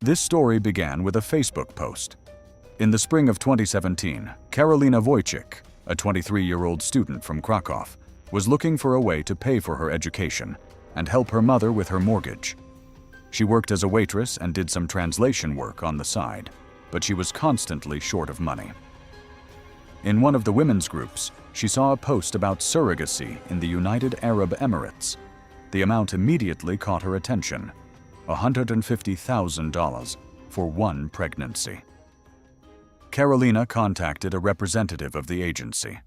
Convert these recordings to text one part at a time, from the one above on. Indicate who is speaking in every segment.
Speaker 1: This story began with a Facebook post. In the spring of 2017, Karolina Wojcik, a 23-year-old student from Krakow, was looking for a way to pay for her education and help her mother with her mortgage. She worked as a waitress and did some translation work on the side, but she was constantly short of money. In one of the women's groups, she saw a post about surrogacy in the United Arab Emirates. The amount immediately caught her attention: $150,000 for one pregnancy. Karolina contacted a representative of the agency.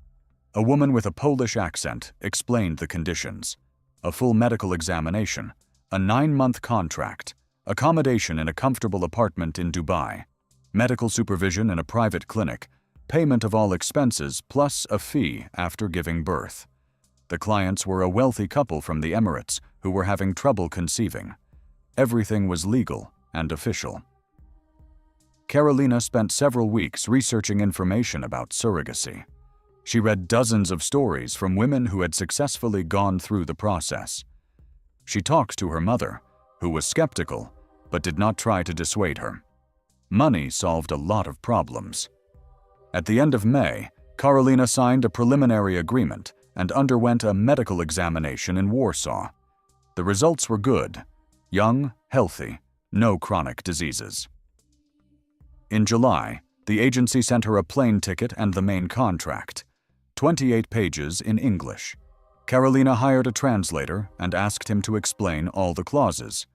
Speaker 1: A woman with a Polish accent explained the conditions: a full medical examination, a 9-month contract, accommodation in a comfortable apartment in Dubai, medical supervision in a private clinic, payment of all expenses plus a fee after giving birth. The clients were a wealthy couple from the Emirates who were having trouble conceiving. Everything was legal and official. Karolina spent several weeks researching information about surrogacy. She read dozens of stories from women who had successfully gone through the process. She talked to her mother, who was skeptical but did not try to dissuade her. Money solved a lot of problems. At the end of May, Karolina signed a preliminary agreement and underwent a medical examination in Warsaw. The results were good: young, healthy, no chronic diseases. In July, the agency sent her a plane ticket and the main contract, 28 pages in English. Karolina hired a translator and asked him to explain all the clauses.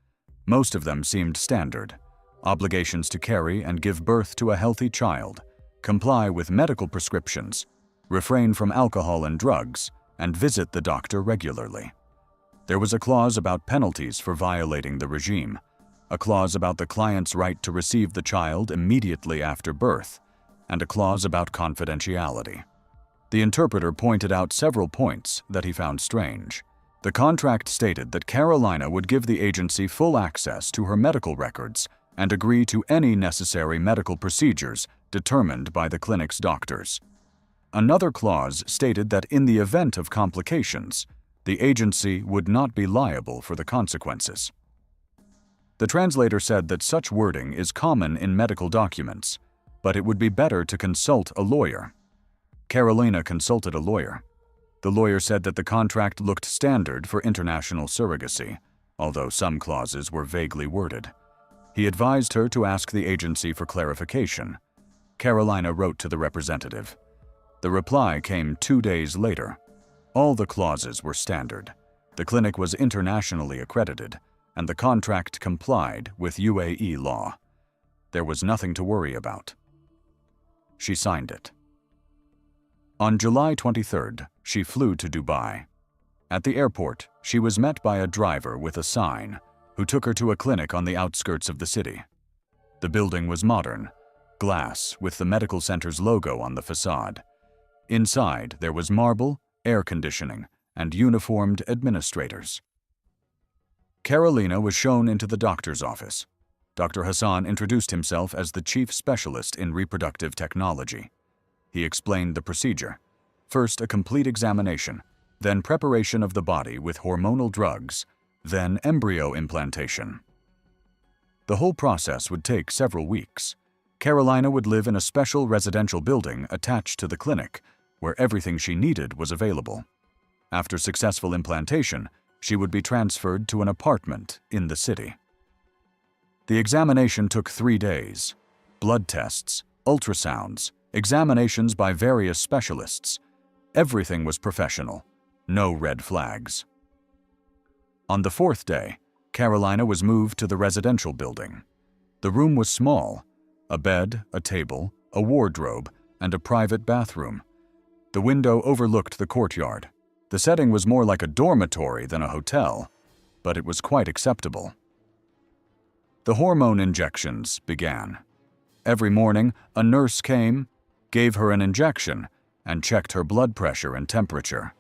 Speaker 1: Most of them seemed standard: obligations to carry and give birth to a healthy child, comply with medical prescriptions, refrain from alcohol and drugs, and visit the doctor regularly. There was a clause about penalties for violating the regime, a clause about the client's right to receive the child immediately after birth, and a clause about confidentiality. The interpreter pointed out several points that he found strange. The contract stated that Karolina would give the agency full access to her medical records and agree to any necessary medical procedures determined by the clinic's doctors. Another clause stated that in the event of complications, the agency would not be liable for the consequences. The translator said that such wording is common in medical documents, but it would be better to consult a lawyer. Karolina consulted a lawyer. The lawyer said that the contract looked standard for international surrogacy, although some clauses were vaguely worded. He advised her to ask the agency for clarification. Karolina wrote to the representative. The reply came 2 days later. All the clauses were standard. The clinic was internationally accredited, and the contract complied with UAE law. There was nothing to worry about. She signed it. On July 23rd, she flew to Dubai. At the airport, she was met by a driver with a sign, who took her to a clinic on the outskirts of the city. The building was modern, glass with the medical center's logo on the facade. Inside, there was marble, air conditioning, and uniformed administrators. Karolina was shown into the doctor's office. Dr. Hassan introduced himself as the chief specialist in reproductive technology. He explained the procedure: first a complete examination, then preparation of the body with hormonal drugs, then embryo implantation. The whole process would take several weeks. Karolina would live in a special residential building attached to the clinic, where everything she needed was available. After successful implantation, she would be transferred to an apartment in the city. The examination took 3 days. Blood tests, ultrasounds, examinations by various specialists. Everything was professional. No red flags. On the 4th day, Karolina was moved to the residential building. The room was small: a bed, a table, a wardrobe, and a private bathroom. The window overlooked the courtyard. The setting was more like a dormitory than a hotel, but it was quite acceptable. The hormone injections began. Every morning, a nurse came, gave her an injection, and checked her blood pressure and temperature.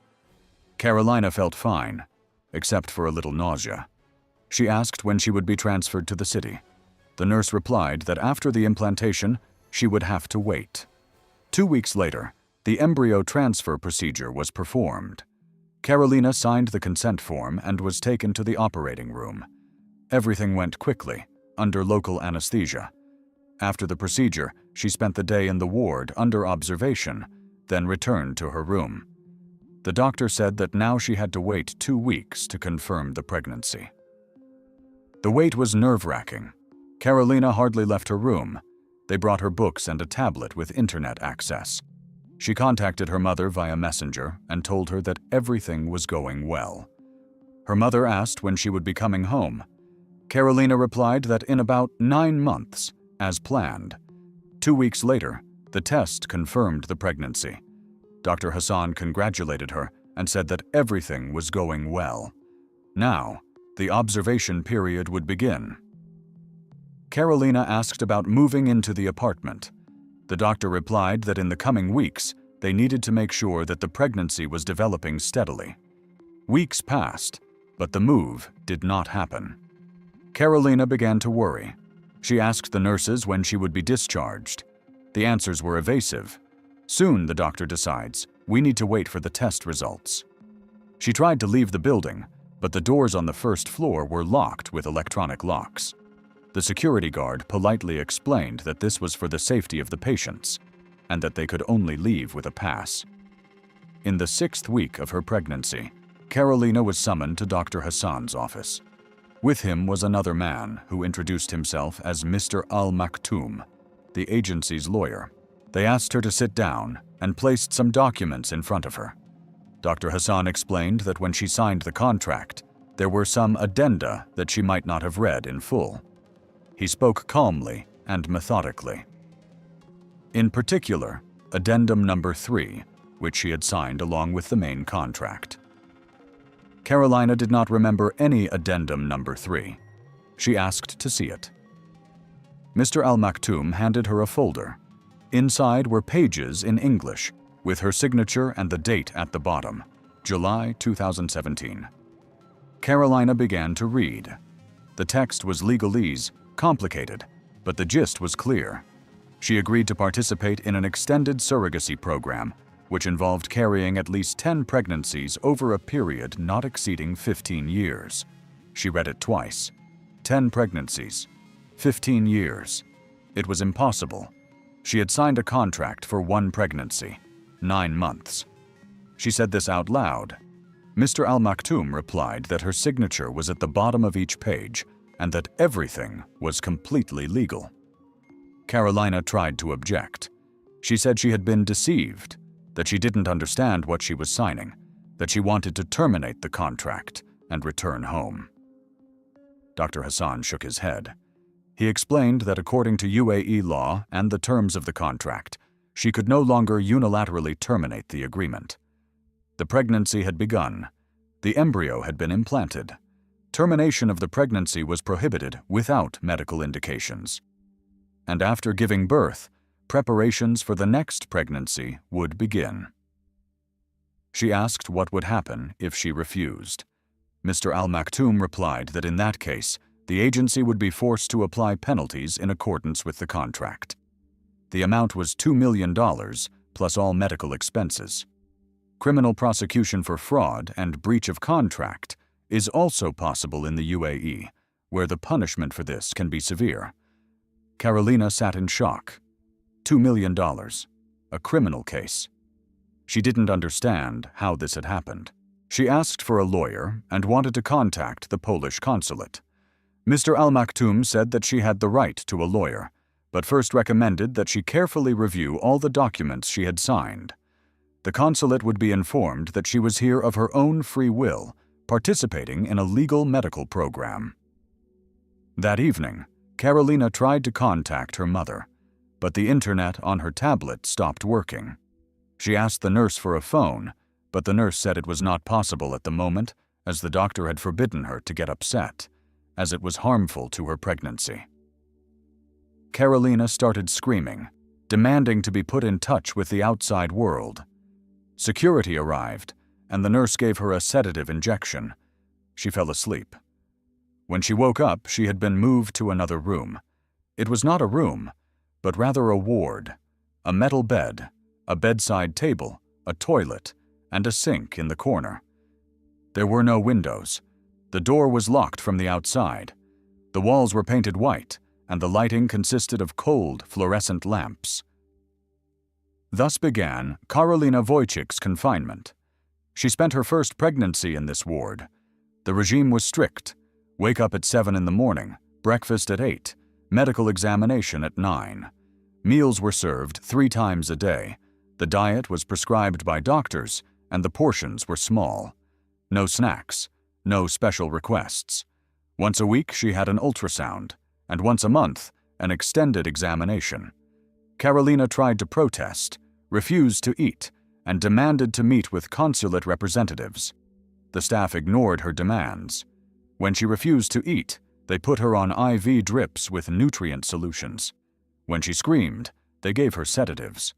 Speaker 1: Karolina felt fine, except for a little nausea. She asked when she would be transferred to the city. The nurse replied that after the implantation, she would have to wait. 2 weeks later, the embryo transfer procedure was performed. Karolina signed the consent form and was taken to the operating room. Everything went quickly, under local anesthesia. After the procedure, she spent the day in the ward under observation, then returned to her room. The doctor said that now she had to wait 2 weeks to confirm the pregnancy. The wait was nerve-wracking. Carolina hardly left her room. They brought her books and a tablet with internet access. She contacted her mother via messenger and told her that everything was going well. Her mother asked when she would be coming home. Carolina replied that in about 9 months, as planned. 2 weeks later, the test confirmed the pregnancy. Dr. Hassan congratulated her and said that everything was going well. Now, the observation period would begin. Carolina asked about moving into the apartment. The doctor replied that in the coming weeks, they needed to make sure that the pregnancy was developing steadily. Weeks passed, but the move did not happen. Carolina began to worry. She asked the nurses when she would be discharged. The answers were evasive. Soon, the doctor decides, we need to wait for the test results. She tried to leave the building, but the doors on the first floor were locked with electronic locks. The security guard politely explained that this was for the safety of the patients, and that they could only leave with a pass. In the 6th week of her pregnancy, Carolina was summoned to Dr. Hassan's office. With him was another man who introduced himself as Mr. Al-Maktoum, the agency's lawyer. They asked her to sit down and placed some documents in front of her. Dr. Hassan explained that when she signed the contract, there were some addenda that she might not have read in full. He spoke calmly and methodically. In particular, addendum number 3, which she had signed along with the main contract. Carolina did not remember any addendum number 3. She asked to see it. Mr. Al-Maktoum handed her a folder. Inside were pages in English, with her signature and the date at the bottom, July 2017. Carolina began to read. The text was legalese, complicated, but the gist was clear. She agreed to participate in an extended surrogacy program, which involved carrying at least 10 pregnancies over a period not exceeding 15 years. She read it twice. 10 pregnancies. 15 years. It was impossible. She had signed a contract for 1 pregnancy, 9 months. She said this out loud. Mr. Al-Maktoum replied that her signature was at the bottom of each page and that everything was completely legal. Carolina tried to object. She said she had been deceived, that she didn't understand what she was signing, that she wanted to terminate the contract and return home. Dr. Hassan shook his head. He explained that according to UAE law and the terms of the contract, she could no longer unilaterally terminate the agreement. The pregnancy had begun. The embryo had been implanted. Termination of the pregnancy was prohibited without medical indications. And after giving birth, preparations for the next pregnancy would begin. She asked what would happen if she refused. Mr. Al-Maktoum replied that in that case, the agency would be forced to apply penalties in accordance with the contract. The amount was $2 million, plus all medical expenses. Criminal prosecution for fraud and breach of contract is also possible in the UAE, where the punishment for this can be severe. Carolina sat in shock. $2 million, a criminal case. She didn't understand how this had happened. She asked for a lawyer and wanted to contact the Polish consulate. Mr. Al-Maktoum said that she had the right to a lawyer, but first recommended that she carefully review all the documents she had signed. The consulate would be informed that she was here of her own free will, participating in a legal medical program. That evening, Carolina tried to contact her mother, but the internet on her tablet stopped working. She asked the nurse for a phone, but the nurse said it was not possible at the moment, as the doctor had forbidden her to get upset, as it was harmful to her pregnancy. Carolina started screaming, demanding to be put in touch with the outside world. Security arrived, and the nurse gave her a sedative injection. She fell asleep. When she woke up, she had been moved to another room. It was not a room, but rather a ward, a metal bed, a bedside table, a toilet, and a sink in the corner. There were no windows. The door was locked from the outside. The walls were painted white, and the lighting consisted of cold, fluorescent lamps. Thus began Karolina Wojcik's confinement. She spent her first pregnancy in this ward. The regime was strict: wake up at 7 in the morning, breakfast at 8, medical examination at 9. Meals were served 3 times a day. The diet was prescribed by doctors, and the portions were small. No snacks, no special requests. Once a week she had an ultrasound, and once a month an extended examination. Karolina tried to protest, refused to eat, and demanded to meet with consulate representatives. The staff ignored her demands. When she refused to eat, they put her on IV drips with nutrient solutions. When she screamed, they gave her sedatives.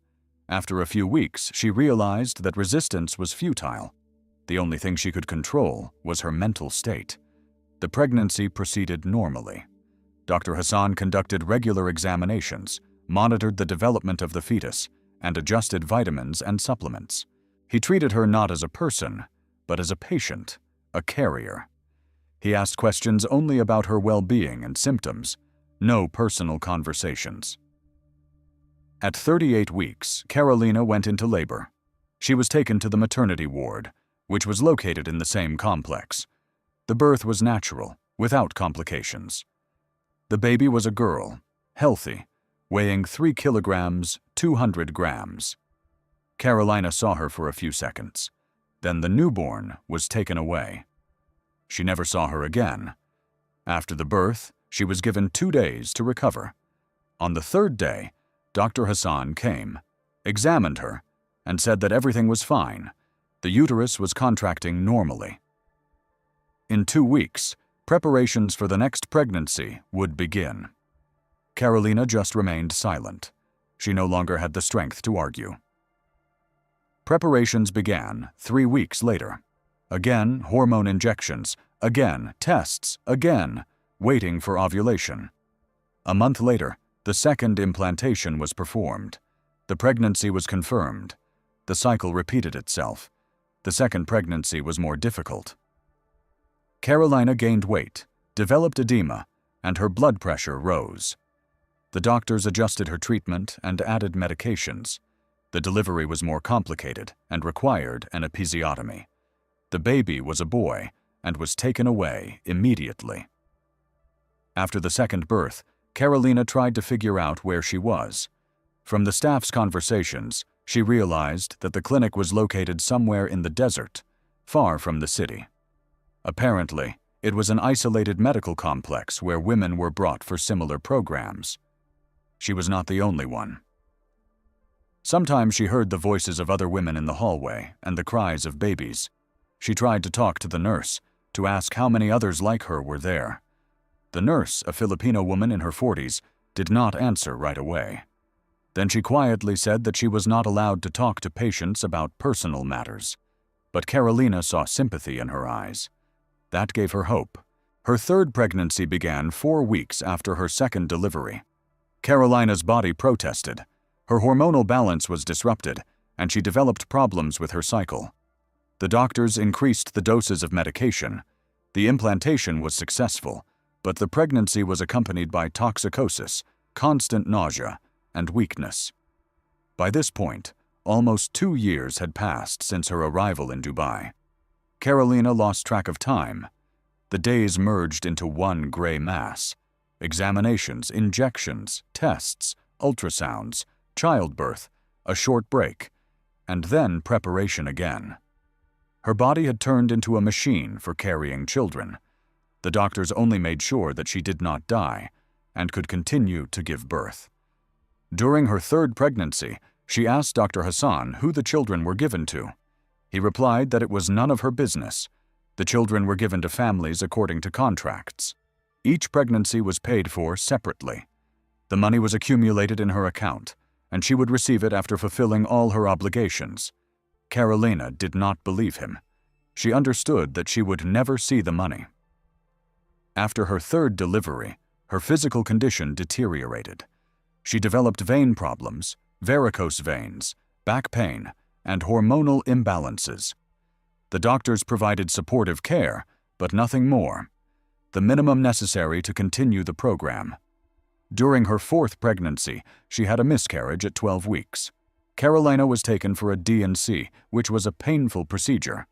Speaker 1: After a few weeks, she realized that resistance was futile. The only thing she could control was her mental state. The pregnancy proceeded normally. Dr. Hassan conducted regular examinations, monitored the development of the fetus, and adjusted vitamins and supplements. He treated her not as a person, but as a patient, a carrier. He asked questions only about her well-being and symptoms, no personal conversations. At 38 weeks, Karolina went into labor. She was taken to the maternity ward, which was located in the same complex. The birth was natural, without complications. The baby was a girl, healthy, weighing 3 kilograms, 200 grams. Karolina saw her for a few seconds. Then the newborn was taken away. She never saw her again. After the birth, she was given 2 days to recover. On the 3rd day, Dr. Hassan came, examined her, and said that everything was fine. The uterus was contracting normally. In 2 weeks, preparations for the next pregnancy would begin. Karolina just remained silent. She no longer had the strength to argue. Preparations began 3 weeks later. Again, hormone injections, again, tests, again, waiting for ovulation. A month later, the second implantation was performed. The pregnancy was confirmed. The cycle repeated itself. The second pregnancy was more difficult. Karolina gained weight, developed edema, and her blood pressure rose. The doctors adjusted her treatment and added medications. The delivery was more complicated and required an episiotomy. The baby was a boy and was taken away immediately. After the second birth, Karolina tried to figure out where she was. From the staff's conversations, she realized that the clinic was located somewhere in the desert, far from the city. Apparently, it was an isolated medical complex where women were brought for similar programs. She was not the only one. Sometimes she heard the voices of other women in the hallway and the cries of babies. She tried to talk to the nurse, to ask how many others like her were there. The nurse, a Filipino woman in her 40s, did not answer right away. Then she quietly said that she was not allowed to talk to patients about personal matters. But Karolina saw sympathy in her eyes. That gave her hope. Her 3rd pregnancy began 4 weeks after her 2nd delivery. Karolina's body protested. Her hormonal balance was disrupted, and she developed problems with her cycle. The doctors increased the doses of medication. The implantation was successful, but the pregnancy was accompanied by toxicosis, constant nausea, and weakness. By this point, almost 2 years had passed since her arrival in Dubai. Karolina lost track of time. The days merged into one gray mass. Examinations, injections, tests, ultrasounds, childbirth, a short break, and then preparation again. Her body had turned into a machine for carrying children. The doctors only made sure that she did not die and could continue to give birth. During her 3rd pregnancy, she asked Dr. Hassan who the children were given to. He replied that it was none of her business. The children were given to families according to contracts. Each pregnancy was paid for separately. The money was accumulated in her account, and she would receive it after fulfilling all her obligations. Karolina did not believe him. She understood that she would never see the money. After her 3rd delivery, her physical condition deteriorated. She developed vein problems, varicose veins, back pain, and hormonal imbalances. The doctors provided supportive care, but nothing more. the minimum necessary to continue the program. During her 4th pregnancy, she had a miscarriage at 12 weeks. Carolina was taken for a D&C, which was a painful procedure.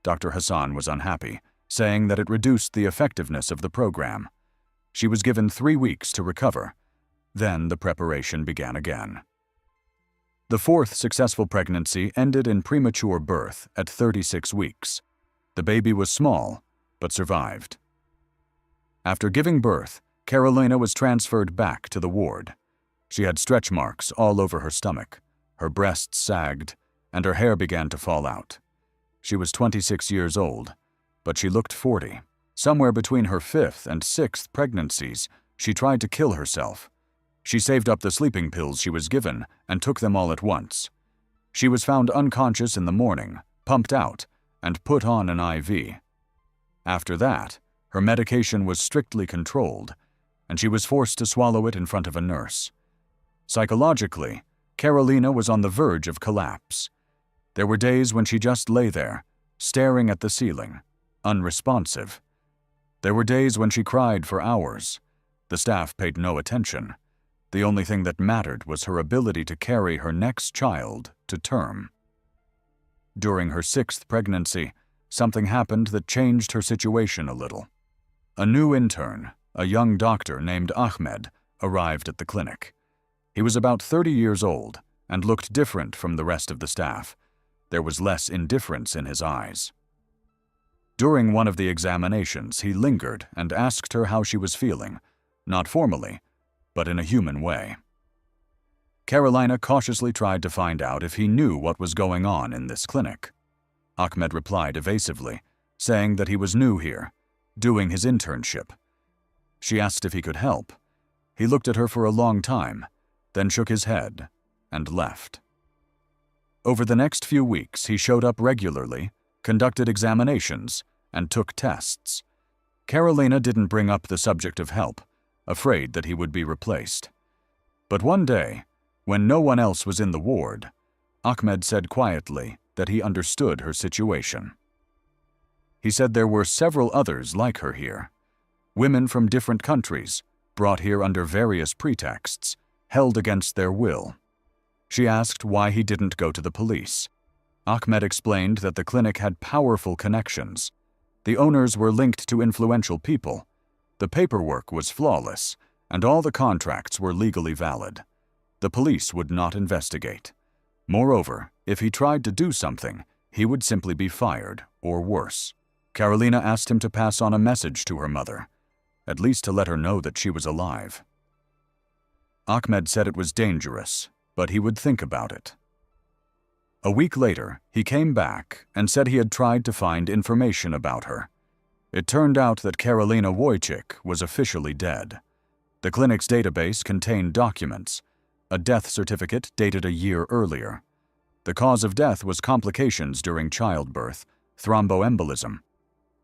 Speaker 1: Dr. Hassan was unhappy, saying that it reduced the effectiveness of the program. She was given 3 weeks to recover. Then the preparation began again. The 4th successful pregnancy ended in premature birth at 36 weeks. The baby was small, but survived. After giving birth, Carolina was transferred back to the ward. She had stretch marks all over her stomach, her breasts sagged, and her hair began to fall out. She was 26 years old, but she looked 40. Somewhere between her 5th and 6th pregnancies, she tried to kill herself. She saved up the sleeping pills she was given and took them all at once. She was found unconscious in the morning, pumped out, and put on an IV. After that, her medication was strictly controlled, and she was forced to swallow it in front of a nurse. Psychologically, Carolina was on the verge of collapse. There were days when she just lay there, staring at the ceiling, unresponsive. There were days when she cried for hours. The staff paid no attention. The only thing that mattered was her ability to carry her next child to term. During her 6th pregnancy, something happened that changed her situation a little. A new intern, a young doctor named Ahmed, arrived at the clinic. He was about 30 years old and looked different from the rest of the staff. There was less indifference in his eyes. During one of the examinations, he lingered and asked her how she was feeling, not formally, but in a human way. Carolina cautiously tried to find out if he knew what was going on in this clinic. Ahmed replied evasively, saying that he was new here, doing his internship. She asked if he could help. He looked at her for a long time, then shook his head and left. Over the next few weeks, he showed up regularly, conducted examinations, and took tests. Carolina didn't bring up the subject of help, afraid that he would be replaced. But one day, when no one else was in the ward, Ahmed said quietly that he understood her situation. He said there were several others like her here. Women from different countries, brought here under various pretexts, held against their will. She asked why he didn't go to the police. Ahmed explained that the clinic had powerful connections. The owners were linked to influential people. The paperwork was flawless, and all the contracts were legally valid. The police would not investigate. Moreover, if he tried to do something, he would simply be fired, or worse. Carolina asked him to pass on a message to her mother, at least to let her know that she was alive. Ahmed said it was dangerous, but he would think about it. A week later, he came back and said he had tried to find information about her. It turned out that Carolina Wojcik was officially dead. The clinic's database contained documents, a death certificate dated a year earlier. The cause of death was complications during childbirth, thromboembolism.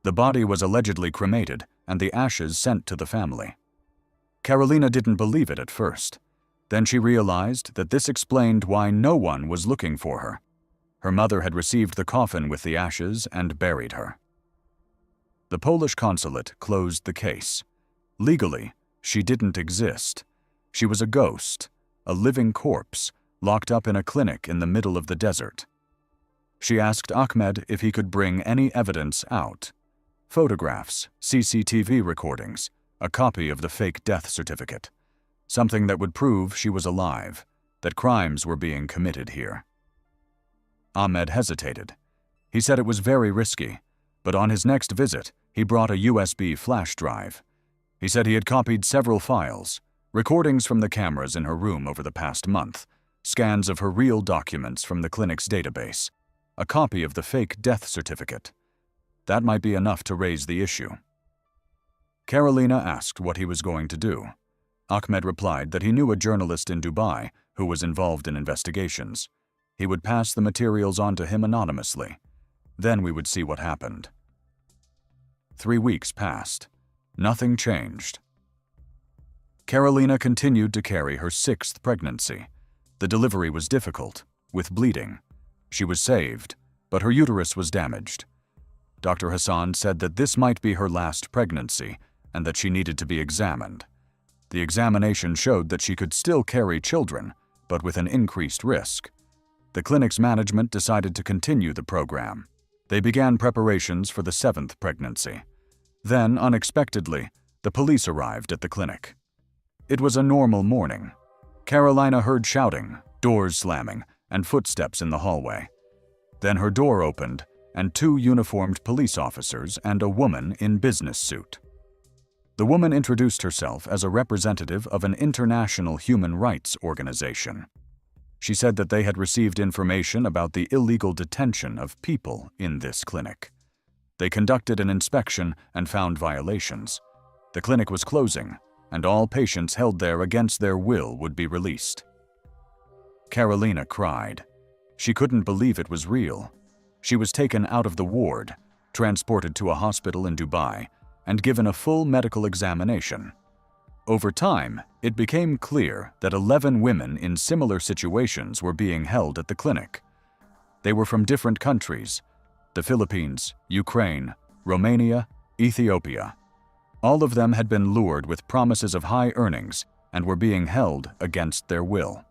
Speaker 1: The body was allegedly cremated and the ashes sent to the family. Carolina didn't believe it at first. Then she realized that this explained why no one was looking for her. Her mother had received the coffin with the ashes and buried her. The Polish consulate closed the case. Legally, she didn't exist. She was a ghost, a living corpse, locked up in a clinic in the middle of the desert. She asked Ahmed if he could bring any evidence out. Photographs, CCTV recordings, a copy of the fake death certificate. Something that would prove she was alive, that crimes were being committed here. Ahmed hesitated. He said it was very risky, but on his next visit, he brought a USB flash drive. He said he had copied several files, recordings from the cameras in her room over the past month, scans of her real documents from the clinic's database, a copy of the fake death certificate. That might be enough to raise the issue. Carolina asked what he was going to do. Ahmed replied that he knew a journalist in Dubai who was involved in investigations. He would pass the materials on to him anonymously. Then we would see what happened. 3 weeks passed. Nothing changed. Carolina continued to carry her 6th pregnancy. The delivery was difficult, with bleeding. She was saved, but her uterus was damaged. Dr. Hassan said that this might be her last pregnancy and that she needed to be examined. The examination showed that she could still carry children, but with an increased risk. The clinic's management decided to continue the program. They began preparations for the 7th pregnancy. Then, unexpectedly, the police arrived at the clinic. It was a normal morning. Carolina heard shouting, doors slamming, and footsteps in the hallway. Then her door opened, and 2 uniformed police officers and a woman in business suit. The woman introduced herself as a representative of an international human rights organization. She said that they had received information about the illegal detention of people in this clinic. They conducted an inspection and found violations. The clinic was closing, and all patients held there against their will would be released. Carolina cried. She couldn't believe it was real. She was taken out of the ward, transported to a hospital in Dubai, and given a full medical examination. Over time, it became clear that 11 women in similar situations were being held at the clinic. They were from different countries: the Philippines, Ukraine, Romania, Ethiopia. All of them had been lured with promises of high earnings and were being held against their will.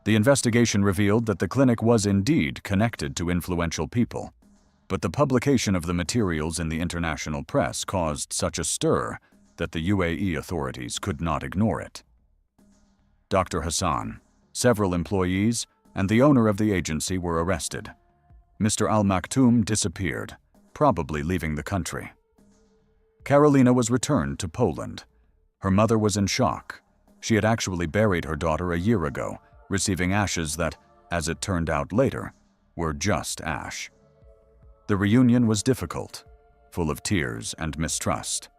Speaker 1: The investigation revealed that the clinic was indeed connected to influential people, but the publication of the materials in the international press caused such a stir that the UAE authorities could not ignore it. Dr. Hassan, several employees, and the owner of the agency were arrested. Mr. Al Maktoum disappeared, probably leaving the country. Carolina was returned to Poland. Her mother was in shock. She had actually buried her daughter a year ago, receiving ashes that, as it turned out later, were just ash. The reunion was difficult, full of tears and mistrust.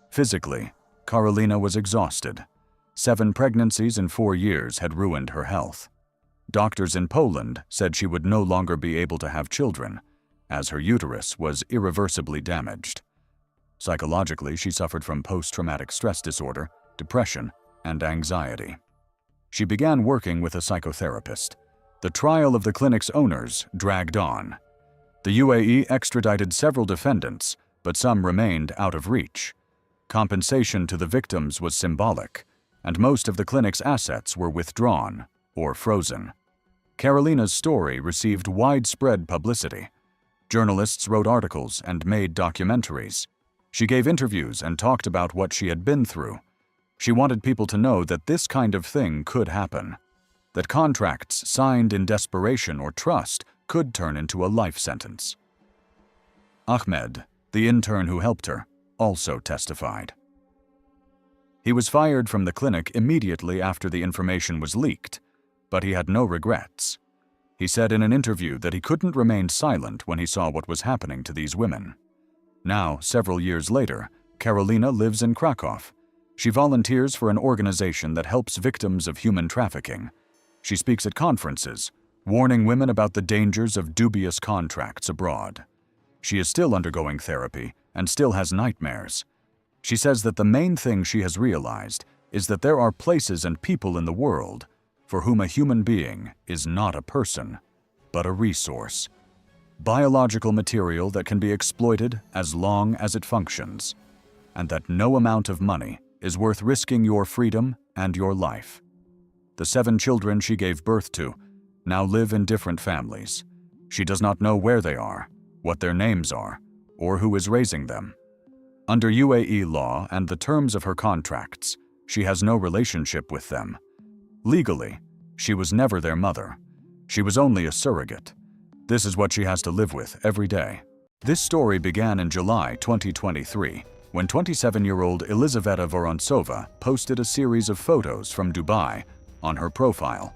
Speaker 1: Physically, Carolina was exhausted. 7 pregnancies in 4 years had ruined her health. Doctors in Poland said she would no longer be able to have children, as her uterus was irreversibly damaged. Psychologically, she suffered from post-traumatic stress disorder, depression, and anxiety. She began working with a psychotherapist. The trial of the clinic's owners dragged on. The UAE extradited several defendants, but some remained out of reach. Compensation to the victims was symbolic, and most of the clinic's assets were withdrawn or frozen. Carolina's story received widespread publicity. Journalists wrote articles and made documentaries. She gave interviews and talked about what she had been through. She wanted people to know that this kind of thing could happen, that contracts signed in desperation or trust could turn into a life sentence. Ahmed, the intern who helped her, also testified. He was fired from the clinic immediately after the information was leaked, but he had no regrets. He said in an interview that he couldn't remain silent when he saw what was happening to these women. Now, several years later, Carolina lives in Krakow. She volunteers for an organization that helps victims of human trafficking. She speaks at conferences, warning women about the dangers of dubious contracts abroad. She is still undergoing therapy and still has nightmares. She says that the main thing she has realized is that there are places and people in the world for whom a human being is not a person, but a resource. Biological material that can be exploited as long as it functions, and that no amount of money is worth risking your freedom and your life. The 7 children she gave birth to now live in different families. She does not know where they are, what their names are, or who is raising them. Under UAE law and the terms of her contracts, she has no relationship with them. Legally, she was never their mother. She was only a surrogate. This is what she has to live with every day. This story began in July 2023, when 27-year-old Elizaveta Vorontsova posted a series of photos from Dubai on her profile.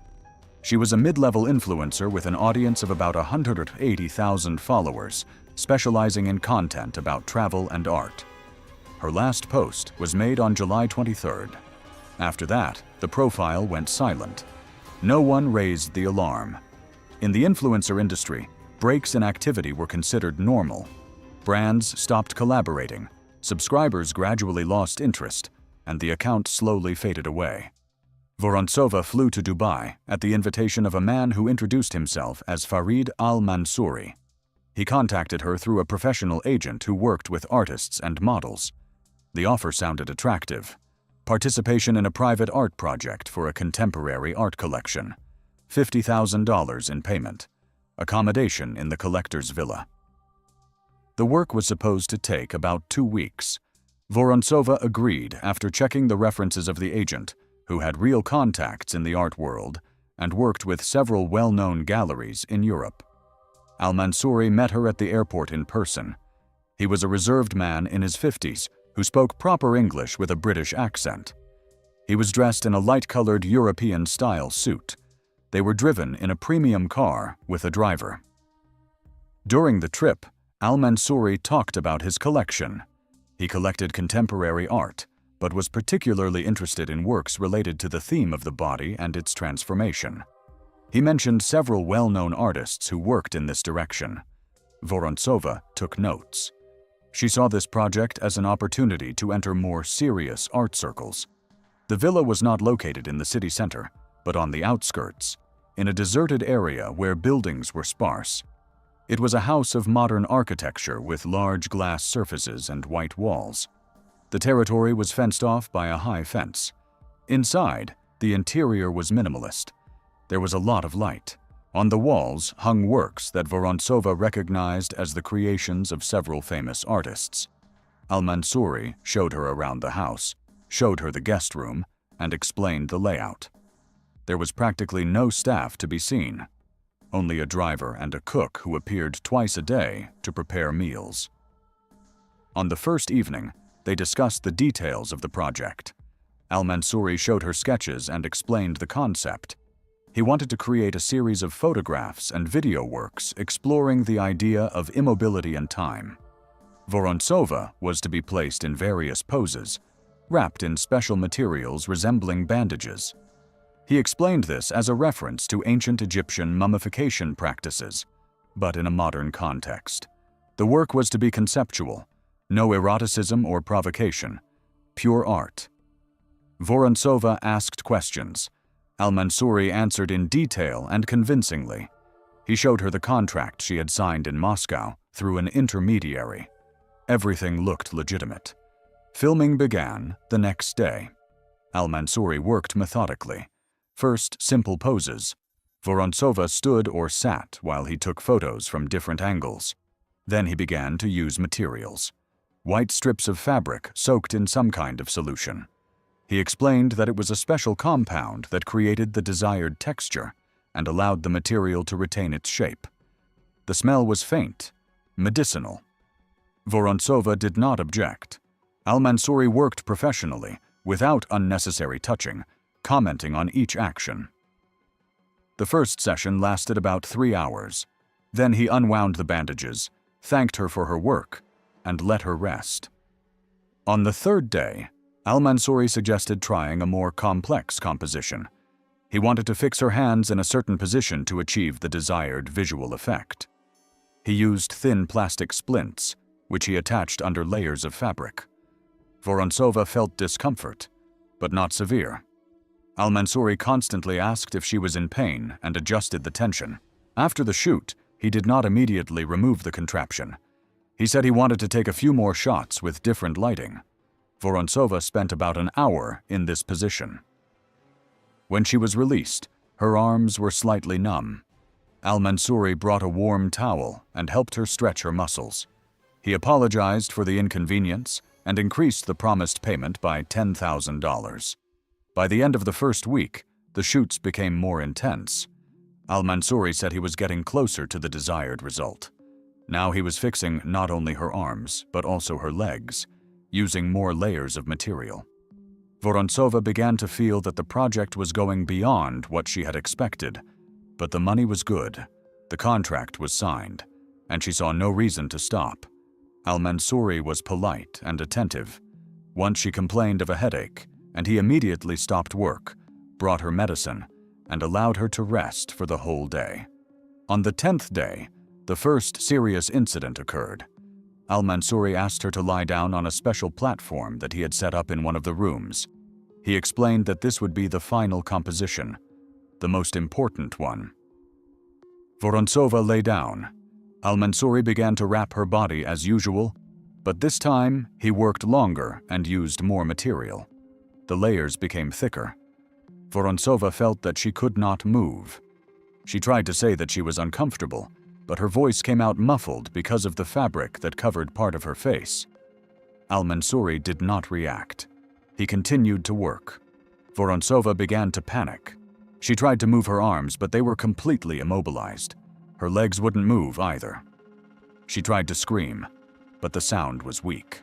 Speaker 1: She was a mid-level influencer with an audience of about 180,000 followers, specializing in content about travel and art. Her last post was made on July 23rd. After that, the profile went silent. No one raised the alarm. In the influencer industry, breaks in activity were considered normal. Brands stopped collaborating, subscribers gradually lost interest, and the account slowly faded away. Vorontsova flew to Dubai at the invitation of a man who introduced himself as Farid al-Mansouri. He contacted her through a professional agent who worked with artists and models. The offer sounded attractive. Participation in a private art project for a contemporary art collection. $50,000 in payment. Accommodation in the collector's villa. The work was supposed to take about 2 weeks. Vorontsova agreed after checking the references of the agent, who had real contacts in the art world and worked with several well-known galleries in Europe. Al-Mansouri met her at the airport in person. He was a reserved man in his 50s who spoke proper English with a British accent. He was dressed in a light-colored European-style suit. They were driven in a premium car with a driver. During the trip, Al-Mansouri talked about his collection. He collected contemporary art, but was particularly interested in works related to the theme of the body and its transformation. He mentioned several well-known artists who worked in this direction. Vorontsova took notes. She saw this project as an opportunity to enter more serious art circles. The villa was not located in the city center, but on the outskirts, in a deserted area where buildings were sparse. It was a house of modern architecture with large glass surfaces and white walls. The territory was fenced off by a high fence. Inside, the interior was minimalist. There was a lot of light. On the walls hung works that Vorontsova recognized as the creations of several famous artists. Al-Mansouri showed her around the house, showed her the guest room, and explained the layout. There was practically no staff to be seen. Only a driver and a cook who appeared twice a day to prepare meals. On the first evening, they discussed the details of the project. Al-Mansouri showed her sketches and explained the concept. He wanted to create a series of photographs and video works exploring the idea of immobility and time. Vorontsova was to be placed in various poses, wrapped in special materials resembling bandages. He explained this as a reference to ancient Egyptian mummification practices, but in a modern context. The work was to be conceptual, no eroticism or provocation, pure art. Vorontsova asked questions. Al-Mansouri answered in detail and convincingly. He showed her the contract she had signed in Moscow through an intermediary. Everything looked legitimate. Filming began the next day. Al-Mansouri worked methodically. First, simple poses. Vorontsova stood or sat while he took photos from different angles. Then he began to use materials. White strips of fabric soaked in some kind of solution. He explained that it was a special compound that created the desired texture and allowed the material to retain its shape. The smell was faint, medicinal. Vorontsova did not object. Al-Mansouri worked professionally, without unnecessary touching, commenting on each action. The first session lasted about 3 hours. Then he unwound the bandages, thanked her for her work, and let her rest. On the third day, Al-Mansouri suggested trying a more complex composition. He wanted to fix her hands in a certain position to achieve the desired visual effect. He used thin plastic splints, which he attached under layers of fabric. Vorontsova felt discomfort, but not severe. Al-Mansouri constantly asked if she was in pain and adjusted the tension. After the shoot, he did not immediately remove the contraption. He said he wanted to take a few more shots with different lighting. Vorontsova spent about an hour in this position. When she was released, her arms were slightly numb. Al-Mansouri brought a warm towel and helped her stretch her muscles. He apologized for the inconvenience and increased the promised payment by $10,000. By the end of the first week, the shoots became more intense. Al-Mansouri said he was getting closer to the desired result. Now he was fixing not only her arms, but also her legs, using more layers of material. Vorontsova began to feel that the project was going beyond what she had expected, but the money was good, the contract was signed, and she saw no reason to stop. Al-Mansouri was polite and attentive. Once she complained of a headache, and he immediately stopped work, brought her medicine, and allowed her to rest for the whole day. On the 10th day, the first serious incident occurred. Al-Mansouri asked her to lie down on a special platform that he had set up in one of the rooms. He explained that this would be the final composition, the most important one. Vorontsova lay down. Al-Mansouri began to wrap her body as usual, but this time he worked longer and used more material. The layers became thicker. Vorontsova felt that she could not move. She tried to say that she was uncomfortable, but her voice came out muffled because of the fabric that covered part of her face. Al-Mansouri did not react. He continued to work. Vorontsova began to panic. She tried to move her arms, but they were completely immobilized. Her legs wouldn't move either. She tried to scream, but the sound was weak.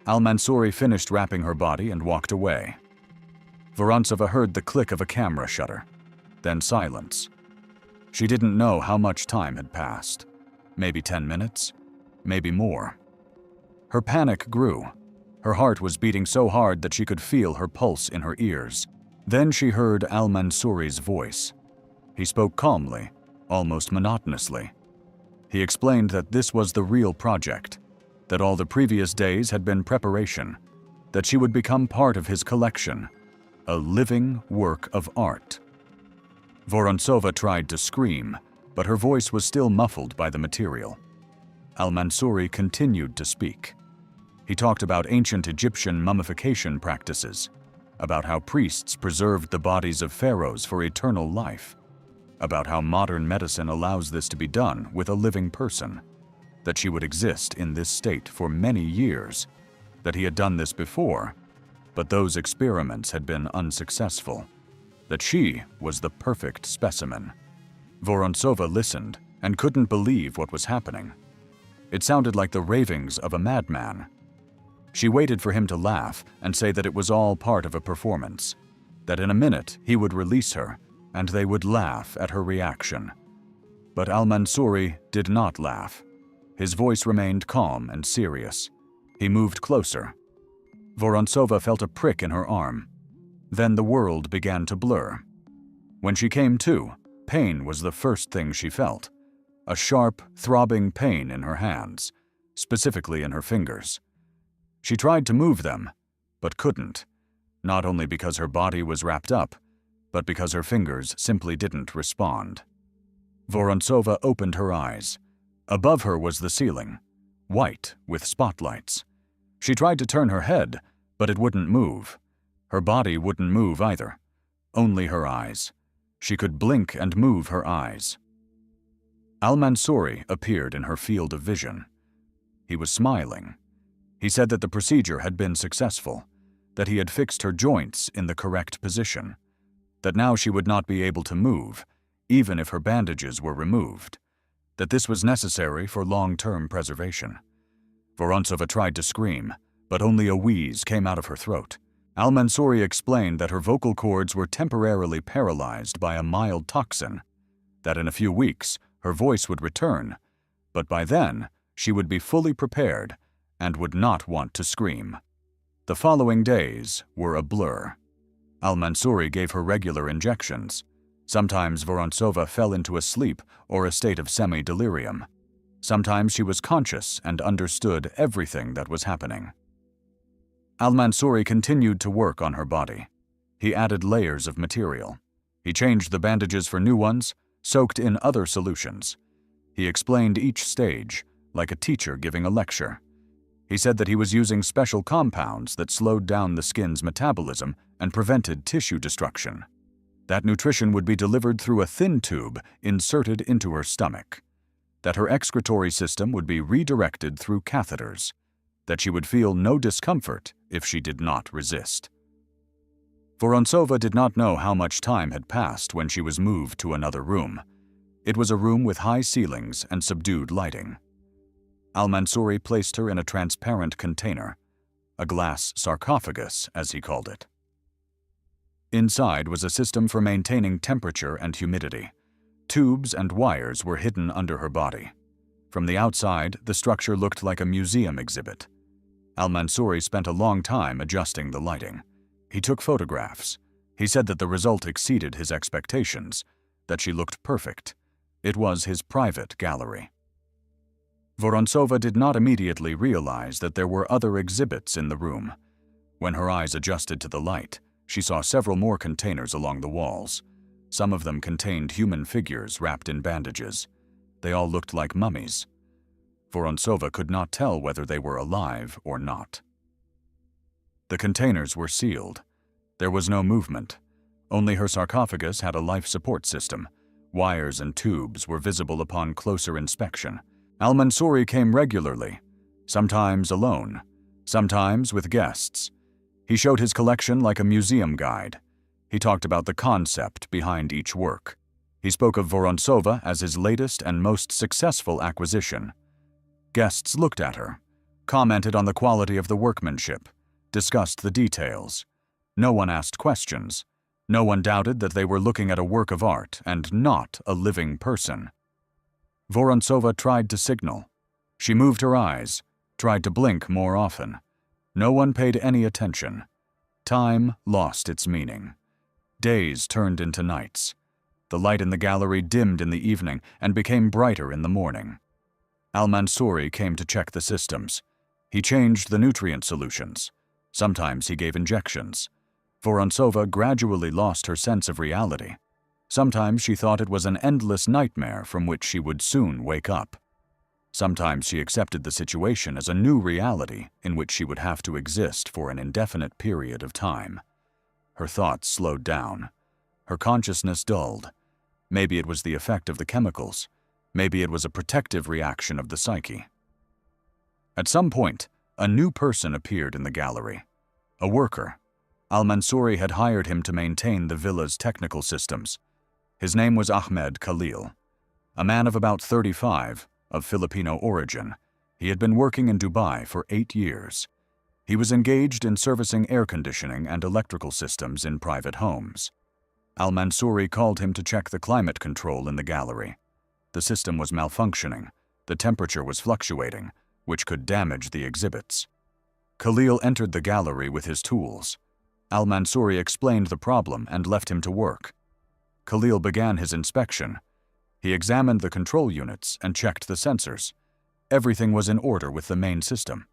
Speaker 1: Al-Mansouri finished wrapping her body and walked away. Vorontsova heard the click of a camera shutter, then silence. She didn't know how much time had passed. Maybe 10 minutes, maybe more. Her panic grew. Her heart was beating so hard that she could feel her pulse in her ears. Then she heard Al-Mansouri's voice. He spoke calmly, almost monotonously. He explained that this was the real project, that all the previous days had been preparation, that she would become part of his collection, a living work of art. Vorontsova tried to scream, but her voice was still muffled by the material. Al-Mansouri continued to speak. He talked about ancient Egyptian mummification practices, about how priests preserved the bodies of pharaohs for eternal life, about how modern medicine allows this to be done with a living person, that she would exist in this state for many years, that he had done this before, but those experiments had been unsuccessful, that she was the perfect specimen. Vorontsova listened and couldn't believe what was happening. It sounded like the ravings of a madman. She waited for him to laugh and say that it was all part of a performance, that in a minute he would release her and they would laugh at her reaction. But Al-Mansouri did not laugh. His voice remained calm and serious. He moved closer. Vorontsova felt a prick in her arm. Then the world began to blur. When she came to, pain was the first thing she felt. A sharp, throbbing pain in her hands, specifically in her fingers. She tried to move them, but couldn't, not only because her body was wrapped up, but because her fingers simply didn't respond. Vorontsova opened her eyes. Above her was the ceiling, white with spotlights. She tried to turn her head, but it wouldn't move. Her body wouldn't move either, only her eyes. She could blink and move her eyes. Al-Mansouri appeared in her field of vision. He was smiling. He said that the procedure had been successful, that he had fixed her joints in the correct position, that now she would not be able to move, even if her bandages were removed, that this was necessary for long-term preservation. Vorontsova tried to scream, but only a wheeze came out of her throat. Al-Mansouri explained that her vocal cords were temporarily paralyzed by a mild toxin, that in a few weeks her voice would return, but by then she would be fully prepared and would not want to scream. The following days were a blur. Al-Mansouri gave her regular injections. Sometimes Vorontsova fell into a sleep or a state of semi-delirium. Sometimes she was conscious and understood everything that was happening. Al-Mansouri continued to work on her body. He added layers of material. He changed the bandages for new ones, soaked in other solutions. He explained each stage, like a teacher giving a lecture. He said that he was using special compounds that slowed down the skin's metabolism and prevented tissue destruction. That nutrition would be delivered through a thin tube inserted into her stomach. That her excretory system would be redirected through catheters. That she would feel no discomfort if she did not resist. Vorontsova did not know how much time had passed when she was moved to another room. It was a room with high ceilings and subdued lighting. Al-Mansouri placed her in a transparent container, a glass sarcophagus, as he called it. Inside was a system for maintaining temperature and humidity. Tubes and wires were hidden under her body. From the outside, the structure looked like a museum exhibit. Al-Mansouri spent a long time adjusting the lighting. He took photographs. He said that the result exceeded his expectations, that she looked perfect. It was his private gallery. Vorontsova did not immediately realize that there were other exhibits in the room. When her eyes adjusted to the light, she saw several more containers along the walls. Some of them contained human figures wrapped in bandages. They all looked like mummies. Vorontsova could not tell whether they were alive or not. The containers were sealed. There was no movement. Only her sarcophagus had a life support system. Wires and tubes were visible upon closer inspection. Al-Mansouri came regularly, sometimes alone, sometimes with guests. He showed his collection like a museum guide. He talked about the concept behind each work. He spoke of Vorontsova as his latest and most successful acquisition. Guests looked at her, commented on the quality of the workmanship, discussed the details. No one asked questions. No one doubted that they were looking at a work of art and not a living person. Vorontsova tried to signal. She moved her eyes, tried to blink more often. No one paid any attention. Time lost its meaning. Days turned into nights. The light in the gallery dimmed in the evening and became brighter in the morning. Al-Mansouri came to check the systems. He changed the nutrient solutions. Sometimes he gave injections. Vorontsova gradually lost her sense of reality. Sometimes she thought it was an endless nightmare from which she would soon wake up. Sometimes she accepted the situation as a new reality in which she would have to exist for an indefinite period of time. Her thoughts slowed down. Her consciousness dulled. Maybe it was the effect of the chemicals. Maybe it was a protective reaction of the psyche. At some point, a new person appeared in the gallery. A worker. Al-Mansouri had hired him to maintain the villa's technical systems. His name was Ahmed Khalil. A man of about 35, of Filipino origin. He had been working in Dubai for 8 years. He was engaged in servicing air conditioning and electrical systems in private homes. Al-Mansouri called him to check the climate control in the gallery. The system was malfunctioning. The temperature was fluctuating, which could damage the exhibits. Khalil entered the gallery with his tools. Al-Mansouri explained the problem and left him to work. Khalil began his inspection. He examined the control units and checked the sensors. Everything was in order with the main system.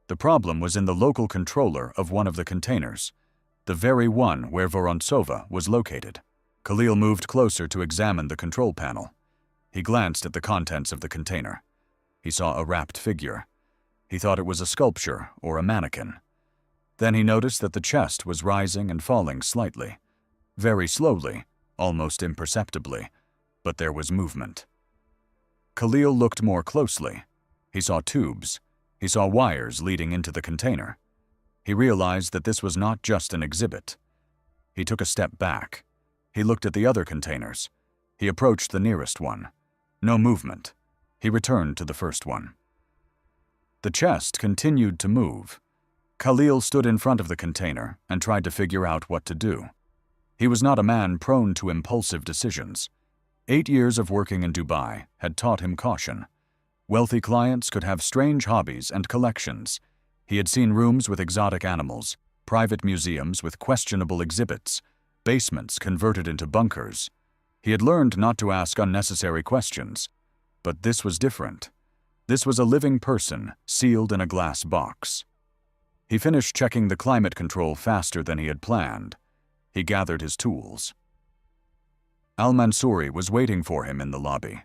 Speaker 1: The problem was in the local controller of one of the containers, the very one where Vorontsova was located. Khalil moved closer to examine the control panel. He glanced at the contents of the container. He saw a wrapped figure. He thought it was a sculpture or a mannequin. Then he noticed that the chest was rising and falling slightly, very slowly, almost imperceptibly, but there was movement. Khalil looked more closely. He saw tubes. He saw wires leading into the container. He realized that this was not just an exhibit. He took a step back. He looked at the other containers. He approached the nearest one. No movement. He returned to the first one. The chest continued to move. Khalil stood in front of the container and tried to figure out what to do. He was not a man prone to impulsive decisions. 8 years of working in Dubai had taught him caution. Wealthy clients could have strange hobbies and collections. He had seen rooms with exotic animals, private museums with questionable exhibits, basements converted into bunkers. He had learned not to ask unnecessary questions. But this was different. This was a living person sealed in a glass box. He finished checking the climate control faster than he had planned. He gathered his tools. Al-Mansouri was waiting for him in the lobby.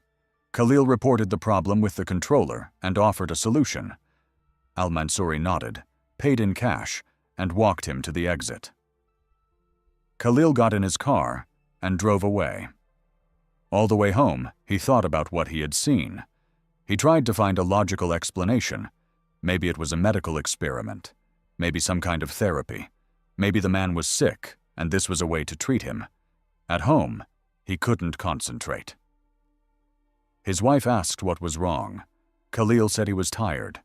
Speaker 1: Khalil reported the problem with the controller and offered a solution. Al-Mansouri nodded, paid in cash, and walked him to the exit. Khalil got in his car and drove away. All the way home, he thought about what he had seen. He tried to find a logical explanation. Maybe it was a medical experiment. Maybe some kind of therapy. Maybe the man was sick, and this was a way to treat him. At home, he couldn't concentrate. His wife asked what was wrong. Khalil said he was tired.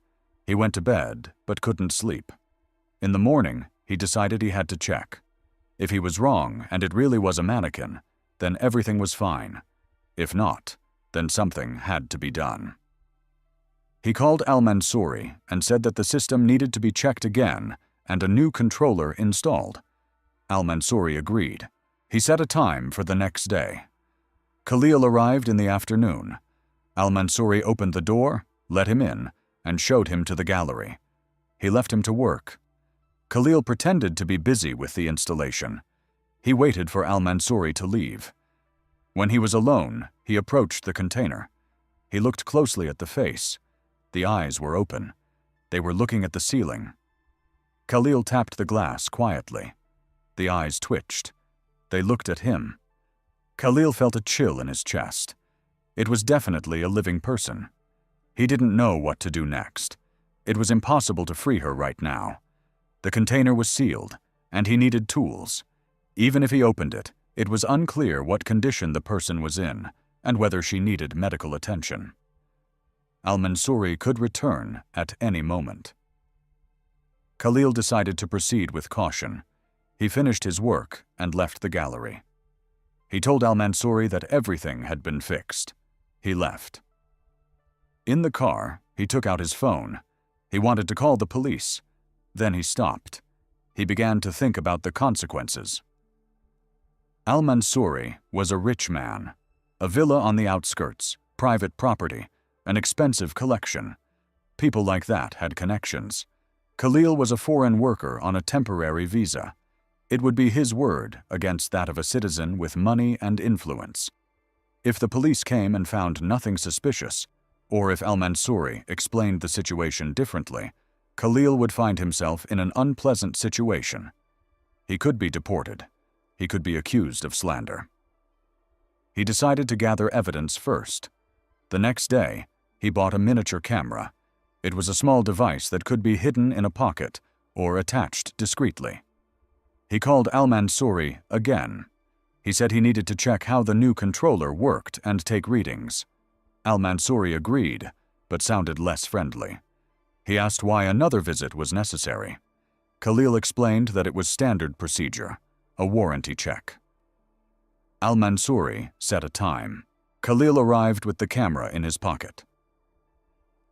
Speaker 1: He went to bed, but couldn't sleep. In the morning, he decided he had to check. If he was wrong and it really was a mannequin, then everything was fine. If not, then something had to be done. He called Al-Mansouri and said that the system needed to be checked again and a new controller installed. Al-Mansouri agreed. He set a time for the next day. Khalil arrived in the afternoon. Al-Mansouri opened the door, let him in, and showed him to the gallery. He left him to work. Khalil pretended to be busy with the installation. He waited for Al-Mansouri to leave. When he was alone, he approached the container. He looked closely at the face. The eyes were open. They were looking at the ceiling. Khalil tapped the glass quietly. The eyes twitched. They looked at him. Khalil felt a chill in his chest. It was definitely a living person. He didn't know what to do next. It was impossible to free her right now. The container was sealed, and he needed tools. Even if he opened it, it was unclear what condition the person was in and whether she needed medical attention. Al-Mansouri could return at any moment. Khalil decided to proceed with caution. He finished his work and left the gallery. He told Al-Mansouri that everything had been fixed. He left. In the car, he took out his phone. He wanted to call the police. Then he stopped. He began to think about the consequences. Al-Mansouri was a rich man. A villa on the outskirts, private property, an expensive collection. People like that had connections. Khalil was a foreign worker on a temporary visa. It would be his word against that of a citizen with money and influence. If the police came and found nothing suspicious, or if Al-Mansouri explained the situation differently, Khalil would find himself in an unpleasant situation. He could be deported. He could be accused of slander. He decided to gather evidence first. The next day, he bought a miniature camera. It was a small device that could be hidden in a pocket or attached discreetly. He called Al-Mansouri again. He said he needed to check how the new controller worked and take readings. Al-Mansouri agreed, but sounded less friendly. He asked why another visit was necessary. Khalil explained that it was standard procedure, a warranty check. Al-Mansouri set a time. Khalil arrived with the camera in his pocket.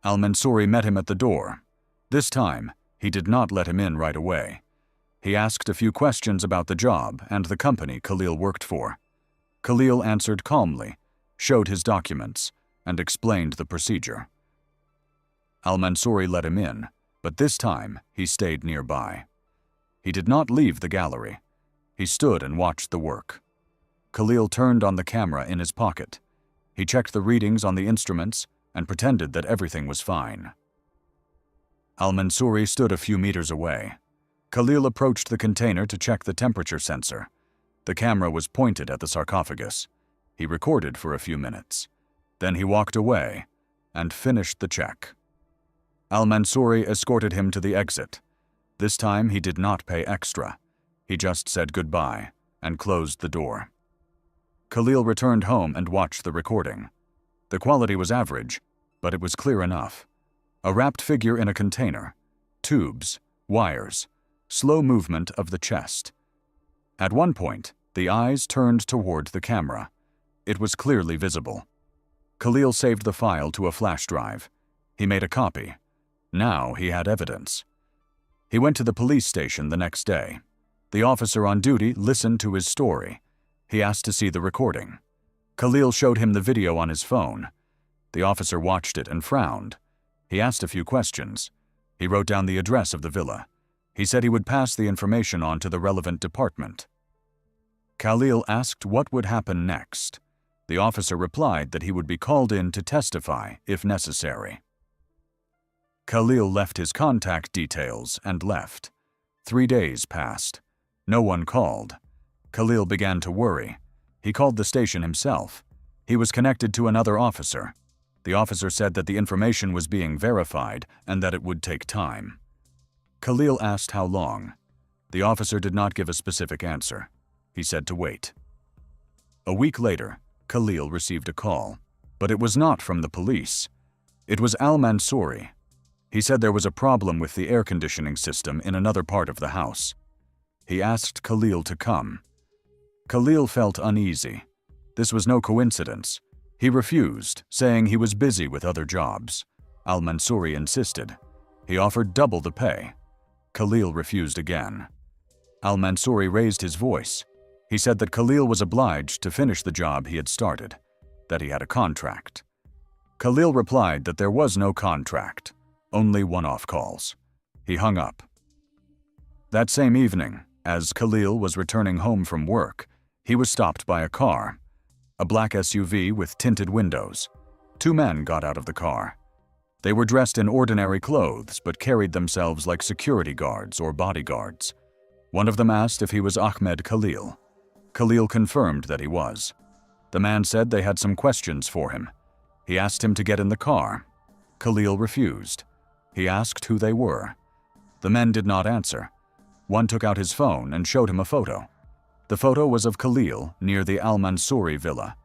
Speaker 1: Al-Mansouri met him at the door. This time, he did not let him in right away. He asked a few questions about the job and the company Khalil worked for. Khalil answered calmly, showed his documents, and explained the procedure. Al-Mansouri let him in, but this time he stayed nearby. He did not leave the gallery. He stood and watched the work. Khalil turned on the camera in his pocket. He checked the readings on the instruments and pretended that everything was fine. Al-Mansouri stood a few meters away. Khalil approached the container to check the temperature sensor. The camera was pointed at the sarcophagus. He recorded for a few minutes. Then he walked away and finished the check. Al-Mansouri escorted him to the exit. This time he did not pay extra. He just said goodbye and closed the door. Khalil returned home and watched the recording. The quality was average, but it was clear enough. A wrapped figure in a container, tubes, wires, slow movement of the chest. At one point, the eyes turned toward the camera. It was clearly visible. Khalil saved the file to a flash drive. He made a copy. Now he had evidence. He went to the police station the next day. The officer on duty listened to his story. He asked to see the recording. Khalil showed him the video on his phone. The officer watched it and frowned. He asked a few questions. He wrote down the address of the villa. He said he would pass the information on to the relevant department. Khalil asked what would happen next. The officer replied that he would be called in to testify if necessary. Khalil left his contact details and left. 3 days passed. No one called. Khalil began to worry. He called the station himself. He was connected to another officer. The officer said that the information was being verified and that it would take time. Khalil asked how long. The officer did not give a specific answer. He said to wait. A week later, Khalil received a call, but it was not from the police. It was Al-Mansouri. He said there was a problem with the air conditioning system in another part of the house. He asked Khalil to come. Khalil felt uneasy. This was no coincidence. He refused, saying he was busy with other jobs. Al-Mansouri insisted. He offered double the pay. Khalil refused again. Al-Mansouri raised his voice. He said that Khalil was obliged to finish the job he had started, that he had a contract. Khalil replied that there was no contract, only one-off calls. He hung up. That same evening, as Khalil was returning home from work, he was stopped by a car, a black SUV with tinted windows. Two men got out of the car. They were dressed in ordinary clothes but carried themselves like security guards or bodyguards. One of them asked if he was Ahmed Khalil. Khalil confirmed that he was. The man said they had some questions for him. He asked him to get in the car. Khalil refused. He asked who they were. The men did not answer. One took out his phone and showed him a photo. The photo was of Khalil near the Al-Mansouri villa.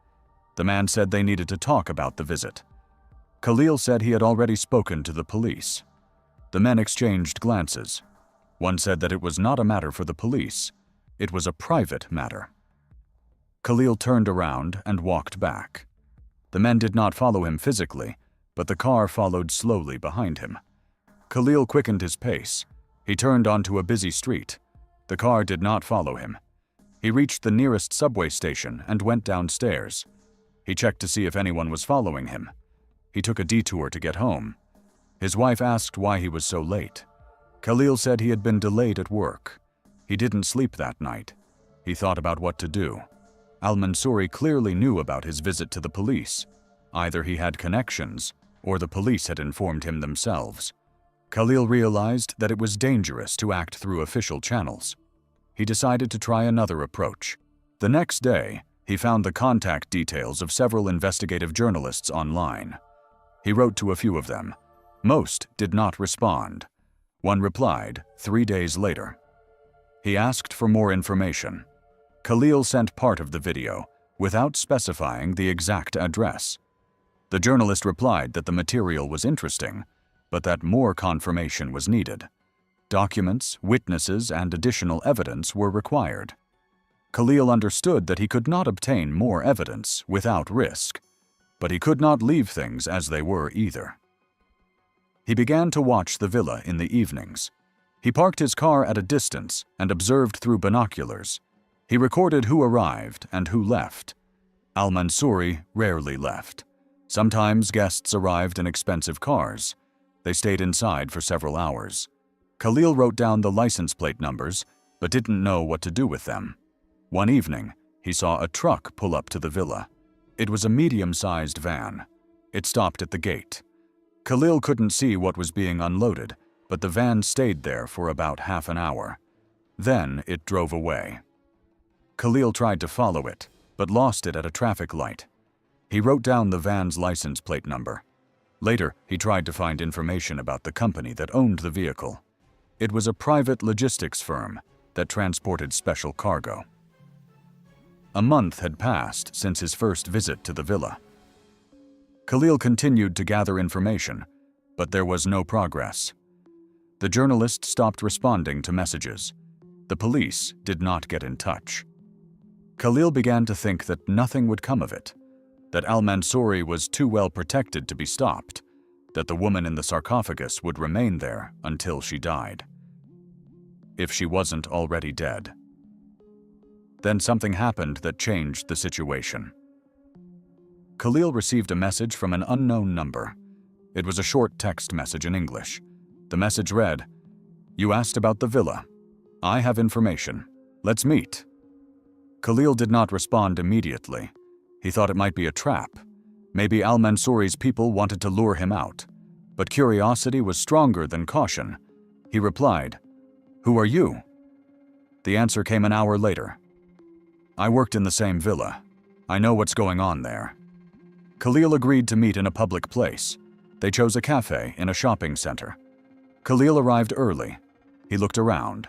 Speaker 1: The man said they needed to talk about the visit. Khalil said he had already spoken to the police. The men exchanged glances. One said that it was not a matter for the police. It was a private matter. Khalil turned around and walked back. The men did not follow him physically, but the car followed slowly behind him. Khalil quickened his pace. He turned onto a busy street. The car did not follow him. He reached the nearest subway station and went downstairs. He checked to see if anyone was following him. He took a detour to get home. His wife asked why he was so late. Khalil said he had been delayed at work. He didn't sleep that night. He thought about what to do. Al-Mansouri clearly knew about his visit to the police. Either he had connections, or the police had informed him themselves. Khalil realized that it was dangerous to act through official channels. He decided to try another approach. The next day, he found the contact details of several investigative journalists online. He wrote to a few of them. Most did not respond. One replied 3 days later. He asked for more information. Khalil sent part of the video without specifying the exact address. The journalist replied that the material was interesting, but that more confirmation was needed. Documents, witnesses, and additional evidence were required. Khalil understood that he could not obtain more evidence without risk, but he could not leave things as they were either. He began to watch the villa in the evenings. He parked his car at a distance and observed through binoculars. He recorded who arrived and who left. Al-Mansouri rarely left. Sometimes guests arrived in expensive cars. They stayed inside for several hours. Khalil wrote down the license plate numbers, but didn't know what to do with them. One evening, he saw a truck pull up to the villa. It was a medium-sized van. It stopped at the gate. Khalil couldn't see what was being unloaded, but the van stayed there for about half an hour. Then it drove away. Khalil tried to follow it, but lost it at a traffic light. He wrote down the van's license plate number. Later, he tried to find information about the company that owned the vehicle. It was a private logistics firm that transported special cargo. A month had passed since his first visit to the villa. Khalil continued to gather information, but there was no progress. The journalist stopped responding to messages. The police did not get in touch. Khalil began to think that nothing would come of it, that Al-Mansouri was too well protected to be stopped, that the woman in the sarcophagus would remain there until she died. If she wasn't already dead. Then something happened that changed the situation. Khalil received a message from an unknown number. It was a short text message in English. The message read, "You asked about the villa. I have information. Let's meet." Khalil did not respond immediately. He thought it might be a trap. Maybe Al-Mansouri's people wanted to lure him out. But curiosity was stronger than caution. He replied, "Who are you?" The answer came an hour later. "I worked in the same villa. I know what's going on there." Khalil agreed to meet in a public place. They chose a cafe in a shopping center. Khalil arrived early. He looked around.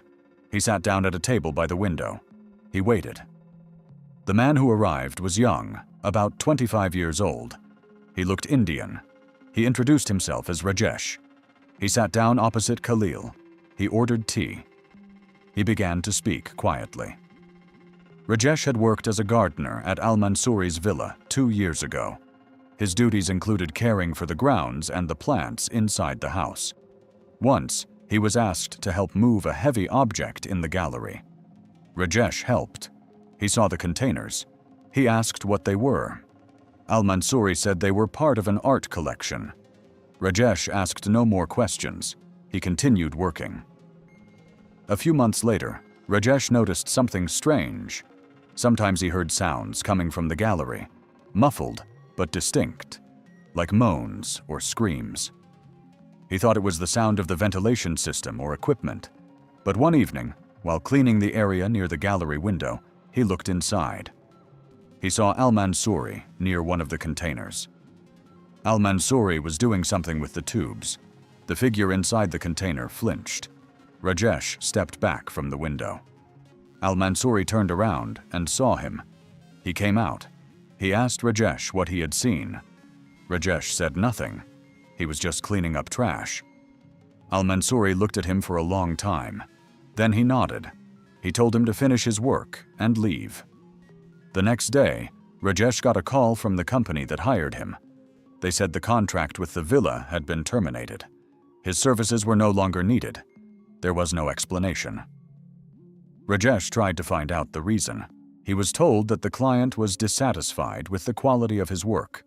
Speaker 1: He sat down at a table by the window. He waited. The man who arrived was young, about 25 years old. He looked Indian. He introduced himself as Rajesh. He sat down opposite Khalil. He ordered tea. He began to speak quietly. Rajesh had worked as a gardener at Al-Mansouri's villa 2 years ago. His duties included caring for the grounds and the plants inside the house. Once, he was asked to help move a heavy object in the gallery. Rajesh helped. He saw the containers. He asked what they were. Al-Mansouri said they were part of an art collection. Rajesh asked no more questions. He continued working. A few months later, Rajesh noticed something strange. Sometimes he heard sounds coming from the gallery, muffled but distinct, like moans or screams. He thought it was the sound of the ventilation system or equipment, but one evening, while cleaning the area near the gallery window, he looked inside. He saw Al-Mansouri near one of the containers. Al-Mansouri was doing something with the tubes. The figure inside the container flinched. Rajesh stepped back from the window. Al-Mansouri turned around and saw him. He came out. He asked Rajesh what he had seen. Rajesh said nothing. He was just cleaning up trash. Al-Mansouri looked at him for a long time. Then he nodded. He told him to finish his work and leave. The next day, Rajesh got a call from the company that hired him. They said the contract with the villa had been terminated. His services were no longer needed. There was no explanation. Rajesh tried to find out the reason. He was told that the client was dissatisfied with the quality of his work.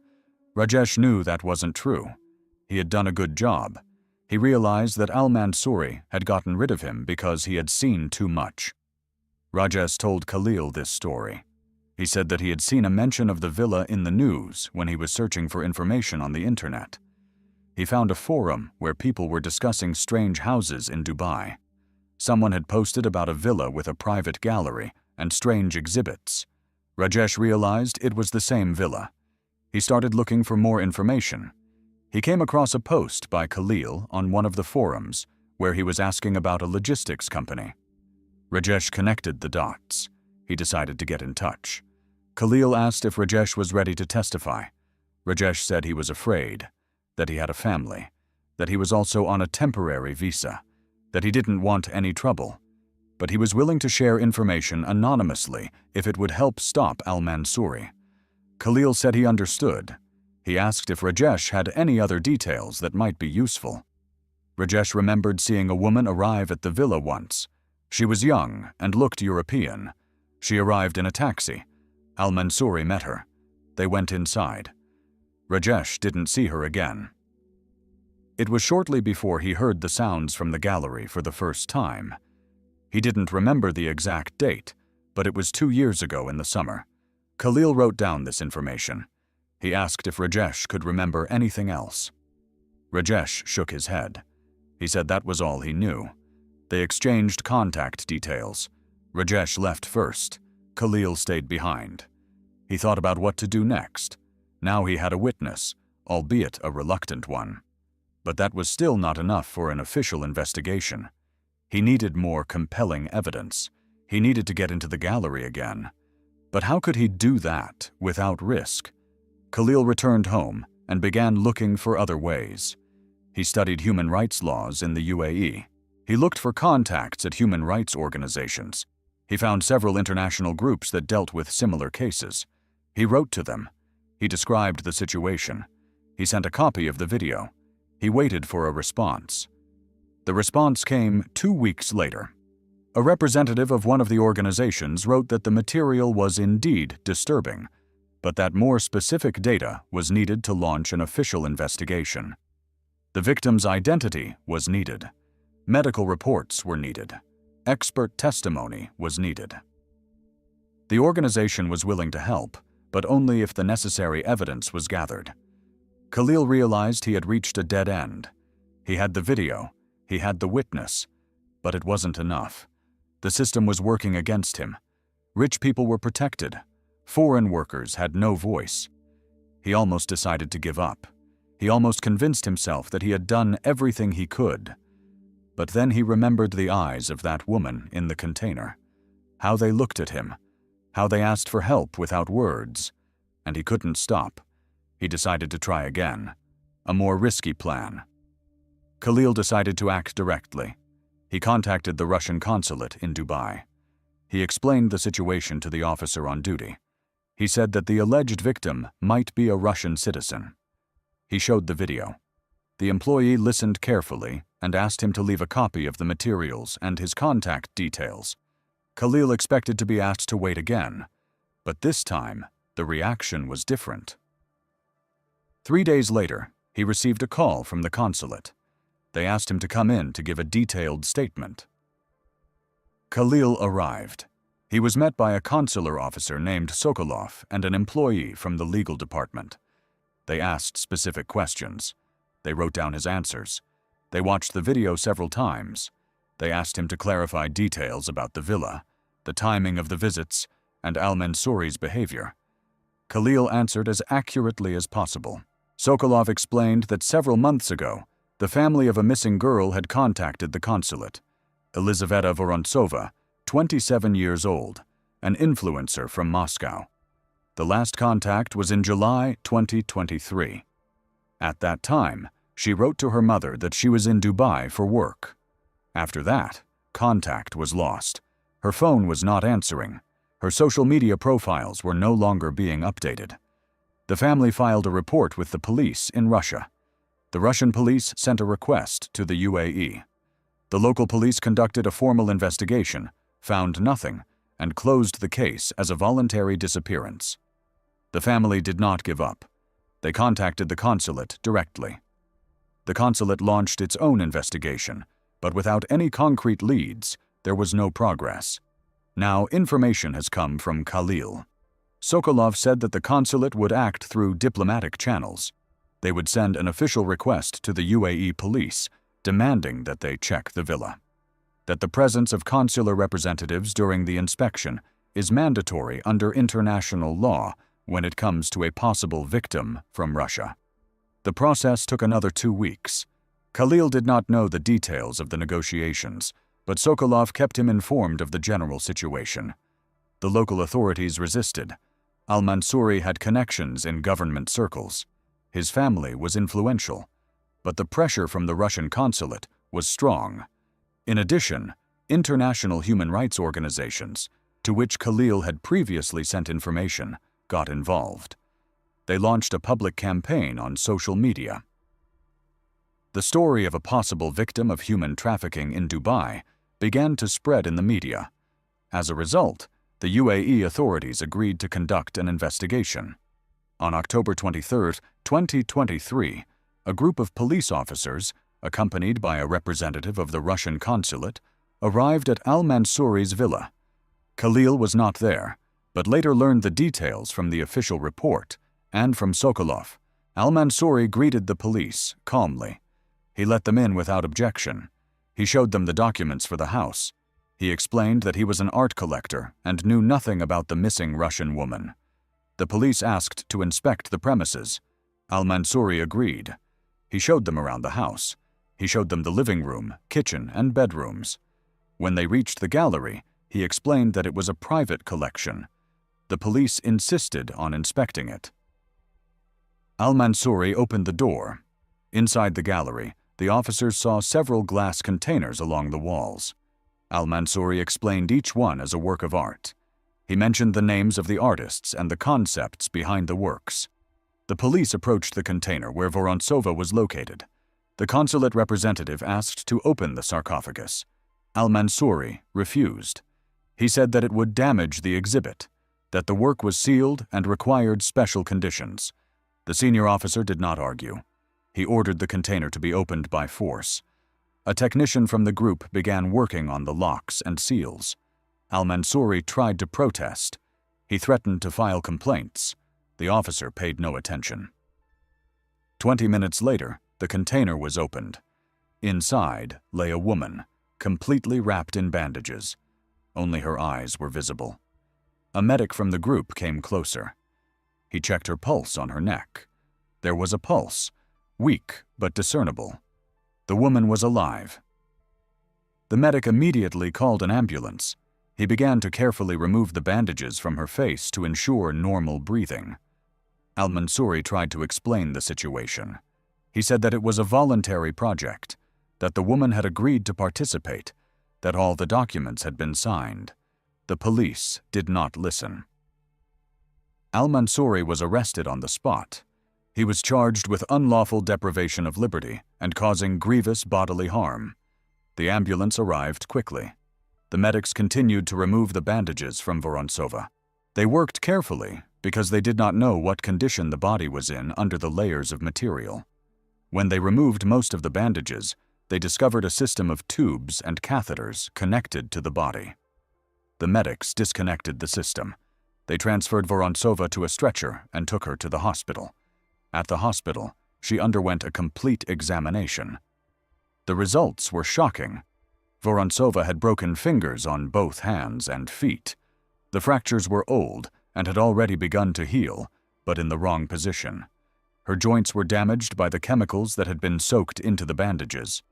Speaker 1: Rajesh knew that wasn't true. He had done a good job. He realized that Al-Mansouri had gotten rid of him because he had seen too much. Rajesh told Khalil this story. He said that he had seen a mention of the villa in the news when he was searching for information on the internet. He found a forum where people were discussing strange houses in Dubai. Someone had posted about a villa with a private gallery and strange exhibits. Rajesh realized it was the same villa. He started looking for more information. He came across a post by Khalil on one of the forums where he was asking about a logistics company. Rajesh connected the dots. He decided to get in touch. Khalil asked if Rajesh was ready to testify. Rajesh said he was afraid, that he had a family, that he was also on a temporary visa, that he didn't want any trouble, but he was willing to share information anonymously if it would help stop Al-Mansouri. Khalil said he understood. He asked if Rajesh had any other details that might be useful. Rajesh remembered seeing a woman arrive at the villa once. She was young and looked European. She arrived in a taxi. Al-Mansouri met her. They went inside. Rajesh didn't see her again. It was shortly before he heard the sounds from the gallery for the first time. He didn't remember the exact date, but it was 2 years ago in the summer. Khalil wrote down this information. He asked if Rajesh could remember anything else. Rajesh shook his head. He said that was all he knew. They exchanged contact details. Rajesh left first. Khalil stayed behind. He thought about what to do next. Now he had a witness, albeit a reluctant one. But that was still not enough for an official investigation. He needed more compelling evidence. He needed to get into the gallery again. But how could he do that without risk? Khalil returned home and began looking for other ways. He studied human rights laws in the UAE. He looked for contacts at human rights organizations. He found several international groups that dealt with similar cases. He wrote to them. He described the situation. He sent a copy of the video. He waited for a response. The response came 2 weeks later. A representative of one of the organizations wrote that the material was indeed disturbing, but that more specific data was needed to launch an official investigation. The victim's identity was needed. Medical reports were needed. Expert testimony was needed. The organization was willing to help, but only if the necessary evidence was gathered. Khalil realized he had reached a dead end. He had the video, he had the witness, but it wasn't enough. The system was working against him. Rich people were protected. Foreign workers had no voice. He almost decided to give up. He almost convinced himself that he had done everything he could. But then he remembered the eyes of that woman in the container, how they looked at him, how they asked for help without words, and he couldn't stop. He decided to try again, a more risky plan. Khalil decided to act directly. He contacted the Russian consulate in Dubai. He explained the situation to the officer on duty. He said that the alleged victim might be a Russian citizen. He showed the video. The employee listened carefully and asked him to leave a copy of the materials and his contact details. Khalil expected to be asked to wait again, but this time the reaction was different. 3 days later, he received a call from the consulate. They asked him to come in to give a detailed statement. Khalil arrived. He was met by a consular officer named Sokolov and an employee from the legal department. They asked specific questions. They wrote down his answers. They watched the video several times. They asked him to clarify details about the villa, the timing of the visits, and al-Mansouri's behavior. Khalil answered as accurately as possible. Sokolov explained that several months ago, the family of a missing girl had contacted the consulate. Elizaveta Vorontsova, 27 years old, an influencer from Moscow. The last contact was in July 2023. At that time, she wrote to her mother that she was in Dubai for work. After that, contact was lost. Her phone was not answering. Her social media profiles were no longer being updated. The family filed a report with the police in Russia. The Russian police sent a request to the UAE. The local police conducted a formal investigation, found nothing, and closed the case as a voluntary disappearance. The family did not give up. They contacted the consulate directly. The consulate launched its own investigation, but without any concrete leads, there was no progress. Now information has come from Khalil. Sokolov said that the consulate would act through diplomatic channels. They would send an official request to the UAE police, demanding that they check the villa. That the presence of consular representatives during the inspection is mandatory under international law when it comes to a possible victim from Russia. The process took another 2 weeks. Khalil did not know the details of the negotiations, but Sokolov kept him informed of the general situation. The local authorities resisted. Al-Mansouri had connections in government circles. His family was influential, but the pressure from the Russian consulate was strong. In addition, international human rights organizations, to which Khalil had previously sent information, got involved. They launched a public campaign on social media. The story of a possible victim of human trafficking in Dubai began to spread in the media. As a result, the UAE authorities agreed to conduct an investigation. On October 23, 2023, a group of police officers, accompanied by a representative of the Russian consulate, arrived at al-Mansouri's villa. Khalil was not there, but later learned the details from the official report and from Sokolov. Al-Mansouri greeted the police calmly. He let them in without objection. He showed them the documents for the house. He explained that he was an art collector and knew nothing about the missing Russian woman. The police asked to inspect the premises. Al-Mansouri agreed. He showed them around the house. He showed them the living room, kitchen, and bedrooms. When they reached the gallery, he explained that it was a private collection. The police insisted on inspecting it. Al-Mansouri opened the door. Inside the gallery, the officers saw several glass containers along the walls. Al-Mansouri explained each one as a work of art. He mentioned the names of the artists and the concepts behind the works. The police approached the container where Vorontsova was located. The consulate representative asked to open the sarcophagus. Al-Mansouri refused. He said that it would damage the exhibit, that the work was sealed and required special conditions. The senior officer did not argue. He ordered the container to be opened by force. A technician from the group began working on the locks and seals. Al-Mansouri tried to protest. He threatened to file complaints. The officer paid no attention. 20 minutes later, the container was opened. Inside lay a woman, completely wrapped in bandages. Only her eyes were visible. A medic from the group came closer. He checked her pulse on her neck. There was a pulse, weak but discernible. The woman was alive. The medic immediately called an ambulance. He began to carefully remove the bandages from her face to ensure normal breathing. Al-Mansouri tried to explain the situation. He said that it was a voluntary project, that the woman had agreed to participate, that all the documents had been signed. The police did not listen. Al-Mansouri was arrested on the spot. He was charged with unlawful deprivation of liberty and causing grievous bodily harm. The ambulance arrived quickly. The medics continued to remove the bandages from Vorontsova. They worked carefully because they did not know what condition the body was in under the layers of material. When they removed most of the bandages, they discovered a system of tubes and catheters connected to the body. The medics disconnected the system. They transferred Vorontsova to a stretcher and took her to the hospital. At the hospital, she underwent a complete examination. The results were shocking. Vorontsova had broken fingers on both hands and feet. The fractures were old and had already begun to heal, but in the wrong position. Her joints were damaged by the chemicals that had been soaked into the bandages.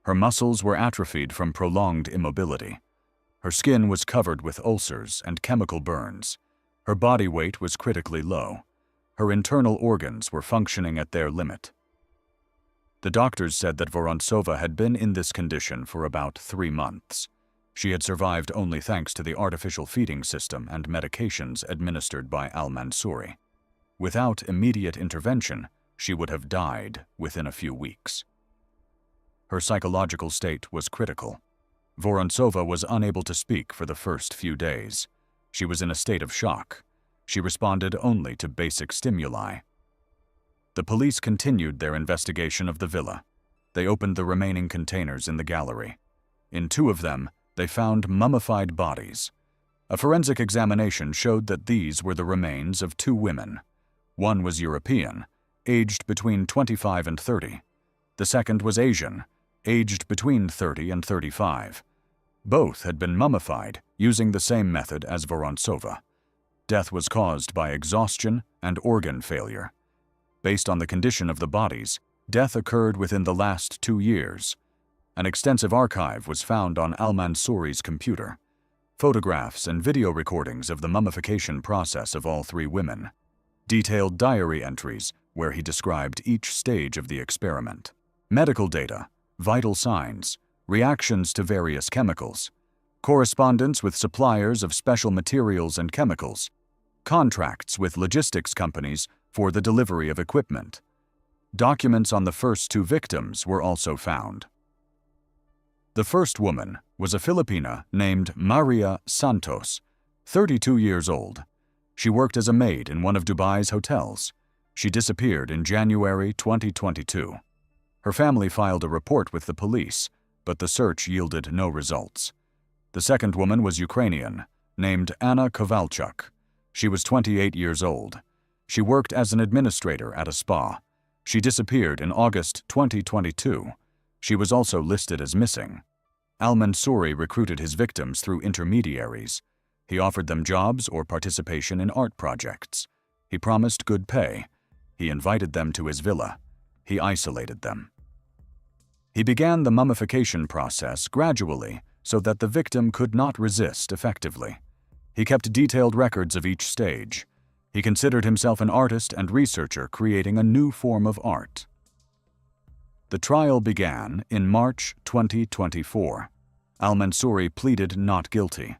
Speaker 1: Her muscles were atrophied from prolonged immobility. Her skin was covered with ulcers and chemical burns. Her body weight was critically low. Her internal organs were functioning at their limit. The doctors said that Vorontsova had been in this condition for about 3 months. She had survived only thanks to the artificial feeding system and medications administered by al-Mansouri. Without immediate intervention, she would have died within a few weeks. Her psychological state was critical. Vorontsova was unable to speak for the first few days. She was in a state of shock. She responded only to basic stimuli. The police continued their investigation of the villa. They opened the remaining containers in the gallery. In 2 of them, they found mummified bodies. A forensic examination showed that these were the remains of 2 women. One was European, aged between 25 and 30. The second was Asian, aged between 30 and 35. Both had been mummified using the same method as Vorontsova. Death was caused by exhaustion and organ failure. Based on the condition of the bodies, death occurred within the last 2 years. An extensive archive was found on al-Mansouri's computer. Photographs and video recordings of the mummification process of all 3 women. Detailed diary entries where he described each stage of the experiment. Medical data, vital signs, reactions to various chemicals, correspondence with suppliers of special materials and chemicals, contracts with logistics companies for the delivery of equipment. Documents on the first 2 victims were also found. The first woman was a Filipina named Maria Santos, 32 years old. She worked as a maid in one of Dubai's hotels. She disappeared in January 2022. Her family filed a report with the police, but the search yielded no results. The second woman was Ukrainian, named Anna Kovalchuk. She was 28 years old. She worked as an administrator at a spa. She disappeared in August 2022. She was also listed as missing. Al-Mansouri recruited his victims through intermediaries. He offered them jobs or participation in art projects. He promised good pay. He invited them to his villa. He isolated them. He began the mummification process gradually so that the victim could not resist effectively. He kept detailed records of each stage. He considered himself an artist and researcher creating a new form of art. The trial began in March 2024. Al-Mansouri pleaded not guilty.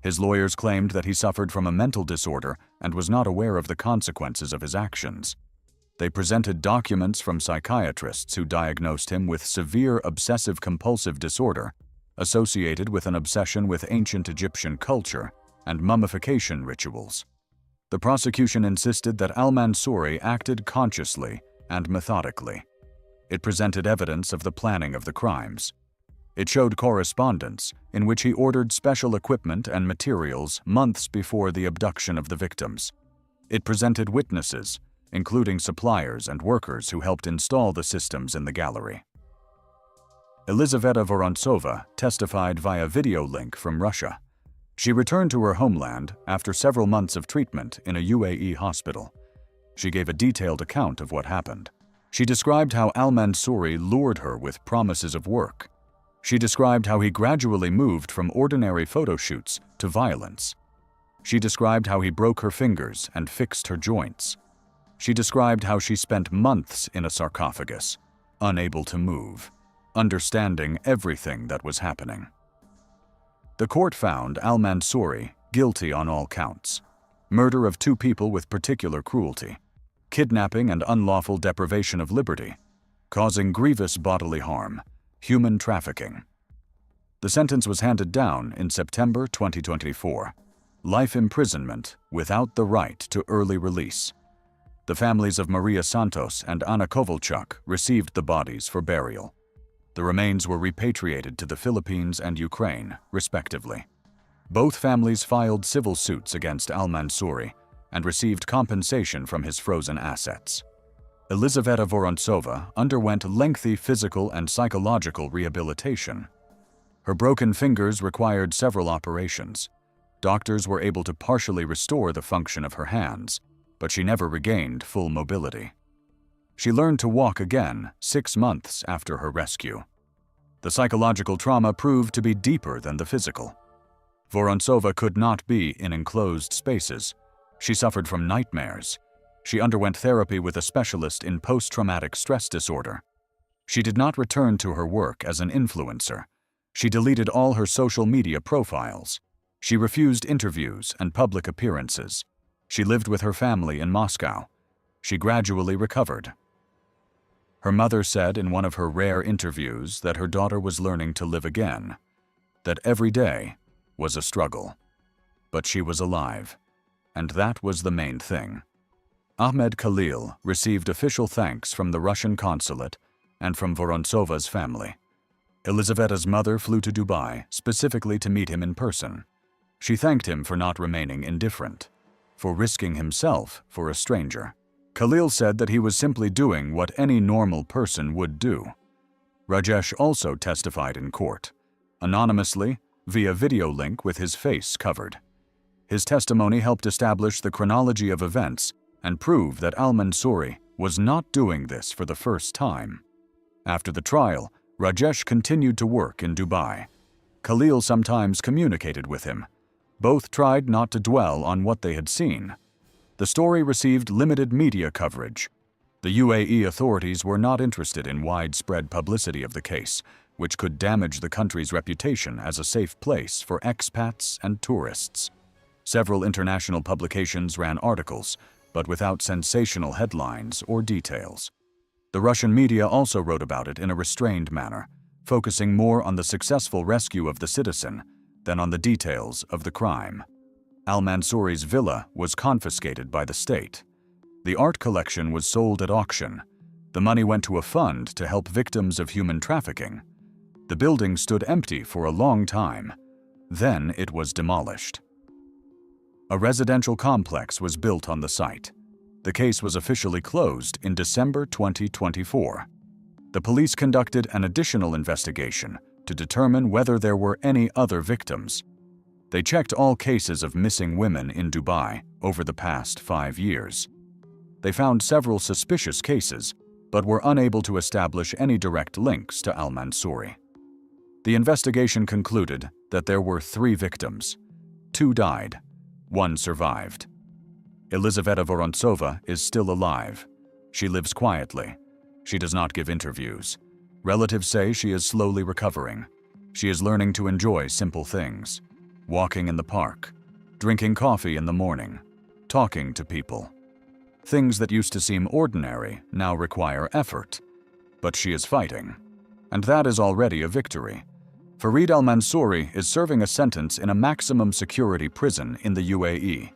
Speaker 1: His lawyers claimed that he suffered from a mental disorder and was not aware of the consequences of his actions. They presented documents from psychiatrists who diagnosed him with severe obsessive-compulsive disorder associated with an obsession with ancient Egyptian culture and mummification rituals. The prosecution insisted that al-Mansouri acted consciously and methodically. It presented evidence of the planning of the crimes. It showed correspondence in which he ordered special equipment and materials months before the abduction of the victims. It presented witnesses, including suppliers and workers who helped install the systems in the gallery. Elizaveta Vorontsova testified via video link from Russia. She returned to her homeland after several months of treatment in a UAE hospital. She gave a detailed account of what happened. She described how al-Mansouri lured her with promises of work. She described how he gradually moved from ordinary photo shoots to violence. She described how he broke her fingers and fixed her joints. She described how she spent months in a sarcophagus, unable to move, understanding everything that was happening. The court found al-Mansouri guilty on all counts: murder of 2 people with particular cruelty, kidnapping and unlawful deprivation of liberty, causing grievous bodily harm, human trafficking. The sentence was handed down in September 2024. Life imprisonment without the right to early release. The families of Maria Santos and Anna Kovalchuk received the bodies for burial. The remains were repatriated to the Philippines and Ukraine, respectively. Both families filed civil suits against al-Mansouri and received compensation from his frozen assets. Elizaveta Vorontsova underwent lengthy physical and psychological rehabilitation. Her broken fingers required several operations. Doctors were able to partially restore the function of her hands, but she never regained full mobility. She learned to walk again 6 months after her rescue. The psychological trauma proved to be deeper than the physical. Vorontsova could not be in enclosed spaces. She suffered from nightmares. She underwent therapy with a specialist in post-traumatic stress disorder. She did not return to her work as an influencer. She deleted all her social media profiles. She refused interviews and public appearances. She lived with her family in Moscow. She gradually recovered. Her mother said in one of her rare interviews that her daughter was learning to live again, that every day was a struggle. But she was alive, and that was the main thing. Ahmed Khalil received official thanks from the Russian consulate and from Vorontsova's family. Elizaveta's mother flew to Dubai specifically to meet him in person. She thanked him for not remaining indifferent, for risking himself for a stranger. Khalil said that he was simply doing what any normal person would do. Rajesh also testified in court, anonymously, via video link with his face covered. His testimony helped establish the chronology of events and prove that al-Mansouri was not doing this for the first time. After the trial, Rajesh continued to work in Dubai. Khalil sometimes communicated with him. Both tried not to dwell on what they had seen. The story received limited media coverage. The UAE authorities were not interested in widespread publicity of the case, which could damage the country's reputation as a safe place for expats and tourists. Several international publications ran articles, but without sensational headlines or details. The Russian media also wrote about it in a restrained manner, focusing more on the successful rescue of the citizen than on the details of the crime. Al-Mansouri's villa was confiscated by the state. The art collection was sold at auction. The money went to a fund to help victims of human trafficking. The building stood empty for a long time. Then it was demolished. A residential complex was built on the site. The case was officially closed in December 2024. The police conducted an additional investigation to determine whether there were any other victims. They checked all cases of missing women in Dubai over the past 5 years. They found several suspicious cases, but were unable to establish any direct links to al-Mansouri. The investigation concluded that there were 3 victims. 2 died. 1 survived. Elizaveta Vorontsova is still alive. She lives quietly. She does not give interviews. Relatives say she is slowly recovering. She is learning to enjoy simple things. Walking in the park, drinking coffee in the morning, talking to people. Things that used to seem ordinary now require effort. But she is fighting. And that is already a victory. Farid al-Mansouri is serving a sentence in a maximum security prison in the UAE.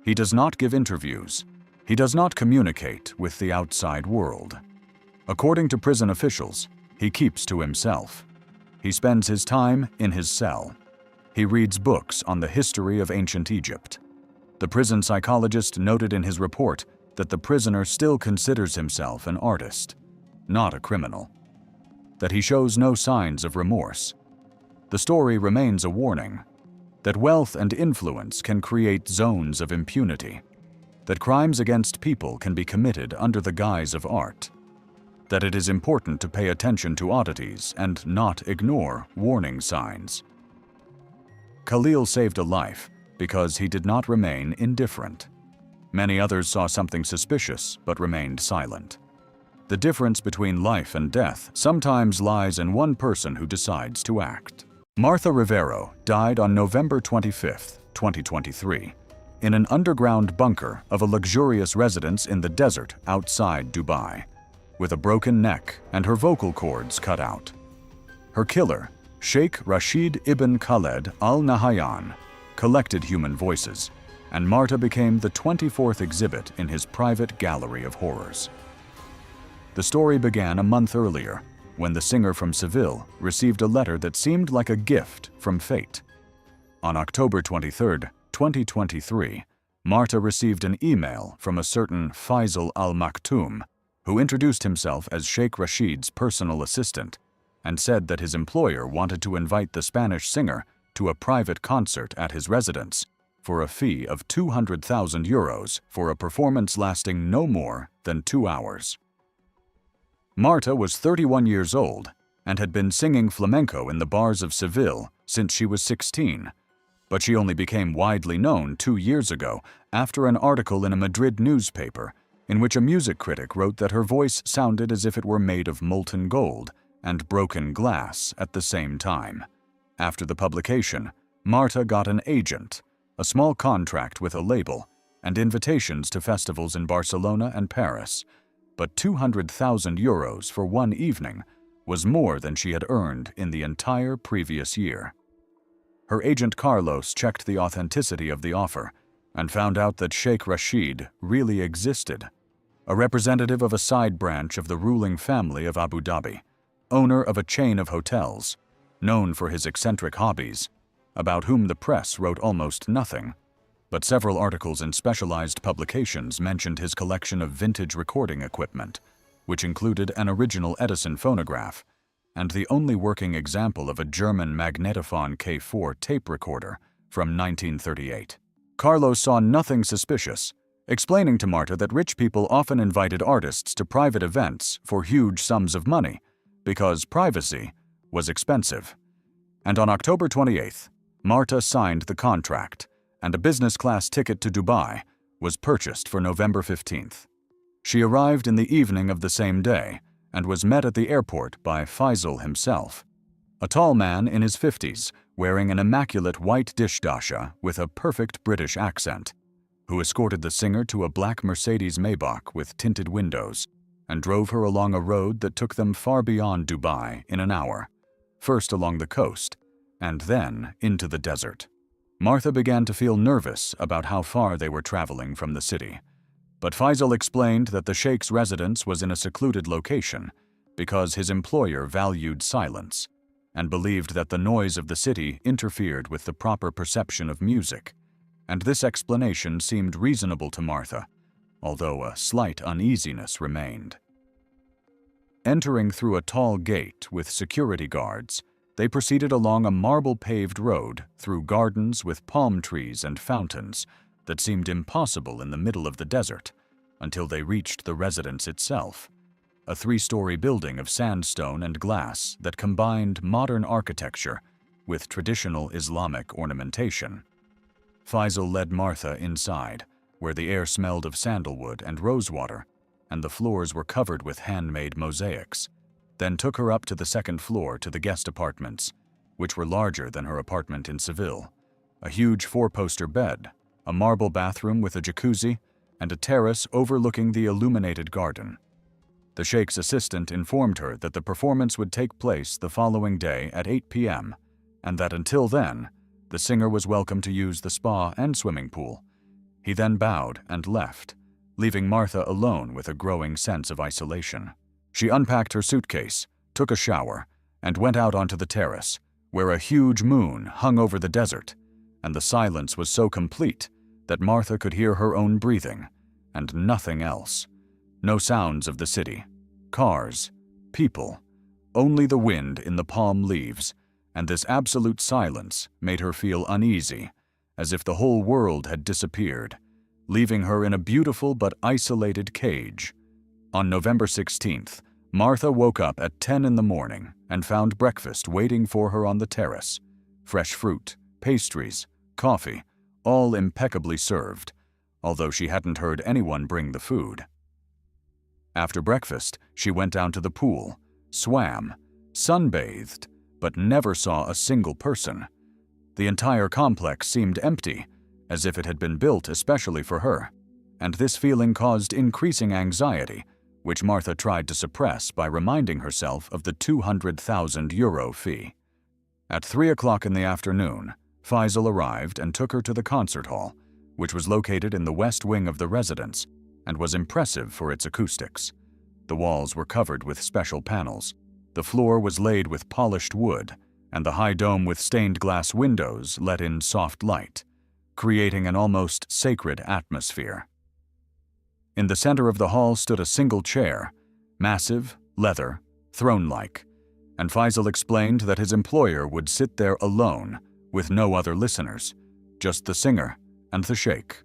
Speaker 1: He does not give interviews. He does not communicate with the outside world. According to prison officials, he keeps to himself. He spends his time in his cell. He reads books on the history of ancient Egypt. The prison psychologist noted in his report that the prisoner still considers himself an artist, not a criminal. That he shows no signs of remorse. The story remains a warning that wealth and influence can create zones of impunity, that crimes against people can be committed under the guise of art, that it is important to pay attention to oddities and not ignore warning signs. Khalil saved a life because he did not remain indifferent. Many others saw something suspicious but remained silent. The difference between life and death sometimes lies in one person who decides to act. Martha Rivero died on November 25, 2023, in an underground bunker of a luxurious residence in the desert outside Dubai, with a broken neck and her vocal cords cut out. Her killer, Sheikh Rashid ibn Khaled al-Nahyan, collected human voices, and Marta became the 24th exhibit in his private gallery of horrors. The story began a month earlier, when the singer from Seville received a letter that seemed like a gift from fate. On October 23, 2023, Marta received an email from a certain Faisal al-Maktoum, who introduced himself as Sheikh Rashid's personal assistant and said that his employer wanted to invite the Spanish singer to a private concert at his residence for a fee of 200,000 euros for a performance lasting no more than 2 hours. Marta was 31 years old and had been singing flamenco in the bars of Seville since she was 16, but she only became widely known 2 years ago after an article in a Madrid newspaper in which a music critic wrote that her voice sounded as if it were made of molten gold and broken glass at the same time. After the publication, Marta got an agent, a small contract with a label, and invitations to festivals in Barcelona and Paris, but 200,000 euros for one evening was more than she had earned in the entire previous year. Her agent Carlos checked the authenticity of the offer and found out that Sheikh Rashid really existed, a representative of a side branch of the ruling family of Abu Dhabi, owner of a chain of hotels, known for his eccentric hobbies, about whom the press wrote almost nothing, but several articles in specialized publications mentioned his collection of vintage recording equipment, which included an original Edison phonograph and the only working example of a German magnetophone K4 tape recorder from 1938. Carlos saw nothing suspicious, explaining to Marta that rich people often invited artists to private events for huge sums of money because privacy was expensive. And on October 28th, Marta signed the contract, and a business-class ticket to Dubai was purchased for November 15th. She arrived in the evening of the same day and was met at the airport by Faisal himself, a tall man in his 50s wearing an immaculate white dish dasha with a perfect British accent, who escorted the singer to a black Mercedes Maybach with tinted windows and drove her along a road that took them far beyond Dubai in an hour, first along the coast and then into the desert. Martha began to feel nervous about how far they were traveling from the city, but Faisal explained that the Sheikh's residence was in a secluded location because his employer valued silence and believed that the noise of the city interfered with the proper perception of music, and this explanation seemed reasonable to Martha, although a slight uneasiness remained. Entering through a tall gate with security guards, they proceeded along a marble-paved road through gardens with palm trees and fountains that seemed impossible in the middle of the desert until they reached the residence itself, a 3-story building of sandstone and glass that combined modern architecture with traditional Islamic ornamentation. Faisal led Martha inside, where the air smelled of sandalwood and rosewater, and the floors were covered with handmade mosaics, then took her up to the 2nd floor to the guest apartments, which were larger than her apartment in Seville, a huge 4-poster bed, a marble bathroom with a jacuzzi, and a terrace overlooking the illuminated garden. The Sheikh's assistant informed her that the performance would take place the following day at 8 p.m., and that until then, the singer was welcome to use the spa and swimming pool. He then bowed and left, leaving Martha alone with a growing sense of isolation. She unpacked her suitcase, took a shower, and went out onto the terrace, where a huge moon hung over the desert, and the silence was so complete that Martha could hear her own breathing, and nothing else. No sounds of the city, cars, people, only the wind in the palm leaves, and this absolute silence made her feel uneasy, as if the whole world had disappeared, leaving her in a beautiful but isolated cage. On November 16th, Martha woke up at 10 in the morning and found breakfast waiting for her on the terrace. Fresh fruit, pastries, coffee, all impeccably served, although she hadn't heard anyone bring the food. After breakfast, she went down to the pool, swam, sunbathed, but never saw a single person. The entire complex seemed empty, as if it had been built especially for her, and this feeling caused increasing anxiety, which Martha tried to suppress by reminding herself of the 200,000 euro fee. At 3 o'clock in the afternoon, Faisal arrived and took her to the concert hall, which was located in the west wing of the residence and was impressive for its acoustics. The walls were covered with special panels, the floor was laid with polished wood, and the high dome with stained glass windows let in soft light, creating an almost sacred atmosphere. In the center of the hall stood a single chair, massive, leather, throne-like, and Faisal explained that his employer would sit there alone, with no other listeners, just the singer and the sheikh.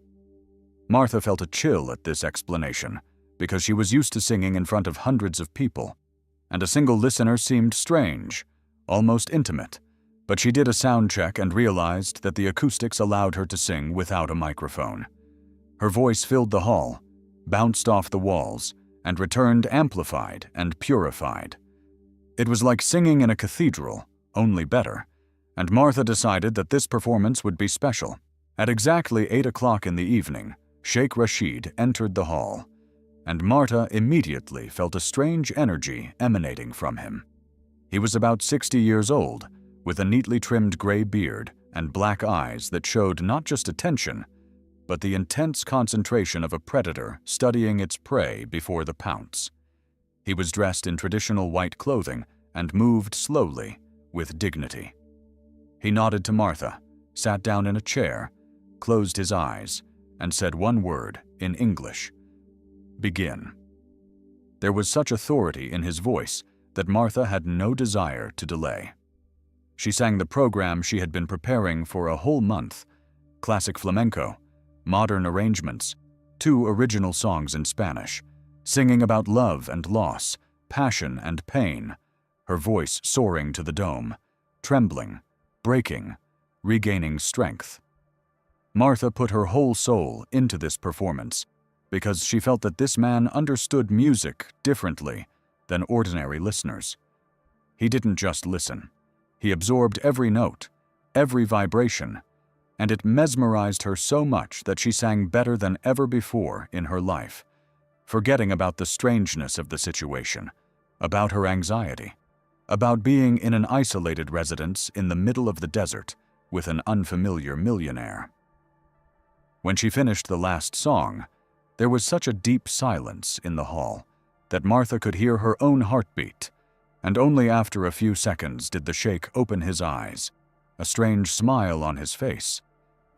Speaker 1: Martha felt a chill at this explanation, because she was used to singing in front of hundreds of people, and a single listener seemed strange, almost intimate, but she did a sound check and realized that the acoustics allowed her to sing without a microphone. Her voice filled the hall, bounced off the walls, and returned amplified and purified. It was like singing in a cathedral, only better, and Martha decided that this performance would be special. At exactly 8 o'clock in the evening, Sheikh Rashid entered the hall, and Martha immediately felt a strange energy emanating from him. He was about 60 years old, with a neatly trimmed gray beard and black eyes that showed not just attention, but the intense concentration of a predator studying its prey before the pounce. He was dressed in traditional white clothing and moved slowly, with dignity. He nodded to Martha, sat down in a chair, closed his eyes, and said one word in English: "Begin." There was such authority in his voice that Martha had no desire to delay. She sang the program she had been preparing for a whole month: classic flamenco, modern arrangements, 2 original songs in Spanish, singing about love and loss, passion and pain, her voice soaring to the dome, trembling, breaking, regaining strength. Martha put her whole soul into this performance because she felt that this man understood music differently than ordinary listeners. He didn't just listen. He absorbed every note, every vibration, and it mesmerized her so much that she sang better than ever before in her life, forgetting about the strangeness of the situation, about her anxiety, about being in an isolated residence in the middle of the desert with an unfamiliar millionaire. When she finished the last song, there was such a deep silence in the hall that Martha could hear her own heartbeat, and only after a few seconds did the sheikh open his eyes, a strange smile on his face,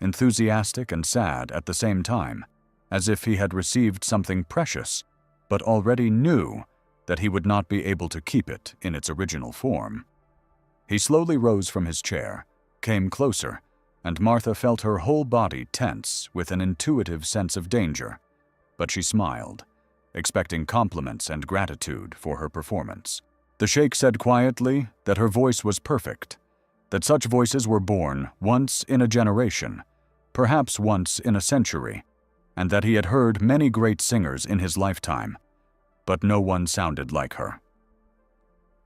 Speaker 1: enthusiastic and sad at the same time, as if he had received something precious, but already knew that he would not be able to keep it in its original form. He slowly rose from his chair, came closer, and Martha felt her whole body tense with an intuitive sense of danger, but she smiled, expecting compliments and gratitude for her performance. The sheikh said quietly that her voice was perfect, that such voices were born once in a generation, perhaps once in a century, and that he had heard many great singers in his lifetime, but no one sounded like her.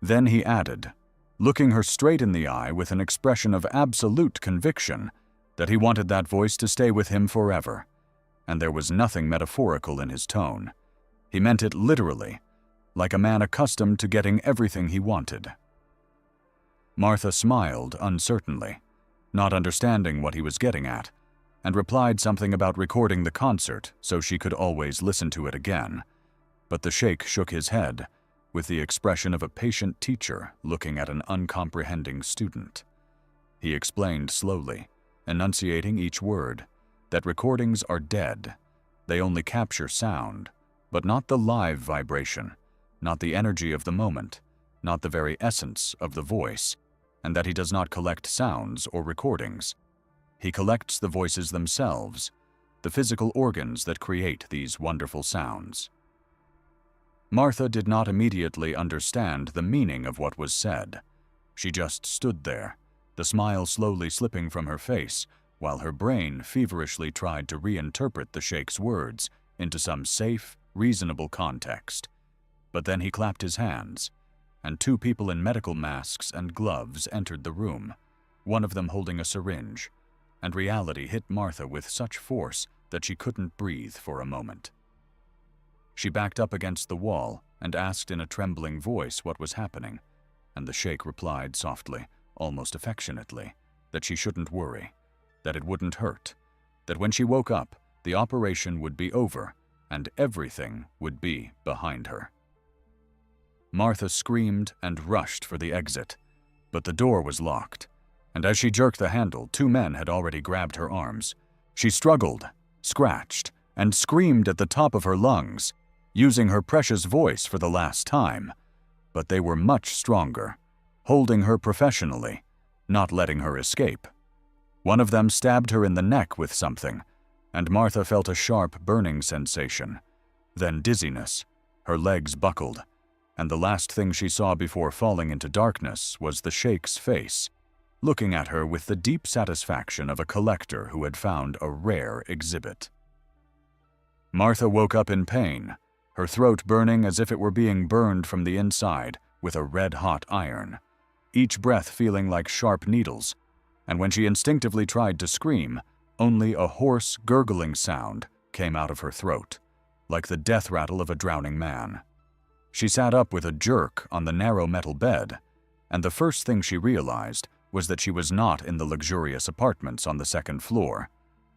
Speaker 1: Then he added, looking her straight in the eye with an expression of absolute conviction, that he wanted that voice to stay with him forever, and there was nothing metaphorical in his tone. He meant it literally, like a man accustomed to getting everything he wanted. Martha smiled uncertainly, not understanding what he was getting at, and replied something about recording the concert so she could always listen to it again, but the sheikh shook his head, with the expression of a patient teacher looking at an uncomprehending student. He explained slowly, enunciating each word, that recordings are dead. They only capture sound, but not the live vibration, not the energy of the moment, not the very essence of the voice, and that he does not collect sounds or recordings. He collects the voices themselves, the physical organs that create these wonderful sounds. Martha did not immediately understand the meaning of what was said. She just stood there, the smile slowly slipping from her face, while her brain feverishly tried to reinterpret the sheikh's words into some safe, reasonable context. But then he clapped his hands, and 2 people in medical masks and gloves entered the room, one of them holding a syringe, and reality hit Martha with such force that she couldn't breathe for a moment. She backed up against the wall and asked in a trembling voice what was happening, and the sheikh replied softly, almost affectionately, that she shouldn't worry, that it wouldn't hurt, that when she woke up, the operation would be over, and everything would be behind her. Martha screamed and rushed for the exit, but the door was locked, and as she jerked the handle, 2 men had already grabbed her arms. She struggled, scratched, and screamed at the top of her lungs, using her precious voice for the last time. But they were much stronger, holding her professionally, not letting her escape. One of them stabbed her in the neck with something, and Martha felt a sharp burning sensation. Then dizziness, her legs buckled, and the last thing she saw before falling into darkness was the Sheikh's face, looking at her with the deep satisfaction of a collector who had found a rare exhibit. Martha woke up in pain, her throat burning as if it were being burned from the inside with a red-hot iron, each breath feeling like sharp needles, and when she instinctively tried to scream, only a hoarse, gurgling sound came out of her throat, like the death rattle of a drowning man. She sat up with a jerk on the narrow metal bed, and the first thing she realized was that she was not in the luxurious apartments on the second floor,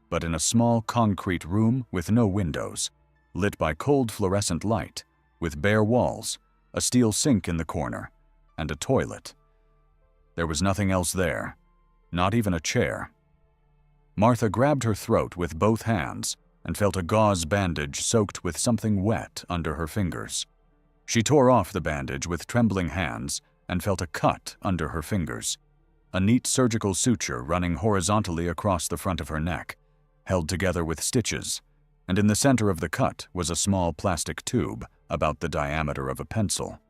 Speaker 1: but in a small concrete room with no windows, lit by cold fluorescent light, with bare walls, a steel sink in the corner, and a toilet. There was nothing else there, not even a chair. Martha grabbed her throat with both hands and felt a gauze bandage soaked with something wet under her fingers. She tore off the bandage with trembling hands and felt a cut under her fingers, a neat surgical suture running horizontally across the front of her neck, held together with stitches, and in the center of the cut was a small plastic tube about the diameter of a pencil.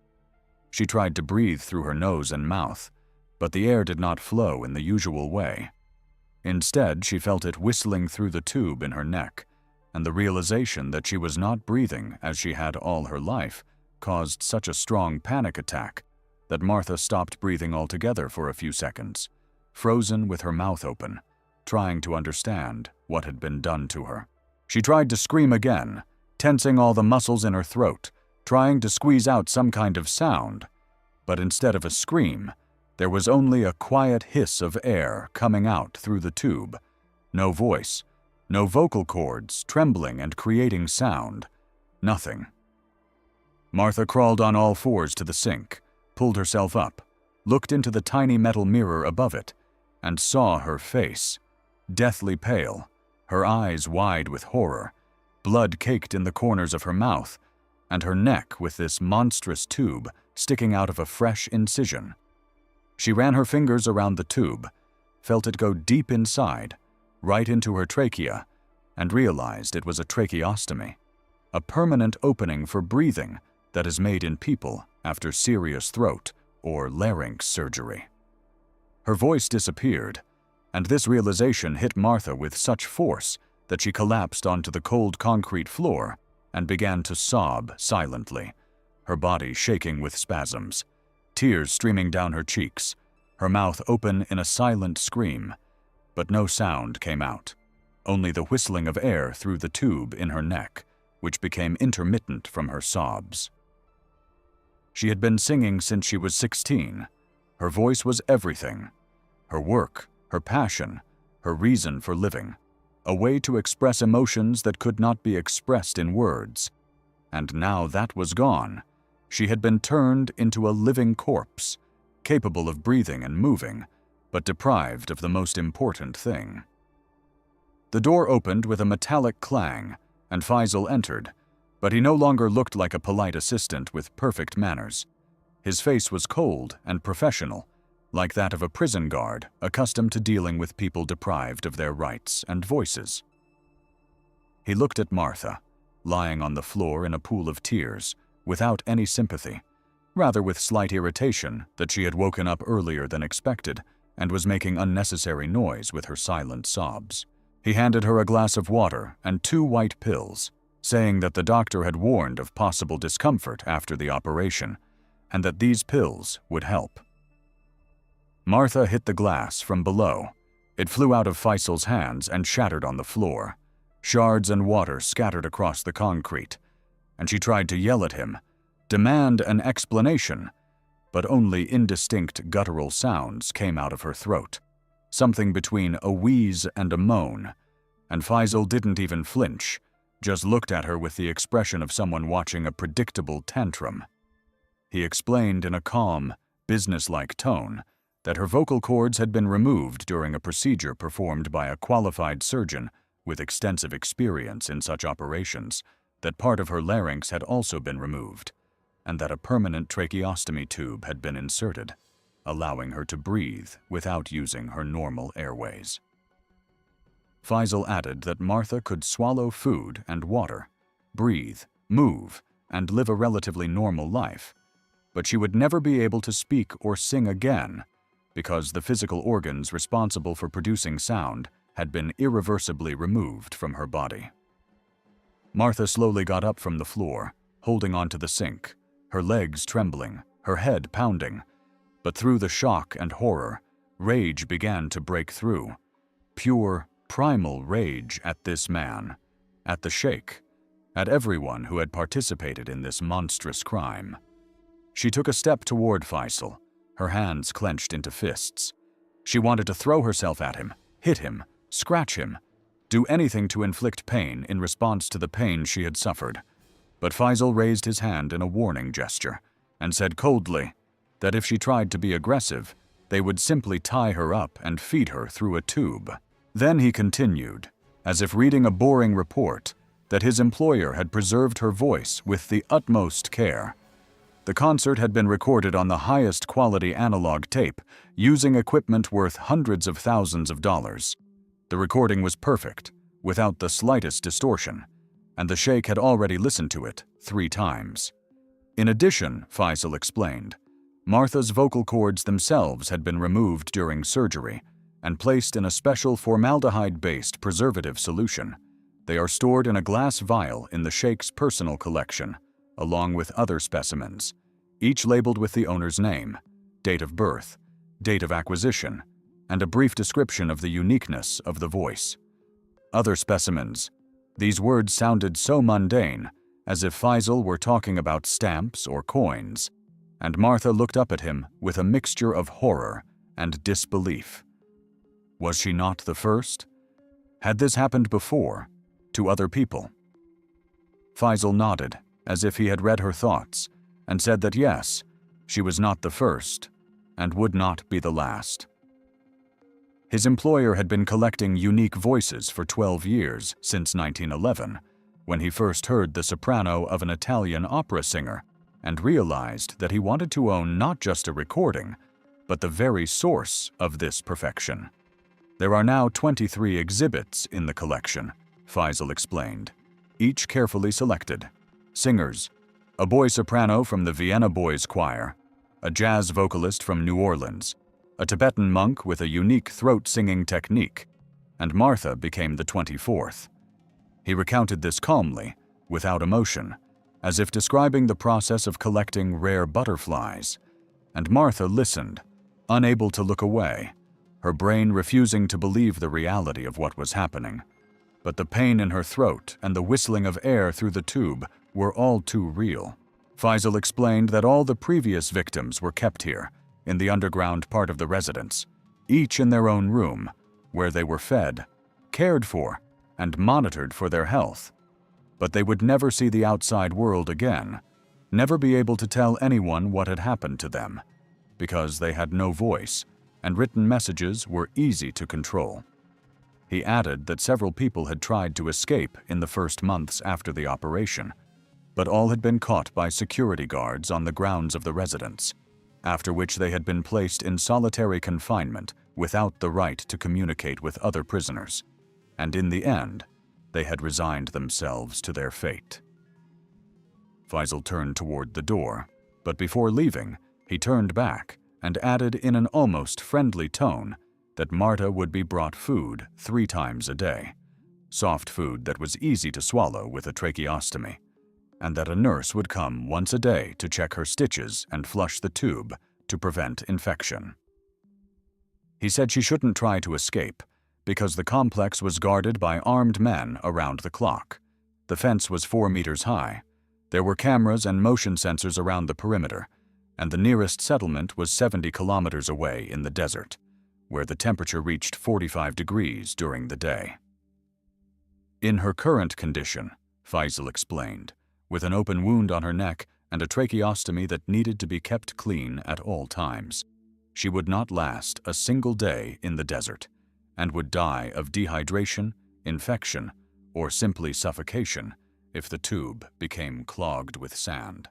Speaker 1: She tried to breathe through her nose and mouth, but the air did not flow in the usual way. Instead, she felt it whistling through the tube in her neck, and the realization that she was not breathing as she had all her life caused such a strong panic attack that Martha stopped breathing altogether for a few seconds, frozen with her mouth open, trying to understand what had been done to her. She tried to scream again, tensing all the muscles in her throat, trying to squeeze out some kind of sound, but instead of a scream, there was only a quiet hiss of air coming out through the tube. No voice, no vocal cords trembling and creating sound, nothing. Martha crawled on all fours to the sink, pulled herself up, looked into the tiny metal mirror above it, and saw her face, deathly pale, her eyes wide with horror, blood caked in the corners of her mouth, and her neck with this monstrous tube sticking out of a fresh incision. She ran her fingers around the tube, felt it go deep inside, right into her trachea, and realized it was a tracheostomy, a permanent opening for breathing that is made in people after serious throat or larynx surgery. Her voice disappeared, and this realization hit Martha with such force that she collapsed onto the cold concrete floor and began to sob silently, her body shaking with spasms, tears streaming down her cheeks, her mouth open in a silent scream, but no sound came out, only the whistling of air through the tube in her neck, which became intermittent from her sobs. She had been singing since she was 16. Her voice was everything. Her work, her passion, her reason for living, a way to express emotions that could not be expressed in words. And now that was gone. She had been turned into a living corpse, capable of breathing and moving, but deprived of the most important thing. The door opened with a metallic clang, and Faisal entered, but he no longer looked like a polite assistant with perfect manners. His face was cold and professional, like that of a prison guard accustomed to dealing with people deprived of their rights and voices. He looked at Martha, lying on the floor in a pool of tears, without any sympathy, rather with slight irritation that she had woken up earlier than expected and was making unnecessary noise with her silent sobs. He handed her a glass of water and 2 white pills, saying that the doctor had warned of possible discomfort after the operation, and that these pills would help. Martha hit the glass from below. It flew out of Faisal's hands and shattered on the floor. Shards and water scattered across the concrete, and she tried to yell at him, demand an explanation, but only indistinct guttural sounds came out of her throat, something between a wheeze and a moan, and Faisal didn't even flinch, just looked at her with the expression of someone watching a predictable tantrum. He explained in a calm, businesslike tone that her vocal cords had been removed during a procedure performed by a qualified surgeon with extensive experience in such operations, that part of her larynx had also been removed, and that a permanent tracheostomy tube had been inserted, allowing her to breathe without using her normal airways. Faisal added that Martha could swallow food and water, breathe, move, and live a relatively normal life, but she would never be able to speak or sing again because the physical organs responsible for producing sound had been irreversibly removed from her body. Martha slowly got up from the floor, holding onto the sink, her legs trembling, her head pounding. But through the shock and horror, rage began to break through. Pure, primal rage at this man, at the sheikh, at everyone who had participated in this monstrous crime. She took a step toward Faisal, her hands clenched into fists. She wanted to throw herself at him, hit him, scratch him, do anything to inflict pain in response to the pain she had suffered. But Faisal raised his hand in a warning gesture and said coldly that if she tried to be aggressive, they would simply tie her up and feed her through a tube. Then he continued, as if reading a boring report, that his employer had preserved her voice with the utmost care. The concert had been recorded on the highest quality analog tape, using equipment worth hundreds of thousands of dollars. The recording was perfect, without the slightest distortion, and the sheikh had already listened to it 3 times. In addition, Faisal explained, Martha's vocal cords themselves had been removed during surgery and placed in a special formaldehyde-based preservative solution. They are stored in a glass vial in the sheikh's personal collection, along with other specimens, each labeled with the owner's name, date of birth, date of acquisition, and a brief description of the uniqueness of the voice. Other specimens. These words sounded so mundane, as if Faisal were talking about stamps or coins, and Martha looked up at him with a mixture of horror and disbelief. Was she not the first? Had this happened before, to other people? Faisal nodded, as if he had read her thoughts, and said that yes, she was not the first, and would not be the last. His employer had been collecting unique voices for 12 years since 1911, when he first heard the soprano of an Italian opera singer and realized that he wanted to own not just a recording, but the very source of this perfection. There are now 23 exhibits in the collection, Faisal explained, each carefully selected. Singers, a boy soprano from the Vienna Boys Choir, a jazz vocalist from New Orleans, a Tibetan monk with a unique throat-singing technique, and Martha became the 24th. He recounted this calmly, without emotion, as if describing the process of collecting rare butterflies, and Martha listened, unable to look away, her brain refusing to believe the reality of what was happening. But the pain in her throat and the whistling of air through the tube were all too real. Faisal explained that all the previous victims were kept here, in the underground part of the residence, each in their own room, where they were fed, cared for, and monitored for their health. But they would never see the outside world again, never be able to tell anyone what had happened to them, because they had no voice, and written messages were easy to control. He added that several people had tried to escape in the first months after the operation, but all had been caught by security guards on the grounds of the residence, after which they had been placed in solitary confinement without the right to communicate with other prisoners, and in the end, they had resigned themselves to their fate. Faisal turned toward the door, but before leaving, he turned back and added in an almost friendly tone that Martha would be brought food 3 times a day, soft food that was easy to swallow with a tracheostomy, and that a nurse would come once a day to check her stitches and flush the tube to prevent infection. He said she shouldn't try to escape, because the complex was guarded by armed men around the clock. The fence was 4 meters high. There were cameras and motion sensors around the perimeter, and the nearest settlement was 70 kilometers away in the desert, where the temperature reached 45 degrees during the day. In her current condition, Faisal explained, with an open wound on her neck and a tracheostomy that needed to be kept clean at all times, she would not last a single day in the desert, and would die of dehydration, infection, or simply suffocation if the tube became clogged with sand.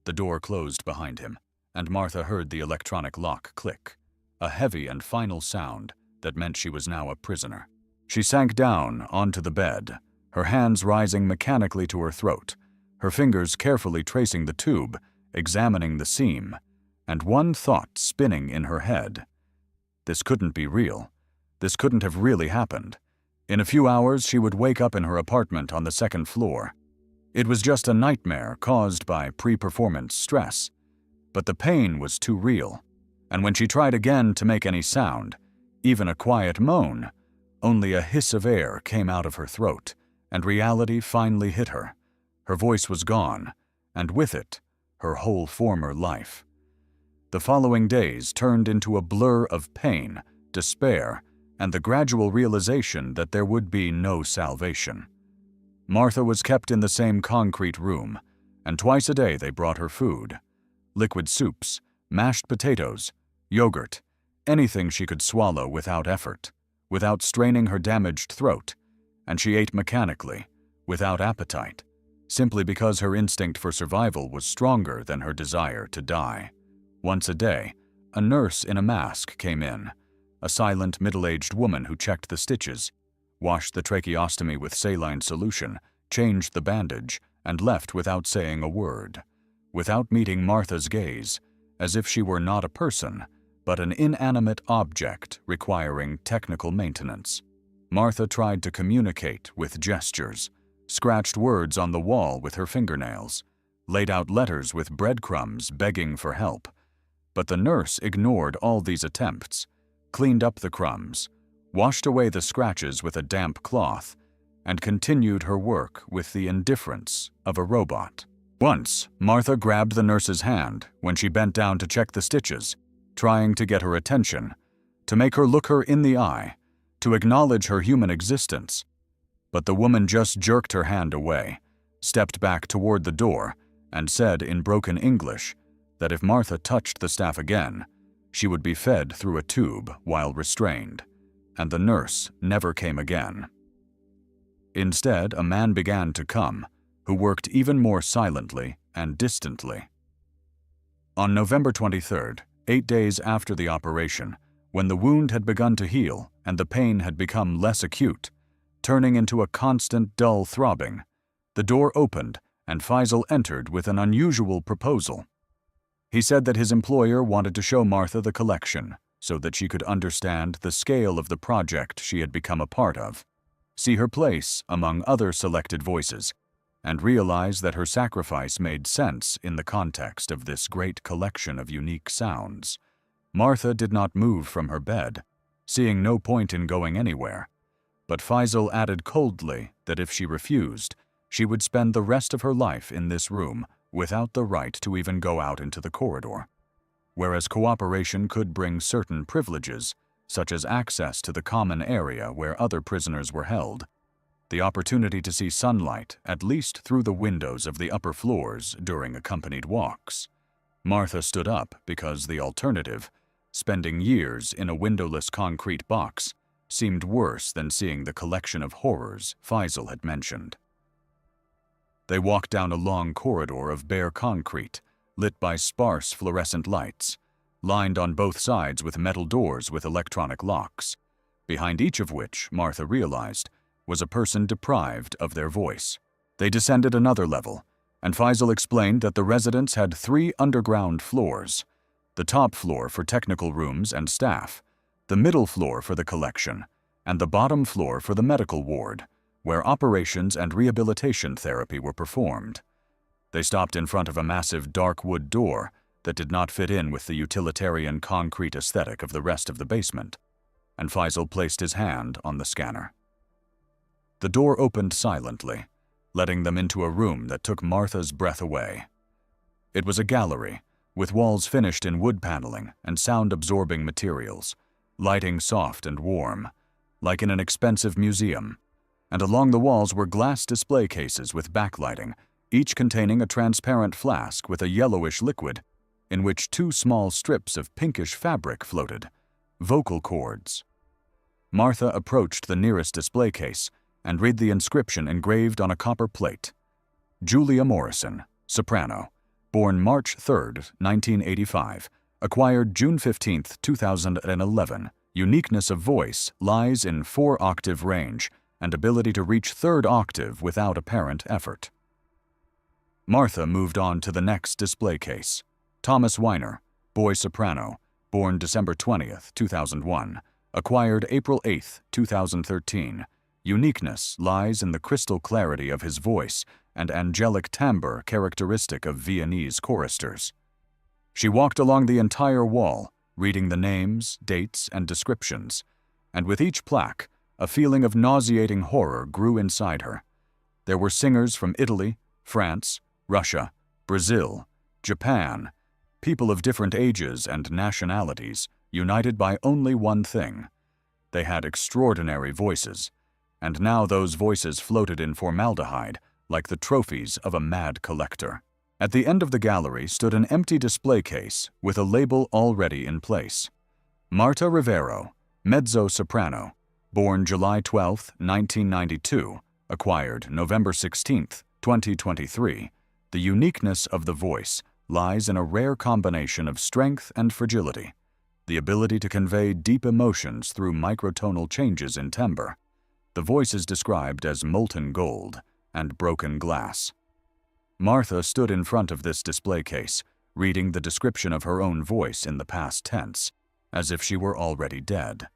Speaker 1: The door closed behind him, and Martha heard the electronic lock click, a heavy and final sound that meant she was now a prisoner. She sank down onto the bed, her hands rising mechanically to her throat, her fingers carefully tracing the tube, examining the seam, and one thought spinning in her head. This couldn't be real. This couldn't have really happened. In a few hours, she would wake up in her apartment on the second floor. It was just a nightmare caused by pre-performance stress. But the pain was too real, and when she tried again to make any sound, even a quiet moan, only a hiss of air came out of her throat, and reality finally hit her. Her voice was gone, and with it, her whole former life. The following days turned into a blur of pain, despair, and the gradual realization that there would be no salvation. Martha was kept in the same concrete room, and twice a day they brought her food. Liquid soups, mashed potatoes, yogurt, anything she could swallow without effort, without straining her damaged throat, and she ate mechanically, without appetite, simply because her instinct for survival was stronger than her desire to die. Once a day, a nurse in a mask came in, a silent middle-aged woman who checked the stitches, washed the tracheostomy with saline solution, changed the bandage, and left without saying a word, without meeting Martha's gaze, as if she were not a person, but an inanimate object requiring technical maintenance. Martha tried to communicate with gestures, scratched words on the wall with her fingernails, laid out letters with breadcrumbs begging for help. But the nurse ignored all these attempts, cleaned up the crumbs, washed away the scratches with a damp cloth, and continued her work with the indifference of a robot. Once, Martha grabbed the nurse's hand when she bent down to check the stitches, trying to get her attention, to make her look her in the eye, to acknowledge her human existence. But the woman just jerked her hand away, stepped back toward the door, and said in broken English that if Martha touched the staff again, she would be fed through a tube while restrained, and the nurse never came again. Instead, a man began to come, who worked even more silently and distantly. On November 23rd, 8 days after the operation, when the wound had begun to heal and the pain had become less acute, turning into a constant dull throbbing, the door opened and Faisal entered with an unusual proposal. He said that his employer wanted to show Martha the collection so that she could understand the scale of the project she had become a part of, see her place among other selected voices, and realize that her sacrifice made sense in the context of this great collection of unique sounds. Martha did not move from her bed, seeing no point in going anywhere, but Faisal added coldly that if she refused, she would spend the rest of her life in this room without the right to even go out into the corridor. Whereas cooperation could bring certain privileges, such as access to the common area where other prisoners were held, the opportunity to see sunlight at least through the windows of the upper floors during accompanied walks. Martha stood up because the alternative, spending years in a windowless concrete box, seemed worse than seeing the collection of horrors Faisal had mentioned. They walked down a long corridor of bare concrete, lit by sparse fluorescent lights, lined on both sides with metal doors with electronic locks, behind each of which, Martha realized, was a person deprived of their voice. They descended another level, and Faisal explained that the residence had 3 underground floors: the top floor for technical rooms and staff, the middle floor for the collection, and the bottom floor for the medical ward, where operations and rehabilitation therapy were performed. They stopped in front of a massive dark wood door that did not fit in with the utilitarian concrete aesthetic of the rest of the basement, and Faisal placed his hand on the scanner. The door opened silently, letting them into a room that took Martha's breath away. It was a gallery, with walls finished in wood paneling and sound-absorbing materials, lighting soft and warm, like in an expensive museum, and along the walls were glass display cases with backlighting, each containing a transparent flask with a yellowish liquid, in which 2 small strips of pinkish fabric floated, vocal cords. Martha approached the nearest display case and read the inscription engraved on a copper plate. Julia Morrison, soprano, born March 3, 1985, acquired June 15, 2011. Uniqueness of voice lies in 4-octave range and ability to reach 3rd octave without apparent effort. Martha moved on to the next display case. Thomas Weiner, boy soprano, born December 20, 2001, acquired April 8, 2013. Uniqueness lies in the crystal clarity of his voice and angelic timbre characteristic of Viennese choristers. She walked along the entire wall, reading the names, dates, and descriptions, and with each plaque, a feeling of nauseating horror grew inside her. There were singers from Italy, France, Russia, Brazil, Japan, people of different ages and nationalities, united by only one thing. They had extraordinary voices, and now those voices floated in formaldehyde like the trophies of a mad collector. At the end of the gallery stood an empty display case with a label already in place. Marta Rivero, mezzo-soprano, born July 12, 1992, acquired November 16, 2023. The uniqueness of the voice lies in a rare combination of strength and fragility, the ability to convey deep emotions through microtonal changes in timbre. The voice is described as molten gold and broken glass. Martha stood in front of this display case, reading the description of her own voice in the past tense, as if she were already dead.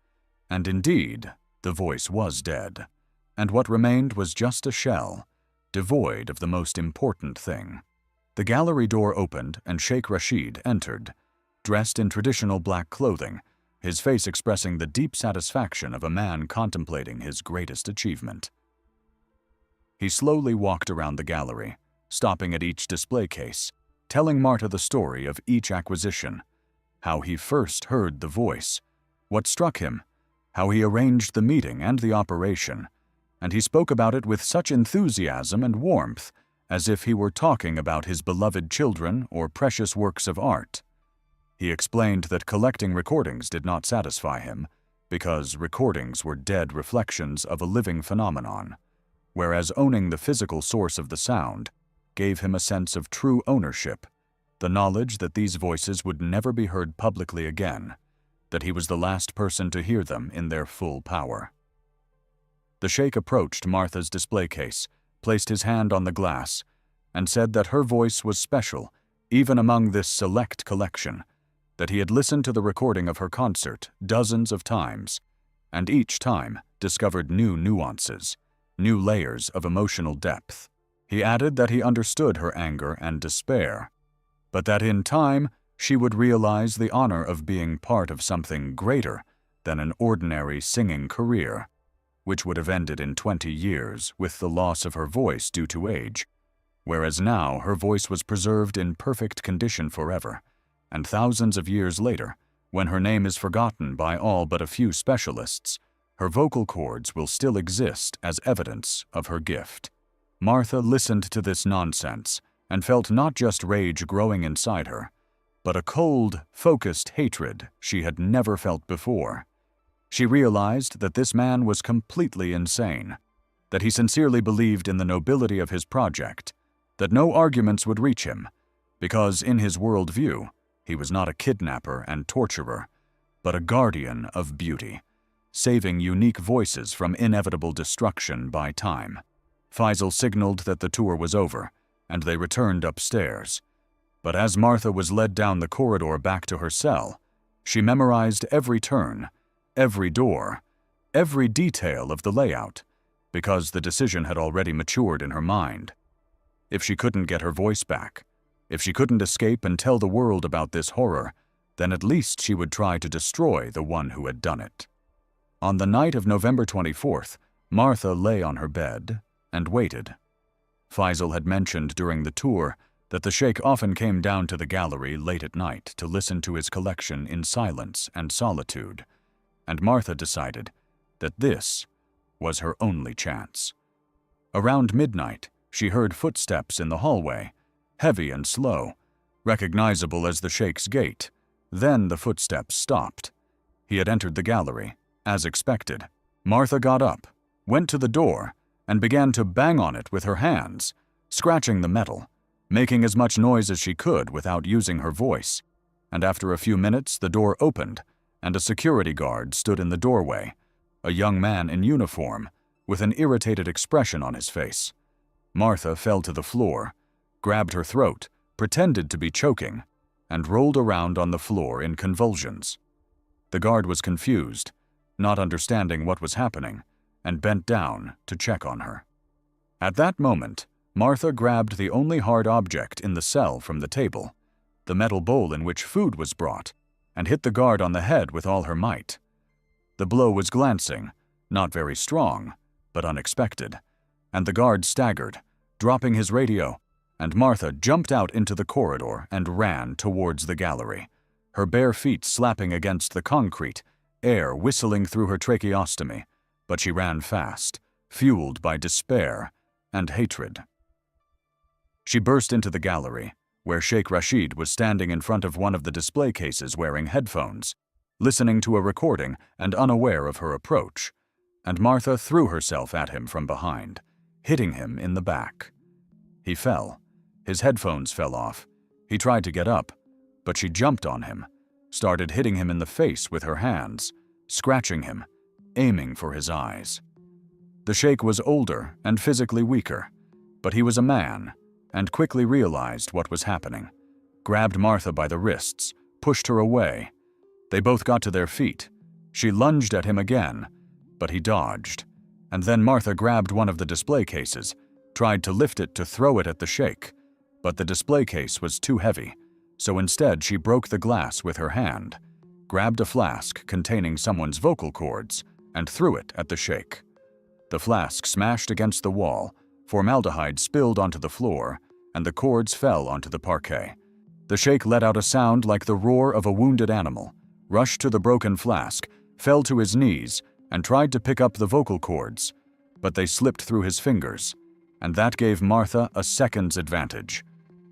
Speaker 1: And indeed, the voice was dead, and what remained was just a shell, devoid of the most important thing. The gallery door opened and Sheikh Rashid entered, dressed in traditional black clothing, his face expressing the deep satisfaction of a man contemplating his greatest achievement. He slowly walked around the gallery, stopping at each display case, telling Martha the story of each acquisition, how he first heard the voice, what struck him, how he arranged the meeting and the operation, and he spoke about it with such enthusiasm and warmth as if he were talking about his beloved children or precious works of art. He explained that collecting recordings did not satisfy him, because recordings were dead reflections of a living phenomenon, whereas owning the physical source of the sound gave him a sense of true ownership, the knowledge that these voices would never be heard publicly again, that he was the last person to hear them in their full power. The Sheikh approached Martha's display case, placed his hand on the glass, and said that her voice was special, even among this select collection, that he had listened to the recording of her concert dozens of times, and each time discovered new nuances, new layers of emotional depth. He added that he understood her anger and despair, but that in time she would realize the honor of being part of something greater than an ordinary singing career, which would have ended in 20 years with the loss of her voice due to age, whereas now her voice was preserved in perfect condition forever, and thousands of years later, when her name is forgotten by all but a few specialists, her vocal cords will still exist as evidence of her gift. Martha listened to this nonsense and felt not just rage growing inside her, but a cold, focused hatred she had never felt before. She realized that this man was completely insane, that he sincerely believed in the nobility of his project, that no arguments would reach him, because in his worldview, he was not a kidnapper and torturer, but a guardian of beauty, saving unique voices from inevitable destruction by time. Faisal signaled that the tour was over, and they returned upstairs. But as Martha was led down the corridor back to her cell, she memorized every turn, every door, every detail of the layout, because the decision had already matured in her mind. If she couldn't get her voice back, if she couldn't escape and tell the world about this horror, then at least she would try to destroy the one who had done it. On the night of November 24th, Martha lay on her bed and waited. Faisal had mentioned during the tour that the Sheikh often came down to the gallery late at night to listen to his collection in silence and solitude, and Martha decided that this was her only chance. Around midnight, she heard footsteps in the hallway, heavy and slow, recognizable as the Sheikh's gate. Then the footsteps stopped. He had entered the gallery, As expected, Martha got up, went to the door, and began to bang on it with her hands, scratching the metal, making as much noise as she could without using her voice. And after a few minutes, the door opened, and a security guard stood in the doorway, a young man in uniform, with an irritated expression on his face. Martha fell to the floor, grabbed her throat, pretended to be choking, and rolled around on the floor in convulsions. The guard was confused, not understanding what was happening, and bent down to check on her. At that moment, Martha grabbed the only hard object in the cell from the table, the metal bowl in which food was brought, and hit the guard on the head with all her might. The blow was glancing, not very strong, but unexpected, and the guard staggered, dropping his radio, and Martha jumped out into the corridor and ran towards the gallery, her bare feet slapping against the concrete, air whistling through her tracheostomy, but she ran fast, fueled by despair and hatred. She burst into the gallery, where Sheikh Rashid was standing in front of one of the display cases wearing headphones, listening to a recording and unaware of her approach, and Martha threw herself at him from behind, hitting him in the back. He fell. His headphones fell off. He tried to get up, but she jumped on him, started hitting him in the face with her hands, scratching him, aiming for his eyes. The sheikh was older and physically weaker, but he was a man and quickly realized what was happening, grabbed Martha by the wrists, pushed her away. They both got to their feet. She lunged at him again, but he dodged, and then Martha grabbed one of the display cases, tried to lift it to throw it at the sheikh, but the display case was too heavy, so instead she broke the glass with her hand, grabbed a flask containing someone's vocal cords, and threw it at the sheikh. The flask smashed against the wall, formaldehyde spilled onto the floor, and the cords fell onto the parquet. The sheikh let out a sound like the roar of a wounded animal, rushed to the broken flask, fell to his knees, and tried to pick up the vocal cords, but they slipped through his fingers, and that gave Martha a second's advantage.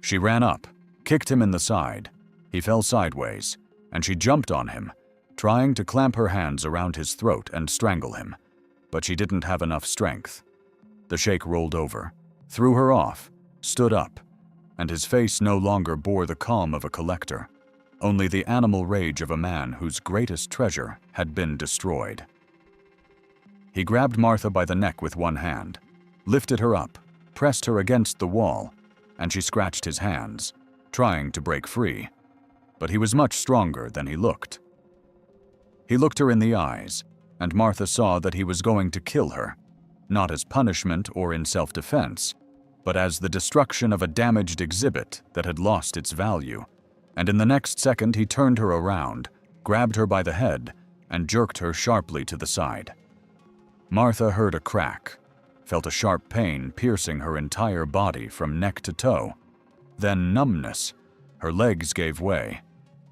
Speaker 1: She ran up, kicked him in the side. He fell sideways, and she jumped on him, trying to clamp her hands around his throat and strangle him, but she didn't have enough strength. The sheikh rolled over, threw her off, stood up, and his face no longer bore the calm of a collector, only the animal rage of a man whose greatest treasure had been destroyed. He grabbed Martha by the neck with one hand, lifted her up, pressed her against the wall, and she scratched his hands, trying to break free. But he was much stronger than he looked. He looked her in the eyes, and Martha saw that he was going to kill her, not as punishment or in self-defense, but as the destruction of a damaged exhibit that had lost its value. And in the next second he turned her around, grabbed her by the head, and jerked her sharply to the side. Martha heard a crack, felt a sharp pain piercing her entire body from neck to toe. Then numbness. Her legs gave way,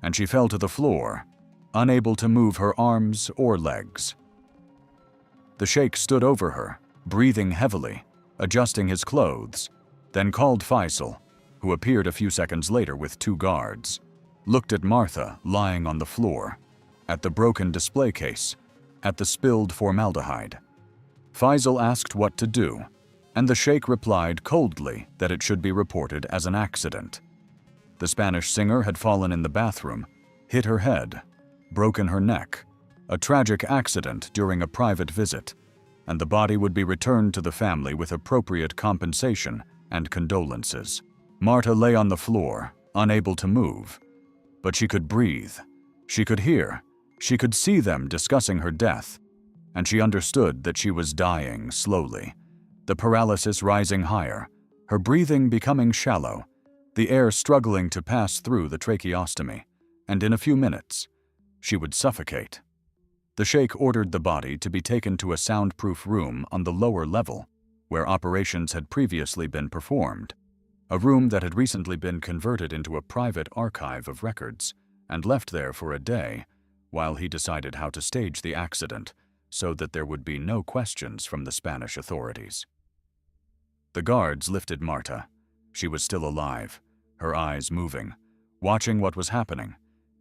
Speaker 1: and she fell to the floor, unable to move her arms or legs. The sheikh stood over her, breathing heavily, adjusting his clothes, then called Faisal, who appeared a few seconds later with 2 guards, looked at Martha lying on the floor, at the broken display case, at the spilled formaldehyde. Faisal asked what to do, and the sheikh replied coldly that it should be reported as an accident. The Spanish singer had fallen in the bathroom, hit her head, broken her neck, a tragic accident during a private visit, and the body would be returned to the family with appropriate compensation and condolences. Martha lay on the floor, unable to move, but she could breathe, she could hear, she could see them discussing her death, and she understood that she was dying slowly, the paralysis rising higher, her breathing becoming shallow, the air struggling to pass through the tracheostomy, and in a few minutes, she would suffocate. The sheikh ordered the body to be taken to a soundproof room on the lower level, where operations had previously been performed, a room that had recently been converted into a private archive of records, and left there for a day, while he decided how to stage the accident so that there would be no questions from the Spanish authorities. The guards lifted Martha. She was still alive, her eyes moving, watching what was happening,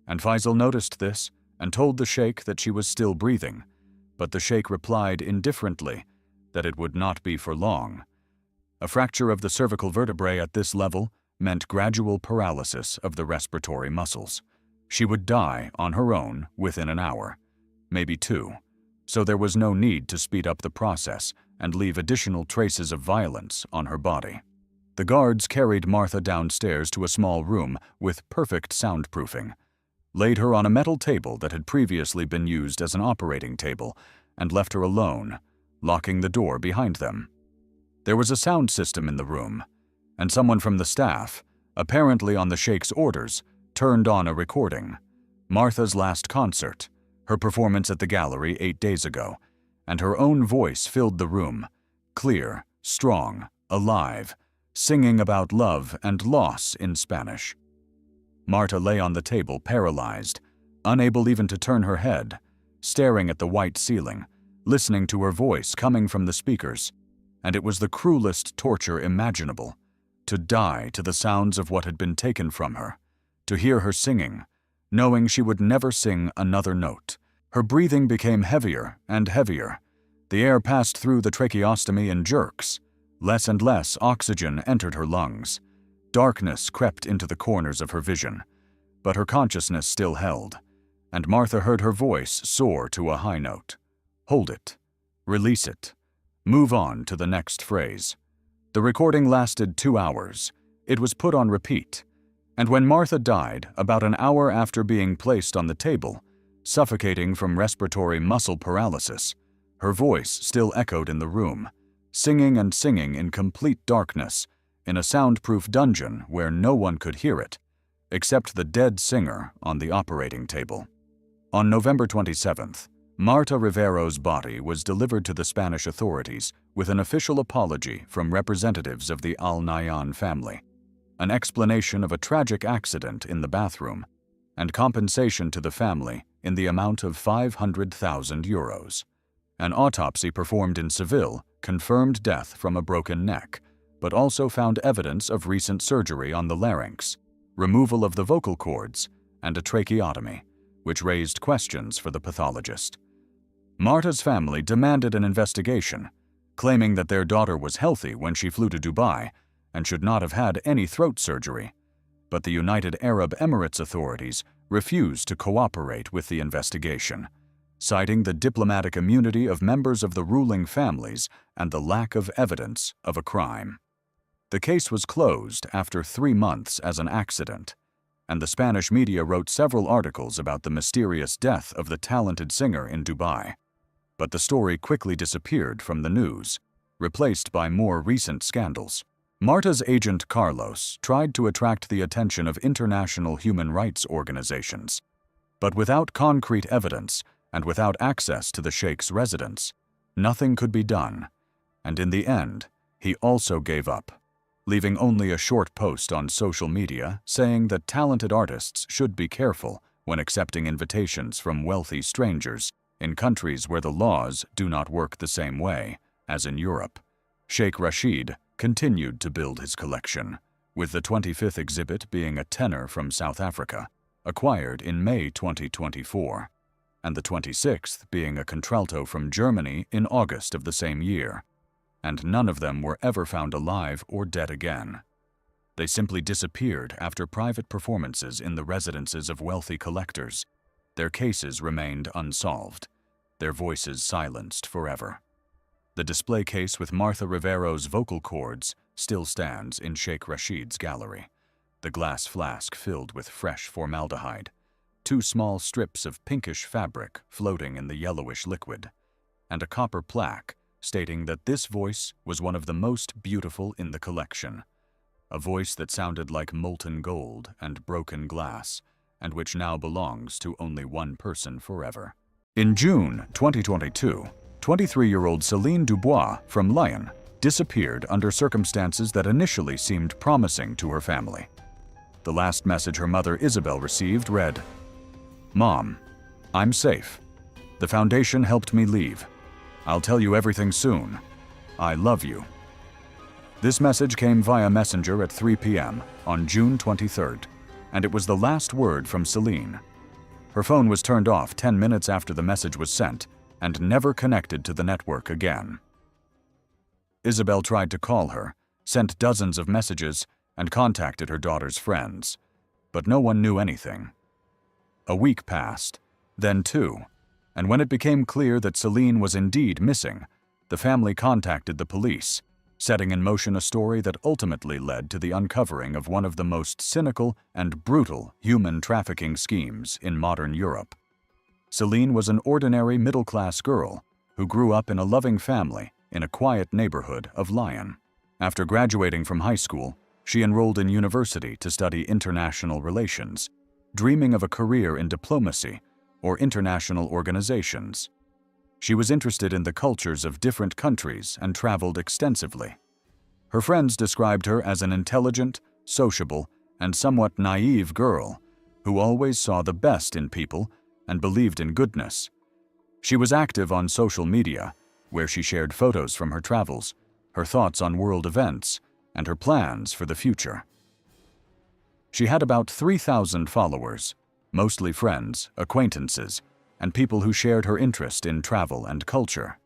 Speaker 1: and Faisal noticed this and told the sheikh that she was still breathing, but the sheikh replied indifferently that it would not be for long. A fracture of the cervical vertebrae at this level meant gradual paralysis of the respiratory muscles. She would die on her own within an hour, maybe two, so there was no need to speed up the process and leave additional traces of violence on her body. The guards carried Martha downstairs to a small room with perfect soundproofing, laid her on a metal table that had previously been used as an operating table, and left her alone, locking the door behind them. There was a sound system in the room, and someone from the staff, apparently on the sheikh's orders, turned on a recording. Martha's last concert, her performance at the gallery 8 days ago, and her own voice filled the room, clear, strong, alive, singing about love and loss in Spanish. Marta lay on the table paralyzed, unable even to turn her head, staring at the white ceiling, listening to her voice coming from the speakers, and it was the cruelest torture imaginable, to die to the sounds of what had been taken from her, to hear her singing, knowing she would never sing another note. Her breathing became heavier and heavier. The air passed through the tracheostomy in jerks. Less and less oxygen entered her lungs. Darkness crept into the corners of her vision, but her consciousness still held, and Martha heard her voice soar to a high note. Hold it. Release it. Move on to the next phrase. The recording lasted 2 hours. It was put on repeat, and when Martha died, about an hour after being placed on the table, suffocating from respiratory muscle paralysis, her voice still echoed in the room, singing and singing in complete darkness, in a soundproof dungeon where no one could hear it, except the dead singer on the operating table. On November 27th, Marta Rivero's body was delivered to the Spanish authorities with an official apology from representatives of the Al Nahyan family, an explanation of a tragic accident in the bathroom, and compensation to the family in the amount of 500,000 euros. An autopsy performed in Seville confirmed death from a broken neck, but also found evidence of recent surgery on the larynx, removal of the vocal cords, and a tracheotomy, which raised questions for the pathologist. Marta's family demanded an investigation, claiming that their daughter was healthy when she flew to Dubai and should not have had any throat surgery, but the United Arab Emirates authorities refused to cooperate with the investigation, citing the diplomatic immunity of members of the ruling families and the lack of evidence of a crime. The case was closed after 3 months as an accident, and the Spanish media wrote several articles about the mysterious death of the talented singer in Dubai. But the story quickly disappeared from the news, replaced by more recent scandals. Marta's agent Carlos tried to attract the attention of international human rights organizations, but without concrete evidence and without access to the sheikh's residence, nothing could be done, and in the end, he also gave up, leaving only a short post on social media saying that talented artists should be careful when accepting invitations from wealthy strangers in countries where the laws do not work the same way as in Europe. Sheikh Rashid continued to build his collection, with the 25th exhibit being a tenor from South Africa, acquired in May 2024, and the 26th being a contralto from Germany in August of the same year, and none of them were ever found alive or dead again. They simply disappeared after private performances in the residences of wealthy collectors. Their cases remained unsolved, their voices silenced forever. The display case with Martha Rivero's vocal cords still stands in Sheikh Rashid's gallery, the glass flask filled with fresh formaldehyde, 2 small strips of pinkish fabric floating in the yellowish liquid, and a copper plaque stating that this voice was one of the most beautiful in the collection, a voice that sounded like molten gold and broken glass, and which now belongs to only one person forever. In June 2022, 23-year-old Céline Dubois from Lyon disappeared under circumstances that initially seemed promising to her family. The last message her mother Isabel received read, "Mom, I'm safe. The foundation helped me leave. I'll tell you everything soon. I love you." This message came via Messenger at 3 p.m. on June 23rd, and it was the last word from Céline. Her phone was turned off 10 minutes after the message was sent, and never connected to the network again. Isabel tried to call her, sent dozens of messages, and contacted her daughter's friends, but no one knew anything. A week passed, then 2, and when it became clear that Celine was indeed missing, the family contacted the police, setting in motion a story that ultimately led to the uncovering of one of the most cynical and brutal human trafficking schemes in modern Europe. Celine was an ordinary middle-class girl who grew up in a loving family in a quiet neighborhood of Lyon. After graduating from high school, she enrolled in university to study international relations, dreaming of a career in diplomacy or international organizations. She was interested in the cultures of different countries and traveled extensively. Her friends described her as an intelligent, sociable, and somewhat naive girl who always saw the best in people and believed in goodness. She was active on social media, where she shared photos from her travels, her thoughts on world events, and her plans for the future. She had about 3,000 followers, mostly friends, acquaintances, and people who shared her interest in travel and culture.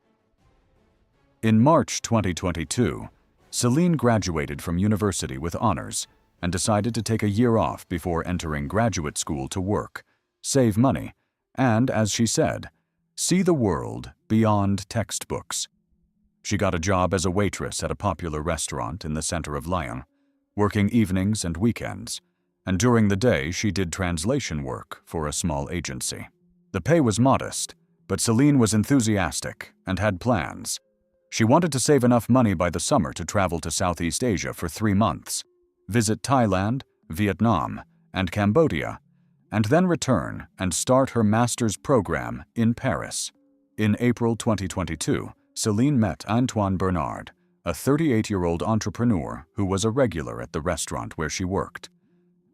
Speaker 1: In March 2022, Celine graduated from university with honors and decided to take a year off before entering graduate school to work, save money, and, as she said, see the world beyond textbooks. She got a job as a waitress at a popular restaurant in the center of Lyon, working evenings and weekends, and during the day she did translation work for a small agency. The pay was modest, but Celine was enthusiastic and had plans. She wanted to save enough money by the summer to travel to Southeast Asia for 3 months, visit Thailand, Vietnam, and Cambodia, and then return and start her master's program in Paris. In April 2022, Celine met Antoine Bernard, a 38-year-old entrepreneur who was a regular at the restaurant where she worked.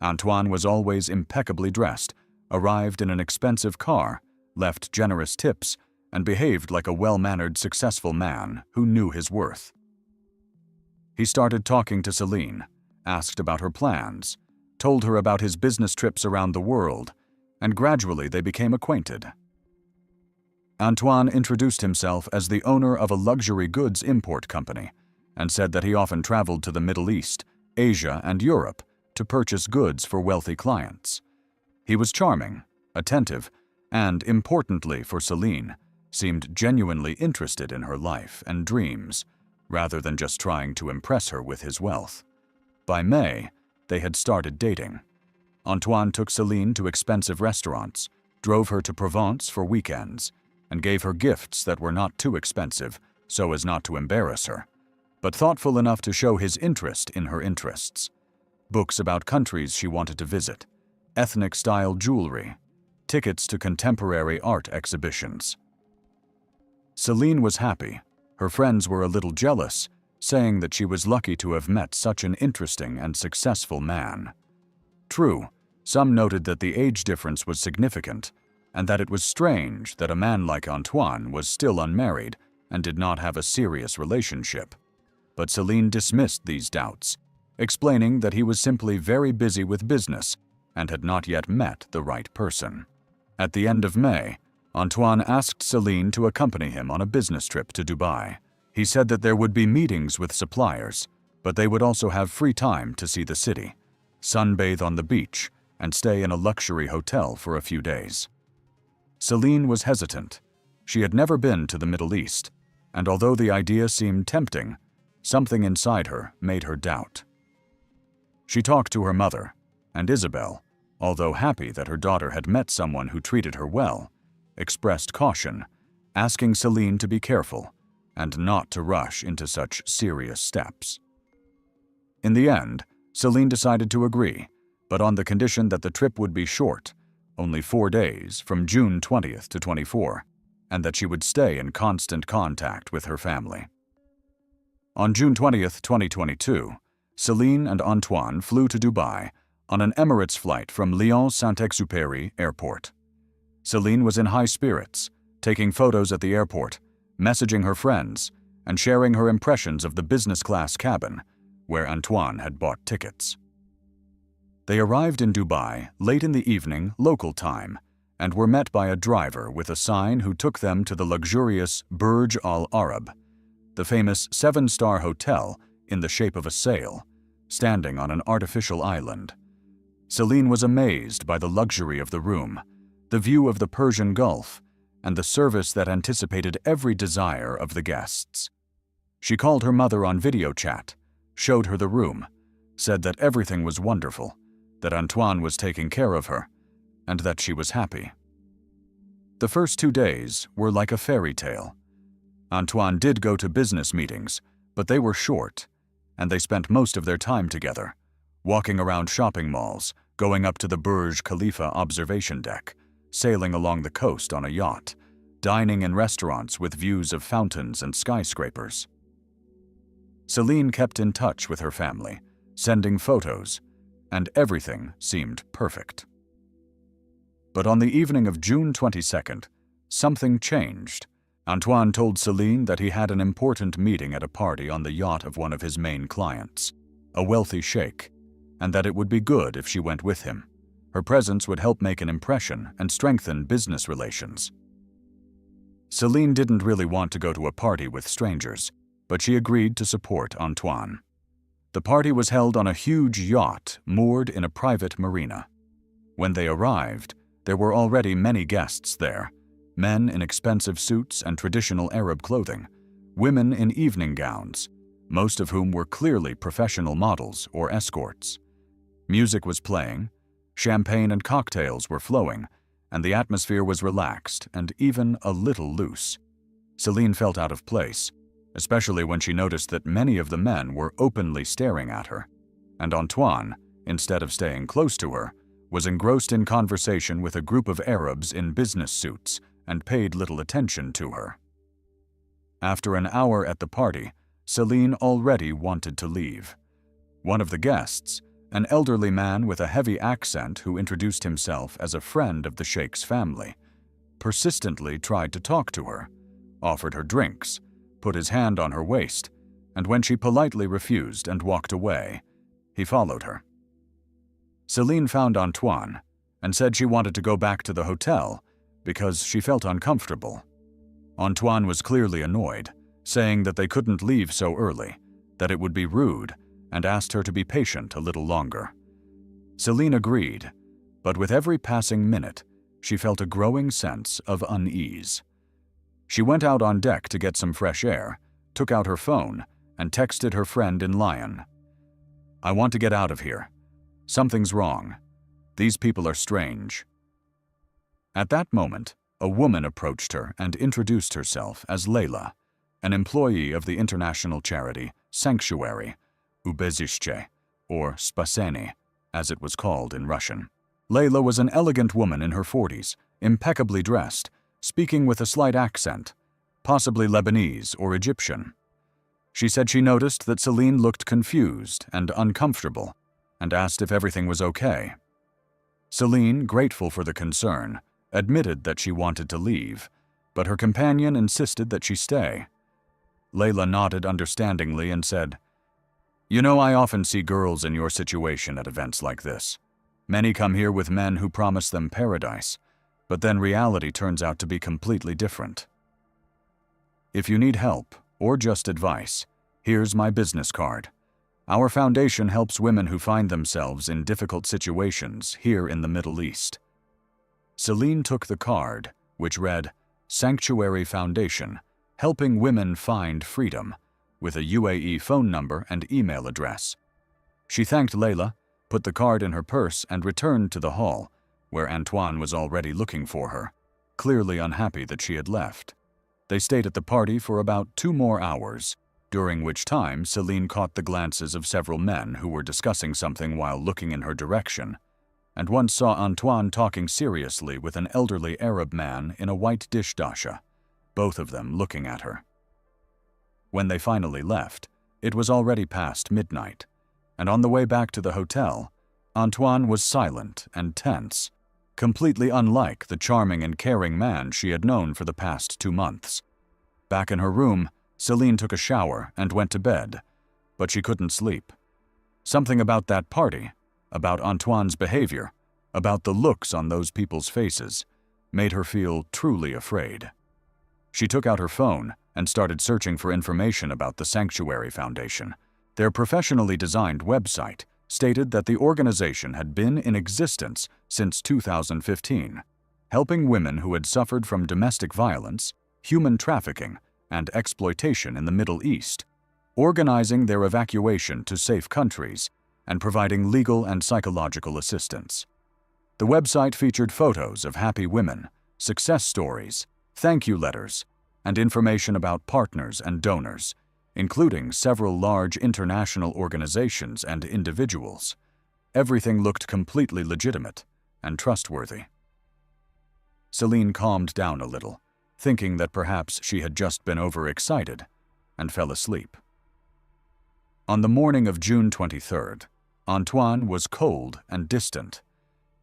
Speaker 1: Antoine was always impeccably dressed, arrived in an expensive car, left generous tips, and behaved like a well-mannered, successful man who knew his worth. He started talking to Celine, asked about her plans, told her about his business trips around the world, and gradually they became acquainted. Antoine introduced himself as the owner of a luxury goods import company and said that he often traveled to the Middle East, Asia, and Europe to purchase goods for wealthy clients. He was charming, attentive, and, importantly for Celine, seemed genuinely interested in her life and dreams, rather than just trying to impress her with his wealth. By May, they had started dating. Antoine took Celine to expensive restaurants, drove her to Provence for weekends, and gave her gifts that were not too expensive so as not to embarrass her, but thoughtful enough to show his interest in her interests. Books about countries she wanted to visit, ethnic-style jewelry, tickets to contemporary art exhibitions. Celine was happy. Her friends were a little jealous, saying that she was lucky to have met such an interesting and successful man. True, some noted that the age difference was significant, and that it was strange that a man like Antoine was still unmarried and did not have a serious relationship. But Celine dismissed these doubts, explaining that he was simply very busy with business and had not yet met the right person. At the end of May, Antoine asked Celine to accompany him on a business trip to Dubai. He said that there would be meetings with suppliers, but they would also have free time to see the city, sunbathe on the beach, and stay in a luxury hotel for a few days. Celine was hesitant. She had never been to the Middle East, and although the idea seemed tempting, something inside her made her doubt. She talked to her mother, and Isabel, although happy that her daughter had met someone who treated her well, expressed caution, asking Celine to be careful and not to rush into such serious steps. In the end, Celine decided to agree, but on the condition that the trip would be short, only 4 days from June 20th to 24, and that she would stay in constant contact with her family. On June 20th, 2022, Celine and Antoine flew to Dubai on an Emirates flight from Lyon-Saint-Exupéry Airport. Celine was in high spirits, taking photos at the airport, messaging her friends, and sharing her impressions of the business-class cabin, where Antoine had bought tickets. They arrived in Dubai late in the evening local time and were met by a driver with a sign who took them to the luxurious Burj Al Arab, the famous seven-star hotel in the shape of a sail, standing on an artificial island. Celine was amazed by the luxury of the room, the view of the Persian Gulf, and the service that anticipated every desire of the guests. She called her mother on video chat, showed her the room, said that everything was wonderful, that Antoine was taking care of her, and that she was happy. The first 2 days were like a fairy tale. Antoine did go to business meetings, but they were short, and they spent most of their time together, walking around shopping malls, going up to the Burj Khalifa observation deck, sailing along the coast on a yacht, dining in restaurants with views of fountains and skyscrapers. Celine kept in touch with her family, sending photos, and everything seemed perfect. But on the evening of June 22nd, something changed. Antoine told Celine that he had an important meeting at a party on the yacht of one of his main clients, a wealthy sheikh, and that it would be good if she went with him. Her presence would help make an impression and strengthen business relations. Celine didn't really want to go to a party with strangers, but she agreed to support Antoine. The party was held on a huge yacht moored in a private marina. When they arrived, there were already many guests there, men in expensive suits and traditional Arab clothing, women in evening gowns, most of whom were clearly professional models or escorts. Music was playing, champagne and cocktails were flowing, and the atmosphere was relaxed and even a little loose. Celine felt out of place, especially when she noticed that many of the men were openly staring at her, and Antoine, instead of staying close to her, was engrossed in conversation with a group of Arabs in business suits and paid little attention to her. After an hour at the party, Celine already wanted to leave. One of the guests, an elderly man with a heavy accent who introduced himself as a friend of the sheikh's family, persistently tried to talk to her, offered her drinks, put his hand on her waist, and when she politely refused and walked away, he followed her. Celine found Antoine and said she wanted to go back to the hotel because she felt uncomfortable. Antoine was clearly annoyed, saying that they couldn't leave so early, that it would be rude, and asked her to be patient a little longer. Celine agreed, but with every passing minute, she felt a growing sense of unease. She went out on deck to get some fresh air, took out her phone, and texted her friend in Lyon. "I want to get out of here. Something's wrong. These people are strange." At that moment, a woman approached her and introduced herself as Layla, an employee of the international charity Sanctuary, Ubezishche, or Spaseni, as it was called in Russian. Layla was an elegant woman in her 40s, impeccably dressed, speaking with a slight accent, possibly Lebanese or Egyptian. She said she noticed that Celine looked confused and uncomfortable, and asked if everything was okay. Celine, grateful for the concern, admitted that she wanted to leave, but her companion insisted that she stay. Layla nodded understandingly and said, "You know, I often see girls in your situation at events like this. Many come here with men who promise them paradise, but then reality turns out to be completely different. If you need help or just advice, here's my business card. Our foundation helps women who find themselves in difficult situations here in the Middle East." Celine took the card, which read, "Sanctuary Foundation, helping women find freedom," with a UAE phone number and email address. She thanked Layla, put the card in her purse, and returned to the hall, where Antoine was already looking for her, clearly unhappy that she had left. They stayed at the party for about 2 more hours, during which time Celine caught the glances of several men who were discussing something while looking in her direction, and once saw Antoine talking seriously with an elderly Arab man in a white dish dasha, both of them looking at her. When they finally left, it was already past midnight, and on the way back to the hotel, Antoine was silent and tense, completely unlike the charming and caring man she had known for the past 2 months. Back in her room, Celine took a shower and went to bed, but she couldn't sleep. Something about that party, about Antoine's behavior, about the looks on those people's faces, made her feel truly afraid. She took out her phone and started searching for information about the Sanctuary Foundation. Their professionally designed website stated that the organization had been in existence since 2015, helping women who had suffered from domestic violence, human trafficking, and exploitation in the Middle East, organizing their evacuation to safe countries, and providing legal and psychological assistance. The website featured photos of happy women, success stories, thank you letters, and information about partners and donors, including several large international organizations and individuals. Everything looked completely legitimate and trustworthy. Celine calmed down a little, thinking that perhaps she had just been overexcited, and fell asleep. On the morning of June 23rd, Antoine was cold and distant.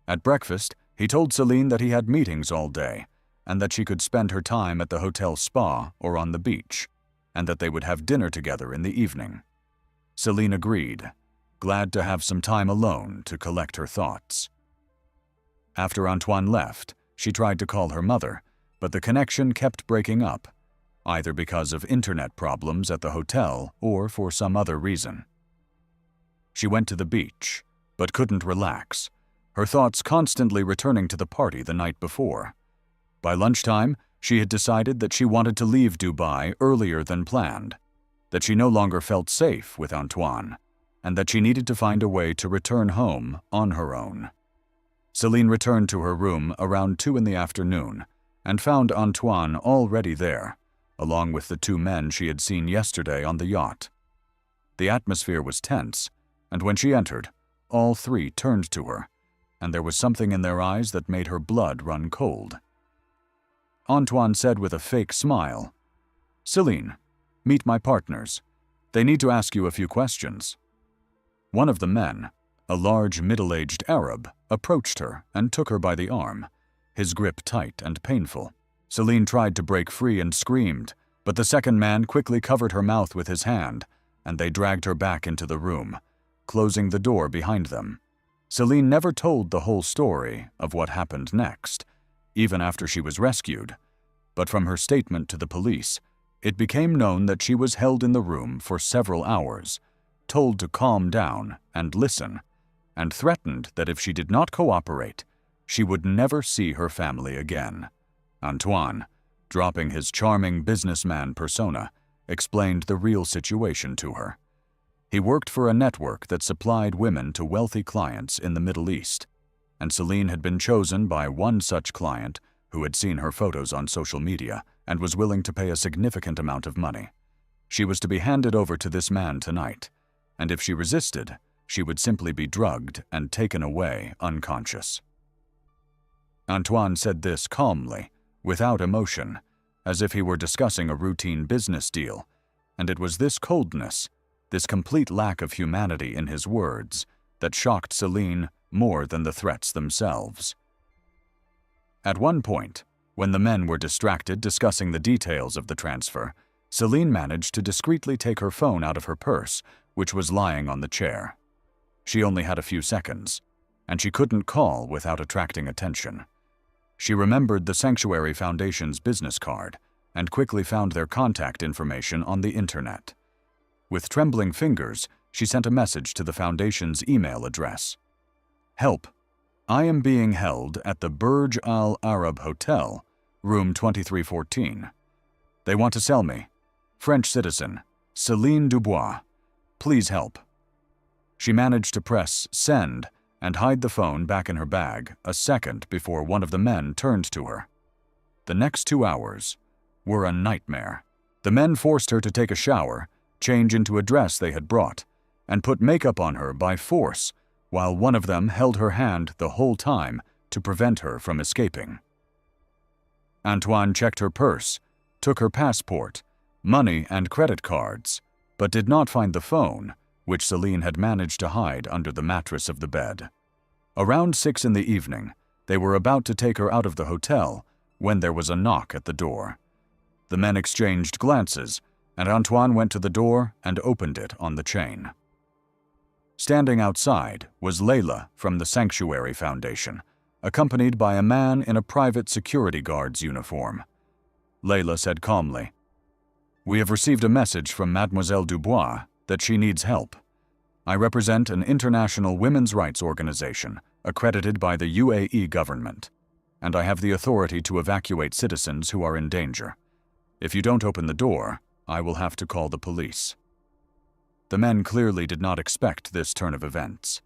Speaker 1: At breakfast, he told Celine that he had meetings all day, and that she could spend her time at the hotel spa or on the beach, and that they would have dinner together in the evening. Celine agreed, glad to have some time alone to collect her thoughts. After Antoine left, she tried to call her mother, but the connection kept breaking up, either because of internet problems at the hotel or for some other reason. She went to the beach, but couldn't relax, her thoughts constantly returning to the party the night before. By lunchtime, she had decided that she wanted to leave Dubai earlier than planned, that she no longer felt safe with Antoine, and that she needed to find a way to return home on her own. Celine returned to her room around 2 in the afternoon and found Antoine already there, along with the 2 men she had seen yesterday on the yacht. The atmosphere was tense, and when she entered, all 3 turned to her, and there was something in their eyes that made her blood run cold. Antoine said with a fake smile, "Celine, meet my partners. They need to ask you a few questions." One of the men, a large middle-aged Arab, approached her and took her by the arm, his grip tight and painful. Celine tried to break free and screamed, but the second man quickly covered her mouth with his hand, and they dragged her back into the room, closing the door behind them. Celine never told the whole story of what happened next, even after she was rescued, but from her statement to the police, it became known that she was held in the room for several hours, told to calm down and listen, and threatened that if she did not cooperate, she would never see her family again. Antoine, dropping his charming businessman persona, explained the real situation to her. He worked for a network that supplied women to wealthy clients in the Middle East, and Celine had been chosen by one such client who had seen her photos on social media and was willing to pay a significant amount of money. She was to be handed over to this man tonight, and if she resisted, she would simply be drugged and taken away unconscious. Antoine said this calmly, without emotion, as if he were discussing a routine business deal, and it was this coldness, this complete lack of humanity in his words, that shocked Celine more than the threats themselves. At one point, when the men were distracted discussing the details of the transfer, Celine managed to discreetly take her phone out of her purse, which was lying on the chair. She only had a few seconds, and she couldn't call without attracting attention. She remembered the Sanctuary Foundation's business card and quickly found their contact information on the internet. With trembling fingers, she sent a message to the Foundation's email address. "Help. I am being held at the Burj Al Arab Hotel, room 2314. They want to sell me. French citizen, Celine Dubois. Please help." She managed to press send and hide the phone back in her bag a second before one of the men turned to her. The next 2 hours were a nightmare. The men forced her to take a shower, change into a dress they had brought, and put makeup on her by force, while one of them held her hand the whole time to prevent her from escaping. Antoine checked her purse, took her passport, money and credit cards, but did not find the phone, which Celine had managed to hide under the mattress of the bed. Around 6 in the evening, they were about to take her out of the hotel when there was a knock at the door. The men exchanged glances, and Antoine went to the door and opened it on the chain. Standing outside was Layla from the Sanctuary Foundation, accompanied by a man in a private security guard's uniform. Layla said calmly, "We have received a message from Mademoiselle Dubois that she needs help. I represent an international women's rights organization accredited by the UAE government, and I have the authority to evacuate citizens who are in danger. If you don't open the door, I will have to call the police." The men clearly did not expect this turn of events.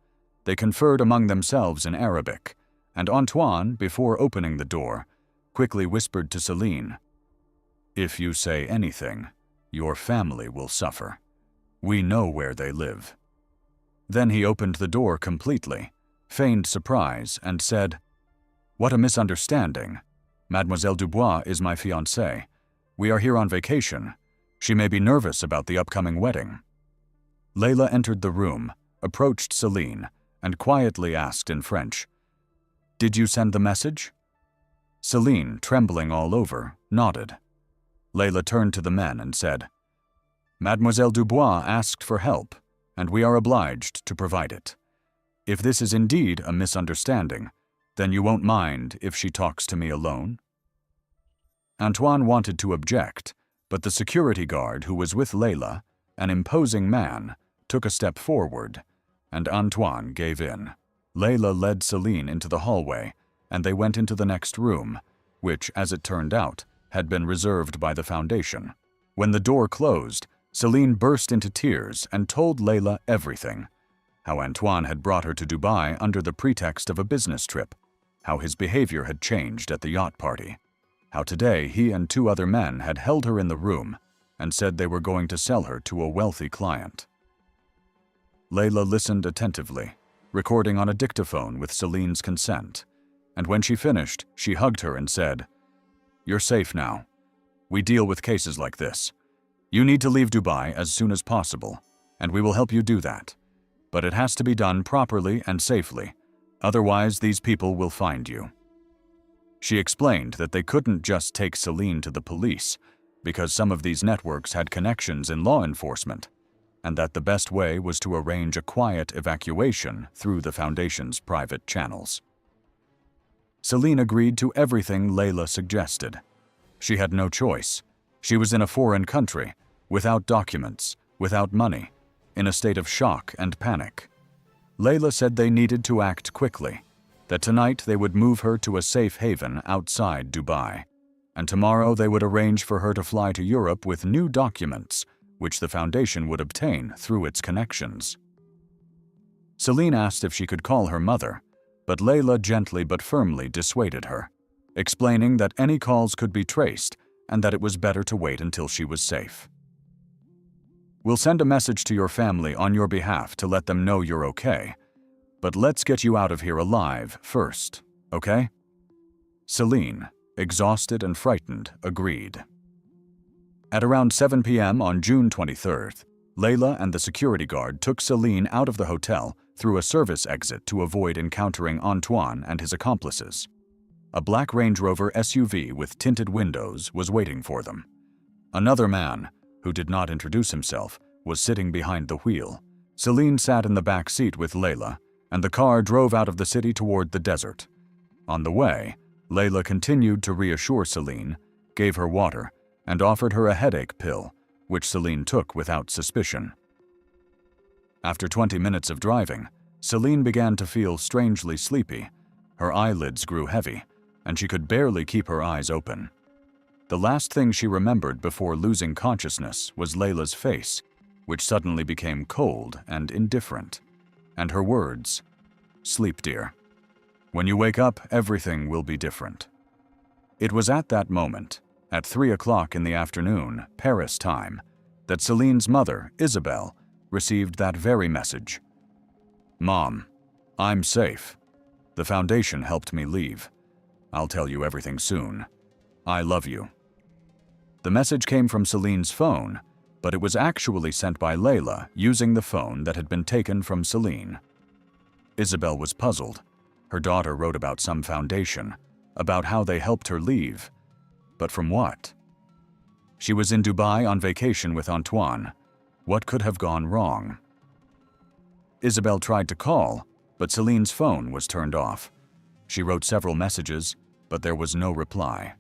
Speaker 1: They conferred among themselves in Arabic, and Antoine, before opening the door, quickly whispered to Celine, "If you say anything, your family will suffer. We know where they live." Then he opened the door completely, feigned surprise, and said, "What a misunderstanding. Mademoiselle Dubois is my fiancée. We are here on vacation. She may be nervous about the upcoming wedding." Layla entered the room, approached Celine, and quietly asked in French, "Did you send the message?" Celine, trembling all over, nodded. Layla turned to the men and said, "Mademoiselle Dubois asked for help, and we are obliged to provide it. If this is indeed a misunderstanding, then you won't mind if she talks to me alone?" Antoine wanted to object, but the security guard who was with Layla, an imposing man, took a step forward, and Antoine gave in. Layla led Celine into the hallway, and they went into the next room, which, as it turned out, had been reserved by the Foundation. When the door closed, Celine burst into tears and told Layla everything: how Antoine had brought her to Dubai under the pretext of a business trip, how his behavior had changed at the yacht party, how today he and 2 other men had held her in the room and said they were going to sell her to a wealthy client. Layla listened attentively, recording on a dictaphone with Celine's consent, and when she finished, she hugged her and said, "You're safe now. We deal with cases like this. You need to leave Dubai as soon as possible, and we will help you do that. But it has to be done properly and safely, otherwise these people will find you." She explained that they couldn't just take Celine to the police, because some of these networks had connections in law enforcement, and that the best way was to arrange a quiet evacuation through the Foundation's private channels. Celine agreed to everything Layla suggested. She had no choice. She was in a foreign country, without documents, without money, in a state of shock and panic. Layla said they needed to act quickly, that tonight they would move her to a safe haven outside Dubai, and tomorrow they would arrange for her to fly to Europe with new documents, which the Foundation would obtain through its connections. Celine asked if she could call her mother, but Layla gently but firmly dissuaded her, explaining that any calls could be traced and that it was better to wait until she was safe. "We'll send a message to your family on your behalf to let them know you're okay, but let's get you out of here alive first, okay?" Celine, exhausted and frightened, agreed. At around 7 p.m. on June 23rd, Layla and the security guard took Celine out of the hotel through a service exit to avoid encountering Antoine and his accomplices. A black Range Rover SUV with tinted windows was waiting for them. Another man, who did not introduce himself, was sitting behind the wheel. Celine sat in the back seat with Layla, and the car drove out of the city toward the desert. On the way, Layla continued to reassure Celine, gave her water, and offered her a headache pill, which Celine took without suspicion. After 20 minutes of driving, Celine began to feel strangely sleepy. Her eyelids grew heavy, and she could barely keep her eyes open. The last thing she remembered before losing consciousness was Layla's face, which suddenly became cold and indifferent, and her words, "Sleep, dear. When you wake up, everything will be different." It was at that moment, at 3 o'clock in the afternoon, Paris time, that Celine's mother, Isabelle, received that very message. "Mom, I'm safe. The Foundation helped me leave. I'll tell you everything soon. I love you." The message came from Celine's phone, but it was actually sent by Layla using the phone that had been taken from Celine. Isabelle was puzzled. Her daughter wrote about some foundation, about how they helped her leave. But from what? She was in Dubai on vacation with Antoine. What could have gone wrong? Isabelle tried to call, but Celine's phone was turned off. She wrote several messages, but there was no reply.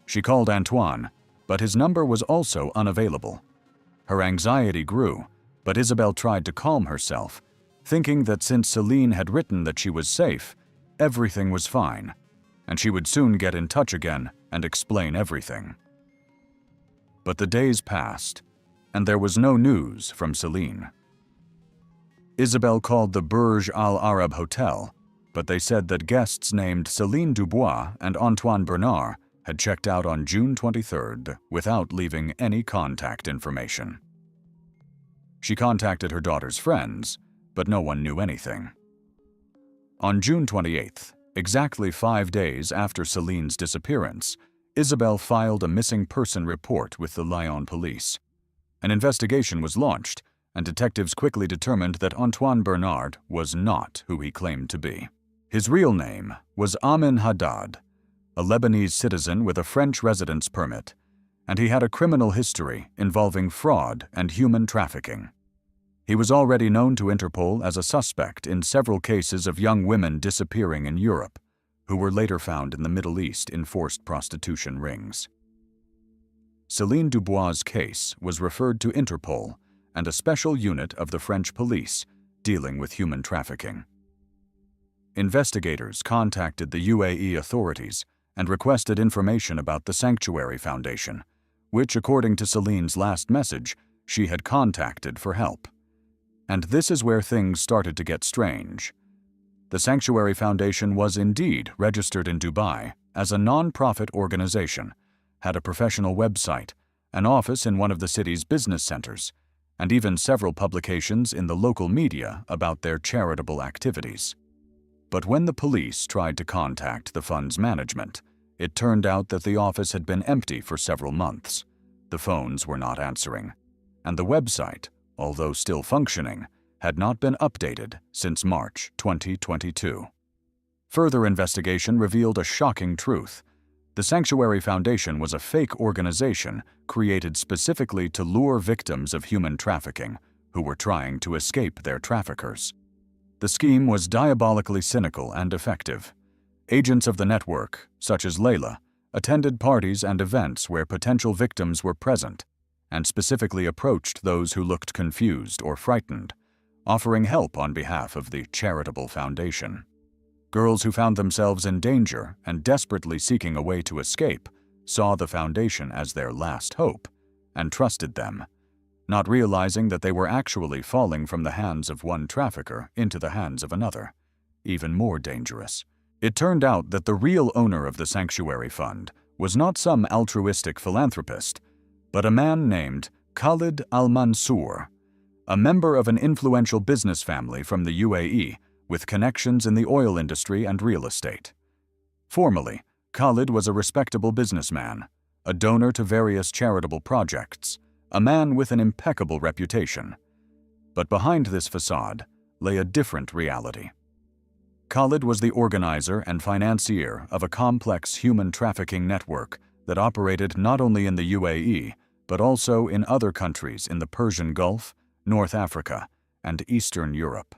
Speaker 1: She called Antoine, but his number was also unavailable. Her anxiety grew, but Isabel tried to calm herself, thinking that since Celine had written that she was safe, everything was fine, and she would soon get in touch again and explain everything. But the days passed, and there was no news from Celine. Isabel called the Burj Al Arab Hotel, but they said that guests named Céline Dubois and Antoine Bernard had checked out on June 23rd without leaving any contact information. She contacted her daughter's friends, but no one knew anything. On June 28th, exactly 5 days after Celine's disappearance, Isabel filed a missing person report with the Lyon police. An investigation was launched, and detectives quickly determined that Antoine Bernard was not who he claimed to be. His real name was Amin Haddad, a Lebanese citizen with a French residence permit, and he had a criminal history involving fraud and human trafficking. He was already known to Interpol as a suspect in several cases of young women disappearing in Europe, who were later found in the Middle East in forced prostitution rings. Céline Dubois' case was referred to Interpol and a special unit of the French police dealing with human trafficking. Investigators contacted the UAE authorities and requested information about the Sanctuary Foundation, which, according to Celine's last message, she had contacted for help. And this is where things started to get strange. The Sanctuary Foundation was indeed registered in Dubai as a non-profit organization, had a professional website, an office in one of the city's business centers, and even several publications in the local media about their charitable activities. But when the police tried to contact the fund's management, it turned out that the office had been empty for several months. The phones were not answering, and the website, although still functioning, had not been updated since March 2022. Further investigation revealed a shocking truth. The Sanctuary Foundation was a fake organization created specifically to lure victims of human trafficking who were trying to escape their traffickers. The scheme was diabolically cynical and effective. Agents of the network, such as Layla, attended parties and events where potential victims were present and specifically approached those who looked confused or frightened, offering help on behalf of the charitable foundation. Girls who found themselves in danger and desperately seeking a way to escape saw the foundation as their last hope and trusted them, not realizing that they were actually falling from the hands of one trafficker into the hands of another, even more dangerous. It turned out that the real owner of the Sanctuary Fund was not some altruistic philanthropist, but a man named Khalid Al-Mansour, a member of an influential business family from the UAE with connections in the oil industry and real estate. Formally, Khalid was a respectable businessman, a donor to various charitable projects, a man with an impeccable reputation. But behind this facade lay a different reality. Khalid was the organizer and financier of a complex human trafficking network that operated not only in the UAE, but also in other countries in the Persian Gulf, North Africa, and Eastern Europe.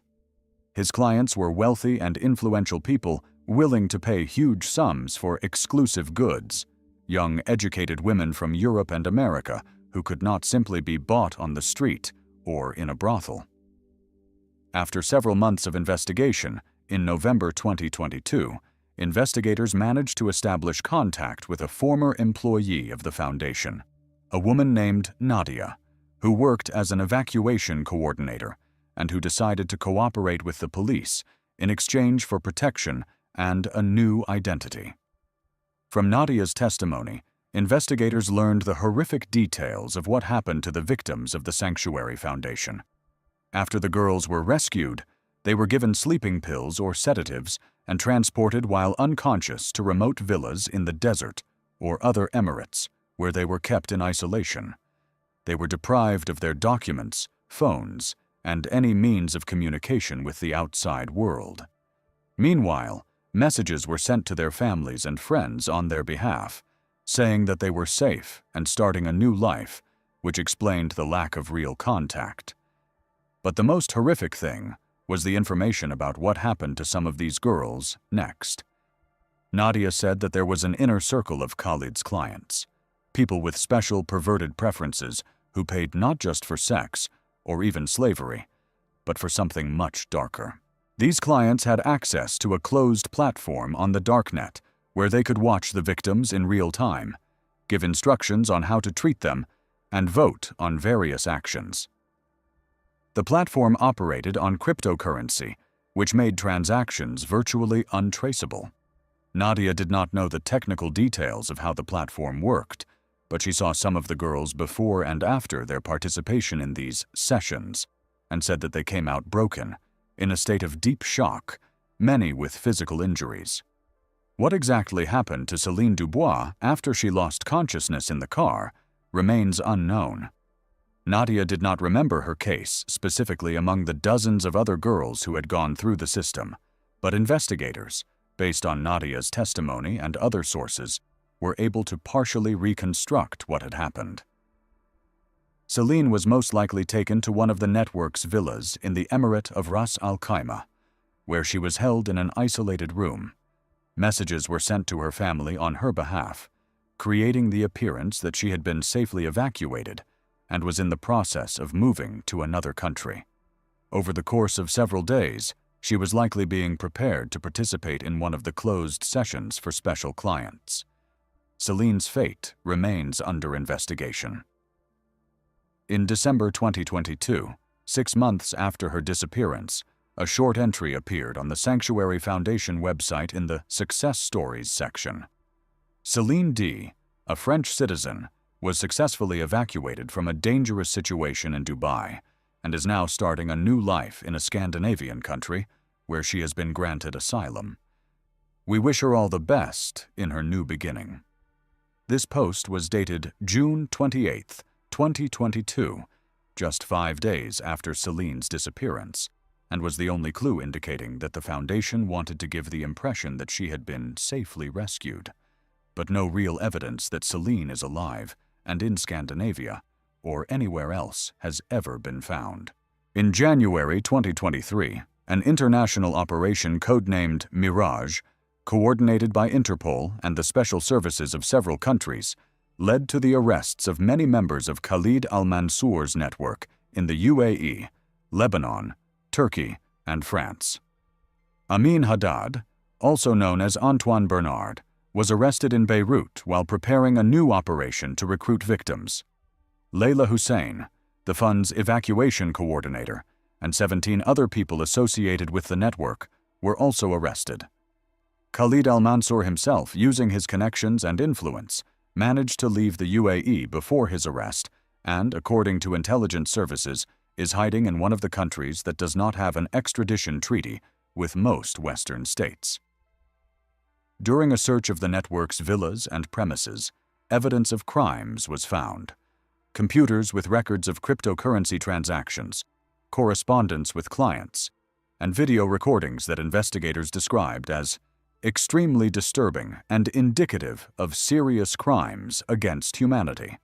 Speaker 1: His clients were wealthy and influential people willing to pay huge sums for exclusive goods, young educated women from Europe and America who could not simply be bought on the street or in a brothel. After several months of investigation, in November 2022, investigators managed to establish contact with a former employee of the foundation, a woman named Nadia, who worked as an evacuation coordinator and who decided to cooperate with the police in exchange for protection and a new identity. From Nadia's testimony, investigators learned the horrific details of what happened to the victims of the Sanctuary Foundation. After the girls were rescued, they were given sleeping pills or sedatives and transported while unconscious to remote villas in the desert or other emirates where they were kept in isolation. They were deprived of their documents, phones, and any means of communication with the outside world. Meanwhile, messages were sent to their families and friends on their behalf, saying that they were safe and starting a new life, which explained the lack of real contact. But the most horrific thing was the information about what happened to some of these girls next. Nadia said that there was an inner circle of Khalid's clients, people with special perverted preferences who paid not just for sex or even slavery, but for something much darker. These clients had access to a closed platform on the darknet where they could watch the victims in real time, give instructions on how to treat them, and vote on various actions. The platform operated on cryptocurrency, which made transactions virtually untraceable. Nadia did not know the technical details of how the platform worked, but she saw some of the girls before and after their participation in these sessions, and said that they came out broken, in a state of deep shock, many with physical injuries. What exactly happened to Céline Dubois after she lost consciousness in the car remains unknown. Nadia did not remember her case specifically among the dozens of other girls who had gone through the system, but investigators, based on Nadia's testimony and other sources, were able to partially reconstruct what had happened. Céline was most likely taken to one of the network's villas in the Emirate of Ras Al Khaimah, where she was held in an isolated room. Messages were sent to her family on her behalf, creating the appearance that she had been safely evacuated and was in the process of moving to another country. Over the course of several days, she was likely being prepared to participate in one of the closed sessions for special clients. Céline's fate remains under investigation. In December 2022, 6 months after her disappearance, a short entry appeared on the Sanctuary Foundation website in the Success Stories section. Céline D., a French citizen, was successfully evacuated from a dangerous situation in Dubai and is now starting a new life in a Scandinavian country where she has been granted asylum. We wish her all the best in her new beginning. This post was dated June 28, 2022, just 5 days after Céline's disappearance, and was the only clue indicating that the foundation wanted to give the impression that she had been safely rescued, but no real evidence that Céline is alive and in Scandinavia or anywhere else has ever been found. In January 2023, an international operation codenamed Mirage, coordinated by Interpol and the special services of several countries, led to the arrests of many members of Khalid al-Mansour's network in the UAE, Lebanon, Turkey, and France. Amin Haddad, also known as Antoine Bernard, was arrested in Beirut while preparing a new operation to recruit victims. Layla Hussein, the fund's evacuation coordinator, and 17 other people associated with the network were also arrested. Khalid al-Mansour himself, using his connections and influence, managed to leave the UAE before his arrest and, according to intelligence services, is hiding in one of the countries that does not have an extradition treaty with most Western states. During a search of the network's villas and premises, evidence of crimes was found. Computers with records of cryptocurrency transactions, correspondence with clients, and video recordings that investigators described as extremely disturbing and indicative of serious crimes against humanity.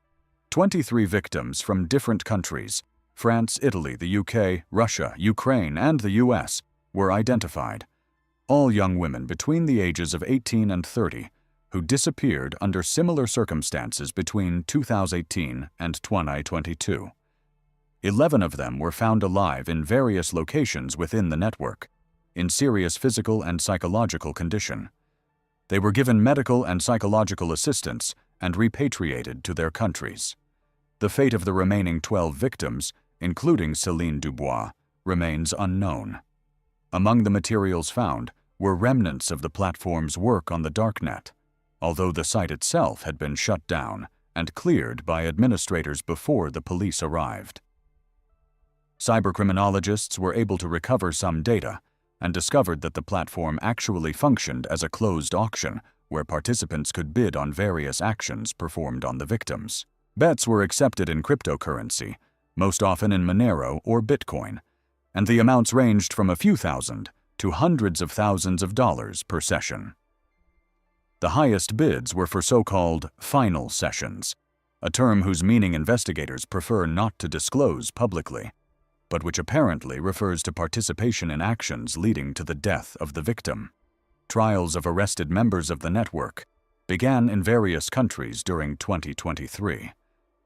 Speaker 1: 23 victims from different countries, France, Italy, the UK, Russia, Ukraine, and the US, were identified, all young women between the ages of 18 and 30, who disappeared under similar circumstances between 2018 and 2022. 11 of them were found alive in various locations within the network, in serious physical and psychological condition. They were given medical and psychological assistance and repatriated to their countries. The fate of the remaining 12 victims, including Céline Dubois, remains unknown. Among the materials found were remnants of the platform's work on the darknet, although the site itself had been shut down and cleared by administrators before the police arrived. Cybercriminologists were able to recover some data and discovered that the platform actually functioned as a closed auction where participants could bid on various actions performed on the victims. Bets were accepted in cryptocurrency, most often in Monero or Bitcoin, and the amounts ranged from a few thousand to hundreds of thousands of dollars per session. The highest bids were for so-called final sessions, a term whose meaning investigators prefer not to disclose publicly, but which apparently refers to participation in actions leading to the death of the victim. Trials of arrested members of the network began in various countries during 2023.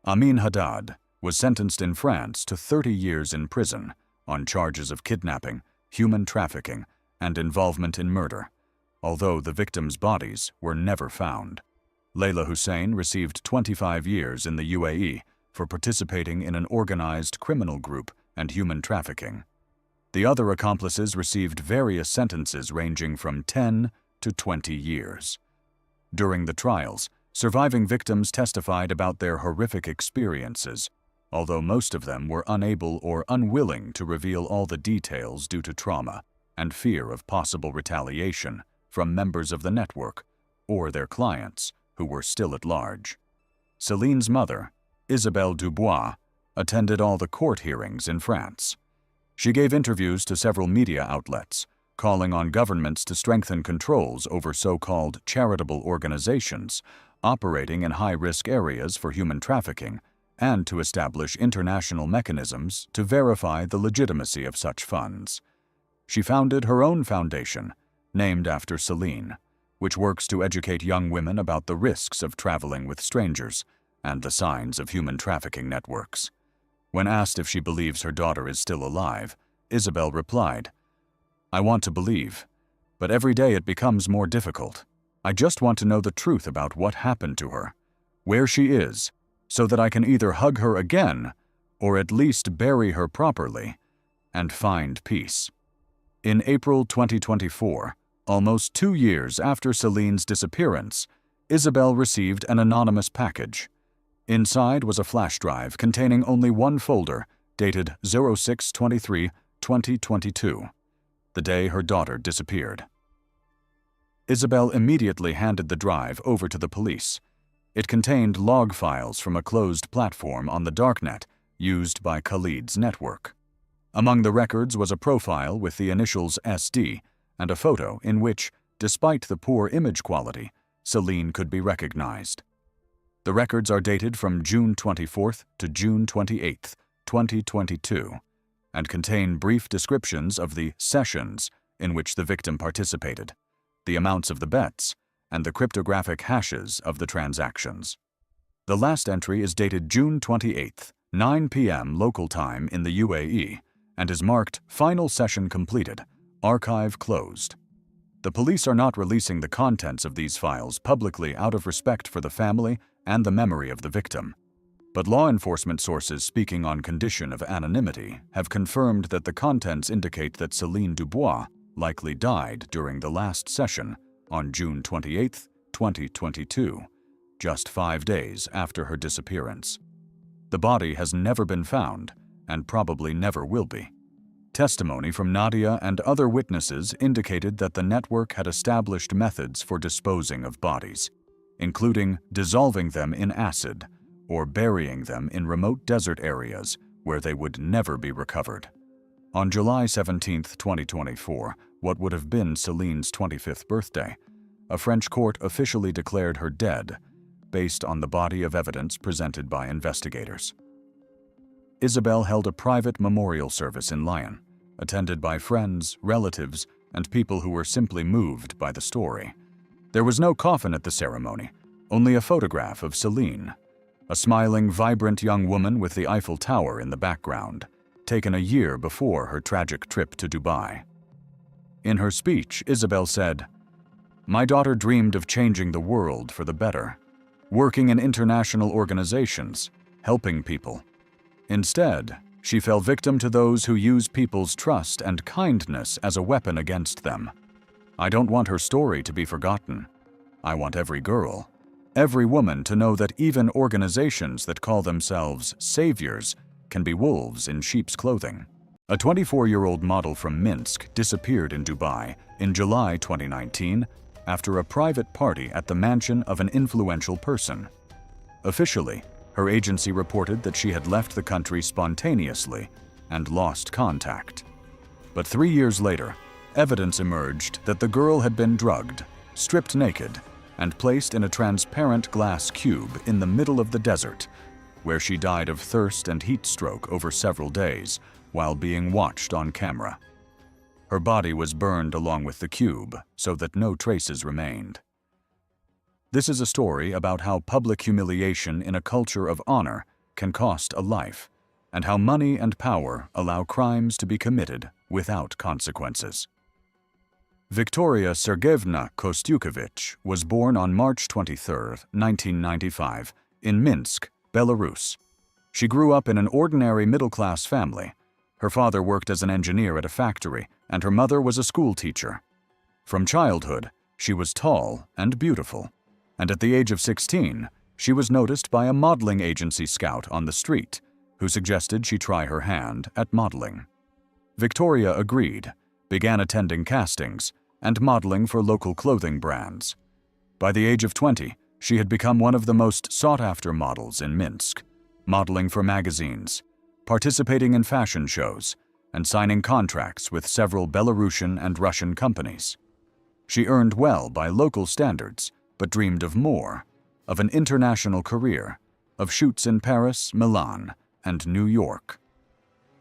Speaker 1: Amin Haddad was sentenced in France to 30 years in prison on charges of kidnapping, human trafficking, and involvement in murder, although the victims' bodies were never found. Layla Hussein received 25 years in the UAE for participating in an organized criminal group and human trafficking. The other accomplices received various sentences ranging from 10 to 20 years. During the trials, surviving victims testified about their horrific experiences, although most of them were unable or unwilling to reveal all the details due to trauma and fear of possible retaliation from members of the network or their clients who were still at large. Celine's mother, Isabelle Dubois, attended all the court hearings in France. She gave interviews to several media outlets, calling on governments to strengthen controls over so-called charitable organizations operating in high-risk areas for human trafficking and to establish international mechanisms to verify the legitimacy of such funds. She founded her own foundation, named after Celine, which works to educate young women about the risks of traveling with strangers and the signs of human trafficking networks. When asked if she believes her daughter is still alive, Isabelle replied, "I want to believe, but every day it becomes more difficult. I just want to know the truth about what happened to her, where she is, so that I can either hug her again or at least bury her properly and find peace." In April 2024, almost 2 years after Celine's disappearance, Isabelle received an anonymous package. Inside was a flash drive containing only one folder, dated 06/23/2022, the day her daughter disappeared. Isabelle immediately handed the drive over to the police. It contained log files from a closed platform on the darknet used by Khalid's network. Among the records was a profile with the initials SD and a photo in which, despite the poor image quality, Celine could be recognized. The records are dated from June 24th to June 28th, 2022, and contain brief descriptions of the sessions in which the victim participated, the amounts of the bets, and the cryptographic hashes of the transactions. The last entry is dated June 28th, 9 p.m. local time in the UAE, and is marked "Final Session Completed, Archive Closed." The police are not releasing the contents of these files publicly out of respect for the family and the memory of the victim, but law enforcement sources speaking on condition of anonymity have confirmed that the contents indicate that Celine Dubois likely died during the last session on June 28, 2022, just 5 days after her disappearance. The body has never been found and probably never will be. Testimony from Nadia and other witnesses indicated that the network had established methods for disposing of bodies, including dissolving them in acid or burying them in remote desert areas where they would never be recovered. On July 17, 2024, what would have been Celine's 25th birthday, a French court officially declared her dead based on the body of evidence presented by investigators. Isabelle held a private memorial service in Lyon, attended by friends, relatives, and people who were simply moved by the story. There was no coffin at the ceremony, only a photograph of Celine, a smiling, vibrant young woman with the Eiffel Tower in the background, taken a year before her tragic trip to Dubai. In her speech, Isabelle said, "My daughter dreamed of changing the world for the better, working in international organizations, helping people. Instead, she fell victim to those who use people's trust and kindness as a weapon against them. I don't want her story to be forgotten. I want every girl, every woman to know that even organizations that call themselves saviors can be wolves in sheep's clothing." A 24-year-old model from Minsk disappeared in Dubai in July 2019 after a private party at the mansion of an influential person. Officially, her agency reported that she had left the country spontaneously and lost contact. But 3 years later, evidence emerged that the girl had been drugged, stripped naked, and placed in a transparent glass cube in the middle of the desert, where she died of thirst and heat stroke over several days while being watched on camera. Her body was burned along with the cube so that no traces remained. This is a story about how public humiliation in a culture of honor can cost a life, and how money and power allow crimes to be committed without consequences. Viktoria Sergeyevna Kostyukevich was born on March 23, 1995, in Minsk, Belarus. She grew up in an ordinary middle-class family. Her father worked as an engineer at a factory, and her mother was a school teacher. From childhood, she was tall and beautiful, and at the age of 16, she was noticed by a modeling agency scout on the street, who suggested she try her hand at modeling. Victoria agreed, began attending castings, and modeling for local clothing brands. By the age of 20, she had become one of the most sought-after models in Minsk, modeling for magazines, participating in fashion shows, and signing contracts with several Belarusian and Russian companies. She earned well by local standards, but dreamed of more, of an international career, of shoots in Paris, Milan, and New York.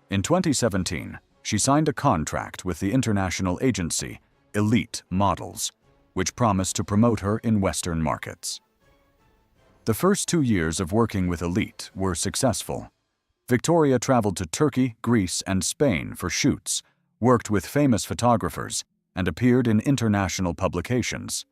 Speaker 1: In 2017, she signed a contract with the international agency Elite Models, which promised to promote her in Western markets. The first 2 years of working with Elite were successful. Victoria traveled to Turkey, Greece, and Spain for shoots, worked with famous photographers, and appeared in international publications.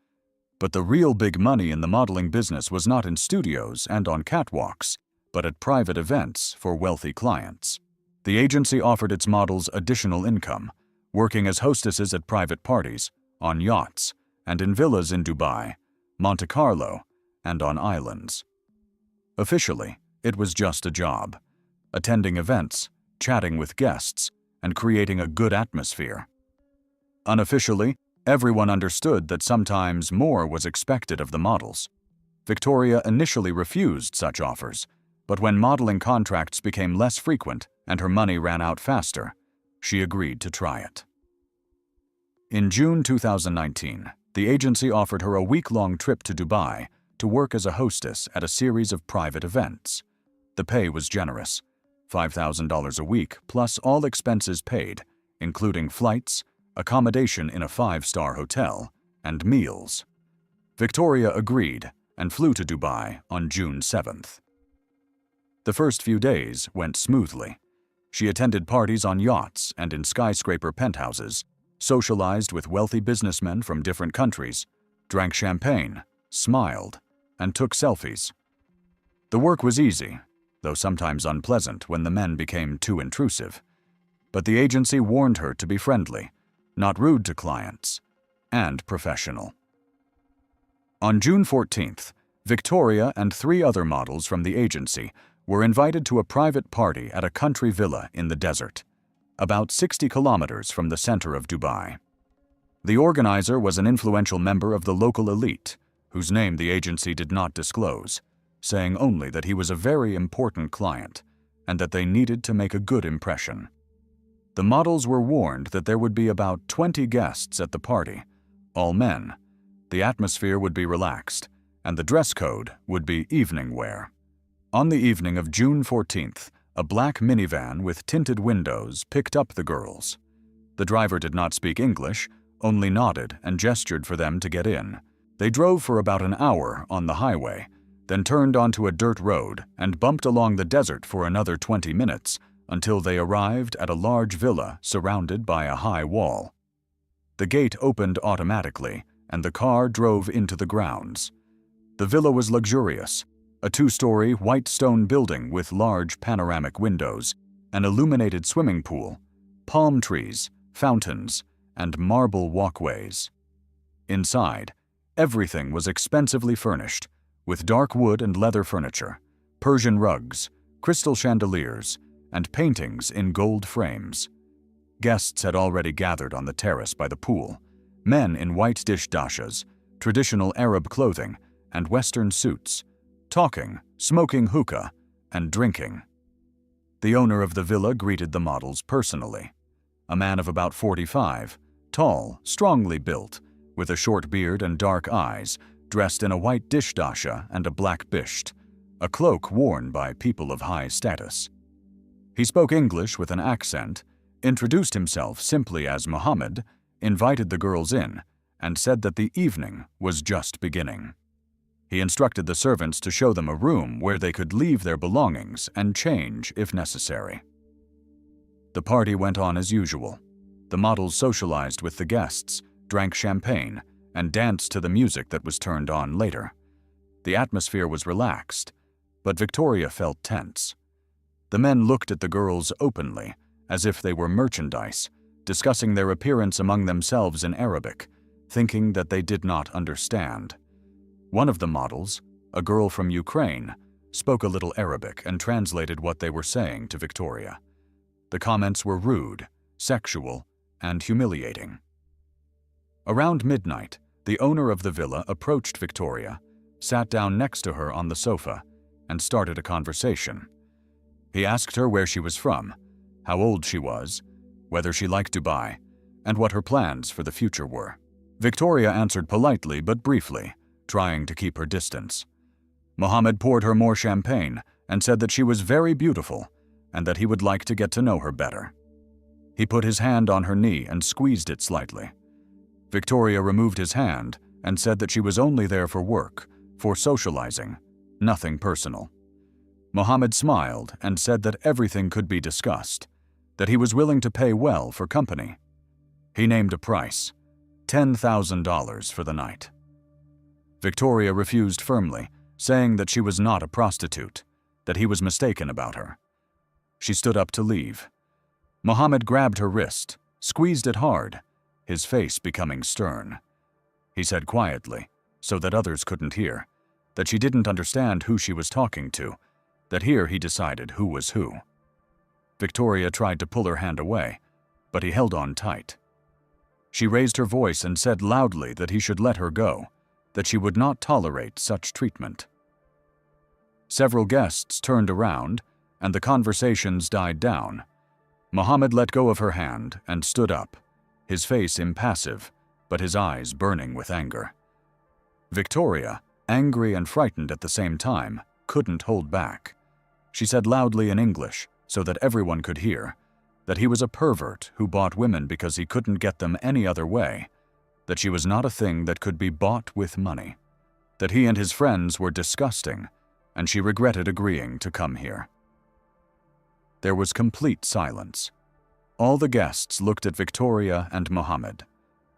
Speaker 1: But the real big money in the modeling business was not in studios and on catwalks, but at private events for wealthy clients. The agency offered its models additional income, working as hostesses at private parties, on yachts, and in villas in Dubai, Monte Carlo, and on islands. Officially, it was just a job, attending events, chatting with guests, and creating a good atmosphere. Unofficially, everyone understood that sometimes more was expected of the models. Victoria initially refused such offers, but when modeling contracts became less frequent and her money ran out faster, she agreed to try it. In June 2019, the agency offered her a week-long trip to Dubai to work as a hostess at a series of private events. The pay was generous, $5,000 a week plus all expenses paid, including flights, accommodation in a 5-star hotel, and meals. Victoria agreed and flew to Dubai on June 7th. The first few days went smoothly. She attended parties on yachts and in skyscraper penthouses, socialized with wealthy businessmen from different countries, drank champagne, smiled, and took selfies. The work was easy, though sometimes unpleasant when the men became too intrusive. But the agency warned her to be friendly, not rude to clients, and professional. On June 14th, Victoria and 3 other models from the agency were invited to a private party at a country villa in the desert, about 60 kilometers from the center of Dubai. The organizer was an influential member of the local elite, whose name the agency did not disclose, saying only that he was a very important client and that they needed to make a good impression. The models were warned that there would be about 20 guests at the party, all men. The atmosphere would be relaxed, and the dress code would be evening wear. On the evening of June 14th, a black minivan with tinted windows picked up the girls. The driver did not speak English, only nodded and gestured for them to get in. They drove for about an hour on the highway, then turned onto a dirt road and bumped along the desert for another 20 minutes until they arrived at a large villa surrounded by a high wall. The gate opened automatically, and the car drove into the grounds. The villa was luxurious, a 2-story white stone building with large panoramic windows, an illuminated swimming pool, palm trees, fountains, and marble walkways. Inside, everything was expensively furnished, with dark wood and leather furniture, Persian rugs, crystal chandeliers, and paintings in gold frames. Guests had already gathered on the terrace by the pool, men in white dish dashas, traditional Arab clothing, and Western suits, talking, smoking hookah, and drinking. The owner of the villa greeted the models personally. A man of about 45, tall, strongly built, with a short beard and dark eyes, dressed in a white dish dasha and a black bisht, a cloak worn by people of high status. He spoke English with an accent, introduced himself simply as Mohammed, invited the girls in, and said that the evening was just beginning. He instructed the servants to show them a room where they could leave their belongings and change if necessary. The party went on as usual. The models socialized with the guests, drank champagne, and danced to the music that was turned on later. The atmosphere was relaxed, but Victoria felt tense. The men looked at the girls openly, as if they were merchandise, discussing their appearance among themselves in Arabic, thinking that they did not understand. One of the models, a girl from Ukraine, spoke a little Arabic and translated what they were saying to Victoria. The comments were rude, sexual, and humiliating. Around midnight, the owner of the villa approached Victoria, sat down next to her on the sofa, and started a conversation. He asked her where she was from, how old she was, whether she liked Dubai, and what her plans for the future were. Victoria answered politely but briefly, trying to keep her distance. Mohammed poured her more champagne and said that she was very beautiful and that he would like to get to know her better. He put his hand on her knee and squeezed it slightly. Victoria removed his hand and said that she was only there for work, for socializing, nothing personal. Mohammed smiled and said that everything could be discussed, that he was willing to pay well for company. He named a price, $10,000 for the night. Victoria refused firmly, saying that she was not a prostitute, that he was mistaken about her. She stood up to leave. Mohammed grabbed her wrist, squeezed it hard, his face becoming stern. He said quietly, so that others couldn't hear, that she didn't understand who she was talking to, that here he decided who was who. Victoria tried to pull her hand away, but he held on tight. She raised her voice and said loudly that he should let her go, that she would not tolerate such treatment. Several guests turned around, and the conversations died down. Mohammed let go of her hand and stood up, his face impassive, but his eyes burning with anger. Victoria, angry and frightened at the same time, couldn't hold back. She said loudly in English, so that everyone could hear, that he was a pervert who bought women because he couldn't get them any other way, that she was not a thing that could be bought with money, that he and his friends were disgusting, and she regretted agreeing to come here. There was complete silence. All the guests looked at Victoria and Mohammed.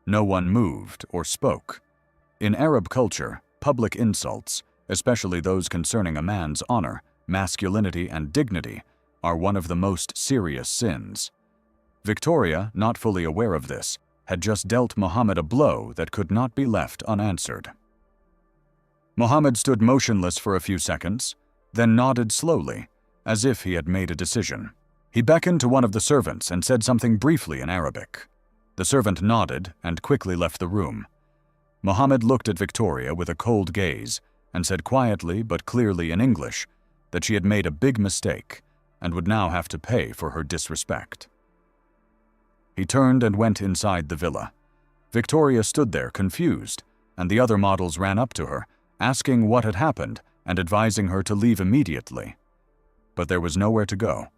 Speaker 1: No one moved or spoke. In Arab culture, public insults, especially those concerning a man's honor, masculinity, and dignity, are one of the most serious sins. Victoria, not fully aware of this, had just dealt Mohammed a blow that could not be left unanswered. Mohammed stood motionless for a few seconds, then nodded slowly, as if he had made a decision. He beckoned to one of the servants and said something briefly in Arabic. The servant nodded and quickly left the room. Mohammed looked at Victoria with a cold gaze and said quietly but clearly in English that she had made a big mistake and would now have to pay for her disrespect. He turned and went inside the villa. Victoria stood there confused, and the other models ran up to her, asking what had happened and advising her to leave immediately. But there was nowhere to go.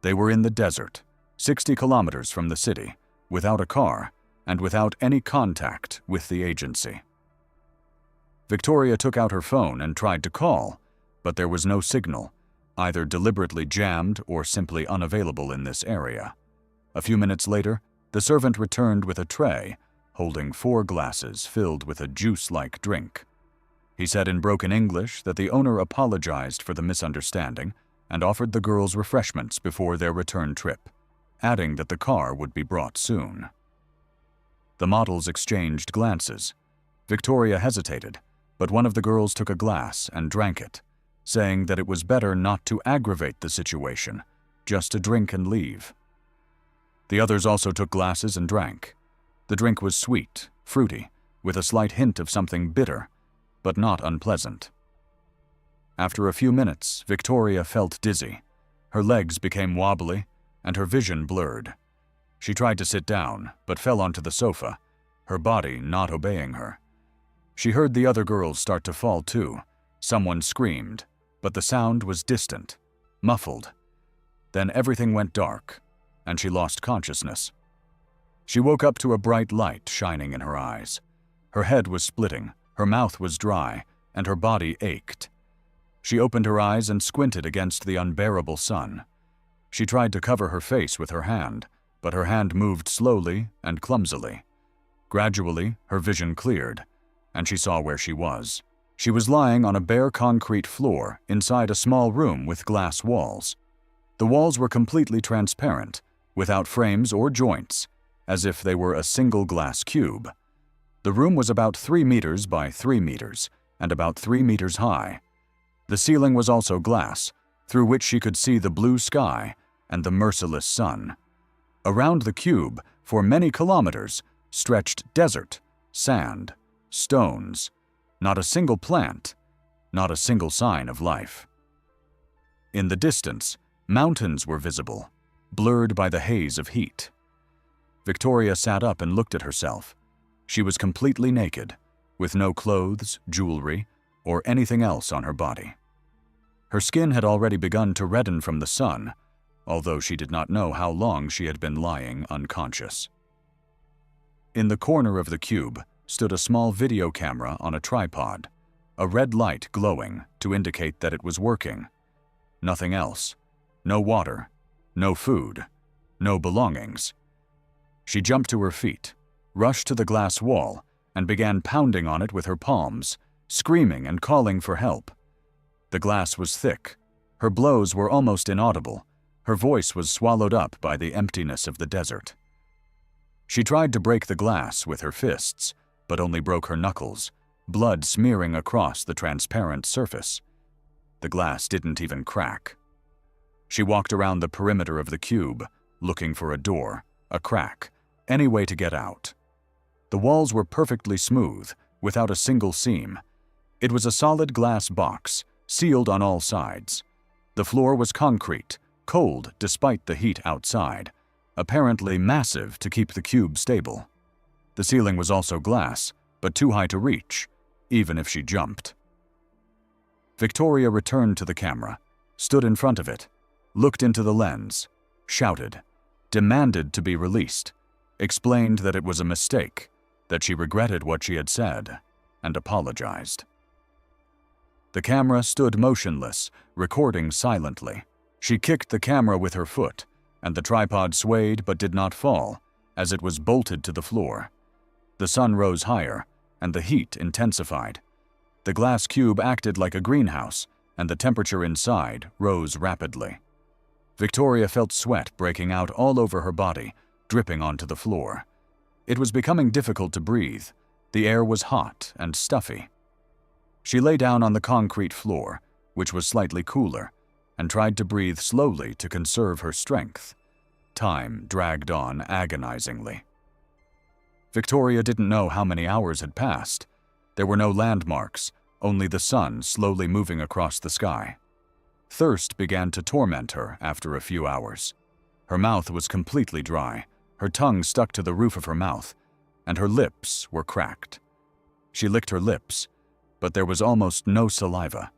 Speaker 1: They were in the desert, 60 kilometers from the city, without a car, and without any contact with the agency. Victoria took out her phone and tried to call, but there was no signal, either deliberately jammed or simply unavailable in this area. A few minutes later, the servant returned with a tray, holding 4 glasses filled with a juice-like drink. He said in broken English that the owner apologized for the misunderstanding and offered the girls refreshments before their return trip, adding that the car would be brought soon. The models exchanged glances. Victoria hesitated, but one of the girls took a glass and drank it, saying that it was better not to aggravate the situation, just to drink and leave. The others also took glasses and drank. The drink was sweet, fruity, with a slight hint of something bitter, but not unpleasant. After a few minutes, Victoria felt dizzy. Her legs became wobbly, and her vision blurred. She tried to sit down, but fell onto the sofa, her body not obeying her. She heard the other girls start to fall too. Someone screamed, but the sound was distant, muffled. Then everything went dark. and she lost consciousness. She woke up to a bright light shining in her eyes. Her head was splitting, her mouth was dry, and her body ached. She opened her eyes and squinted against the unbearable sun. She tried to cover her face with her hand, but her hand moved slowly and clumsily. Gradually, her vision cleared, and she saw where she was. She was lying on a bare concrete floor inside a small room with glass walls. The walls were completely transparent, without frames or joints, as if they were a single glass cube. The room was about 3 meters by 3 meters and about 3 meters high. The ceiling was also glass, through which she could see the blue sky and the merciless sun. Around the cube, for many kilometers, stretched desert, sand, stones, not a single plant, not a single sign of life. In the distance, mountains were visible, blurred by the haze of heat. Victoria sat up and looked at herself. She was completely naked, with no clothes, jewelry, or anything else on her body. Her skin had already begun to redden from the sun, although she did not know how long she had been lying unconscious. In the corner of the cube stood a small video camera on a tripod, a red light glowing to indicate that it was working. Nothing else. No water, no food, no belongings. She jumped to her feet, rushed to the glass wall, and began pounding on it with her palms, screaming and calling for help. The glass was thick. Her blows were almost inaudible. Her voice was swallowed up by the emptiness of the desert. She tried to break the glass with her fists, but only broke her knuckles, blood smearing across the transparent surface. The glass didn't even crack. She walked around the perimeter of the cube, looking for a door, a crack, any way to get out. The walls were perfectly smooth, without a single seam. It was a solid glass box, sealed on all sides. The floor was concrete, cold despite the heat outside, apparently massive to keep the cube stable. The ceiling was also glass, but too high to reach, even if she jumped. Victoria returned to the camera, stood in front of it, looked into the lens, shouted, demanded to be released, explained that it was a mistake, that she regretted what she had said, and apologized. The camera stood motionless, recording silently. She kicked the camera with her foot, and the tripod swayed but did not fall, as it was bolted to the floor. The sun rose higher, and the heat intensified. The glass cube acted like a greenhouse, and the temperature inside rose rapidly. Victoria felt sweat breaking out all over her body, dripping onto the floor. It was becoming difficult to breathe. The air was hot and stuffy. She lay down on the concrete floor, which was slightly cooler, and tried to breathe slowly to conserve her strength. Time dragged on agonizingly. Victoria didn't know how many hours had passed. There were no landmarks, only the sun slowly moving across the sky. Thirst began to torment her after a few hours. Her mouth was completely dry, her tongue stuck to the roof of her mouth, and her lips were cracked. She licked her lips, but there was almost no saliva.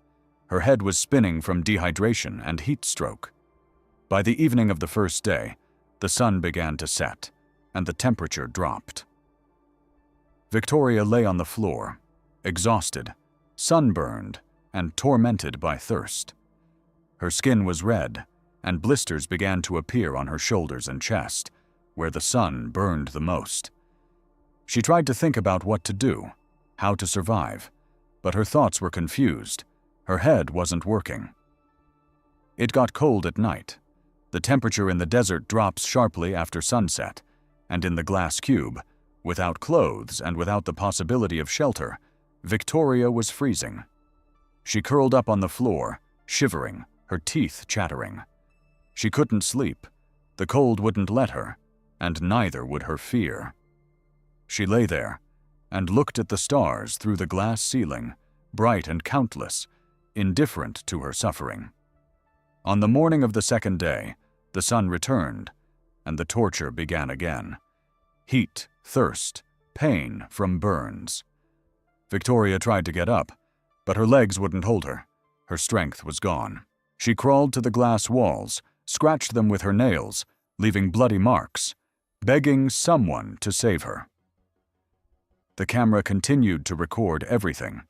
Speaker 1: Her head was spinning from dehydration and heat stroke. By the evening of the first day, the sun began to set, and the temperature dropped. Victoria lay on the floor, exhausted, sunburned, and tormented by thirst. Her skin was red, and blisters began to appear on her shoulders and chest, where the sun burned the most. She tried to think about what to do, how to survive, but her thoughts were confused. Her head wasn't working. It got cold at night. The temperature in the desert drops sharply after sunset, and in the glass cube, without clothes and without the possibility of shelter, Victoria was freezing. She curled up on the floor, shivering, her teeth chattering. She couldn't sleep. The cold wouldn't let her, and neither would her fear. She lay there and looked at the stars through the glass ceiling, bright and countless, indifferent to her suffering. On the morning of the second day, the sun returned, and the torture began again. Heat, thirst, pain from burns. Victoria tried to get up, but her legs wouldn't hold her. Her strength was gone. She crawled to the glass walls, scratched them with her nails, leaving bloody marks, begging someone to save her. The camera continued to record everything.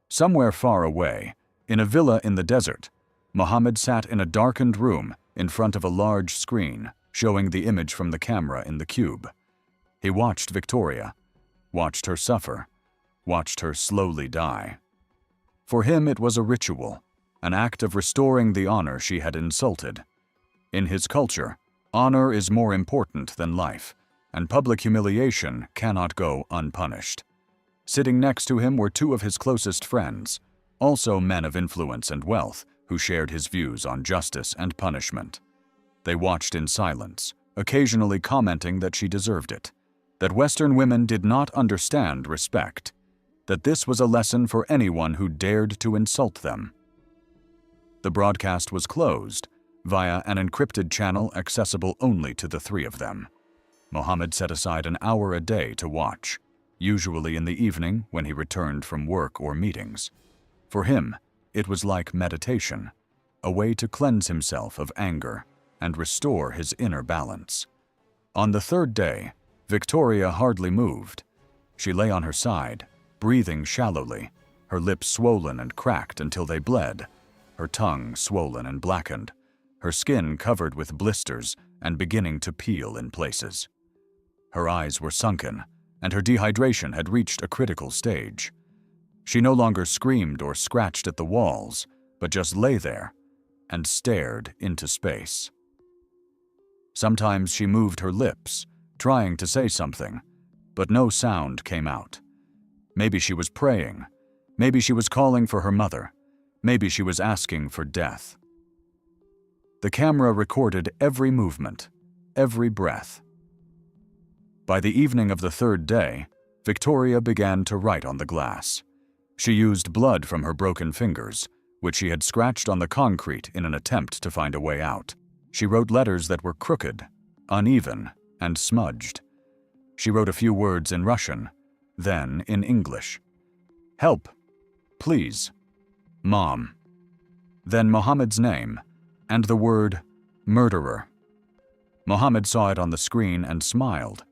Speaker 1: Somewhere far away, in a villa in the desert, Mohammed sat in a darkened room in front of a large screen showing the image from the camera in the cube. He watched Victoria, watched her suffer, watched her slowly die. For him it was a ritual, an act of restoring the honor she had insulted. In his culture, honor is more important than life, and public humiliation cannot go unpunished. Sitting next to him were two of his closest friends, also men of influence and wealth, who shared his views on justice and punishment. They watched in silence, occasionally commenting that she deserved it, that Western women did not understand respect, that this was a lesson for anyone who dared to insult them. The broadcast was closed, via an encrypted channel accessible only to the three of them. Mohammed set aside an hour a day to watch, usually in the evening when he returned from work or meetings. For him, it was like meditation, a way to cleanse himself of anger and restore his inner balance. On the third day, Victoria hardly moved. She lay on her side, breathing shallowly, her lips swollen and cracked until they bled, her tongue swollen and blackened, her skin covered with blisters and beginning to peel in places. Her eyes were sunken, and her dehydration had reached a critical stage. She no longer screamed or scratched at the walls, but just lay there and stared into space. Sometimes she moved her lips, trying to say something, but no sound came out. Maybe she was praying. Maybe she was calling for her mother. Maybe she was asking for death. The camera recorded every movement, every breath. By the evening of the third day, Victoria began to write on the glass. She used blood from her broken fingers, which she had scratched on the concrete in an attempt to find a way out. She wrote letters that were crooked, uneven, and smudged. She wrote a few words in Russian, then in English. Help, please, Mom. Then Mohammed's name, and the word murderer. Mohammed saw it on the screen and smiled.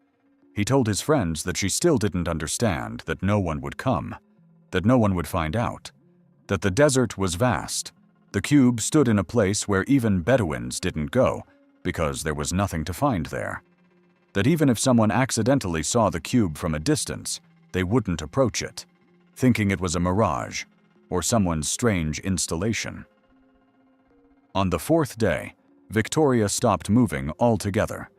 Speaker 1: He told his friends that she still didn't understand, that no one would come, that no one would find out, that the desert was vast. The cube stood in a place where even Bedouins didn't go, because there was nothing to find there. That even if someone accidentally saw the cube from a distance, they wouldn't approach it, thinking it was a mirage or someone's strange installation. On the fourth day, Victoria stopped moving altogether.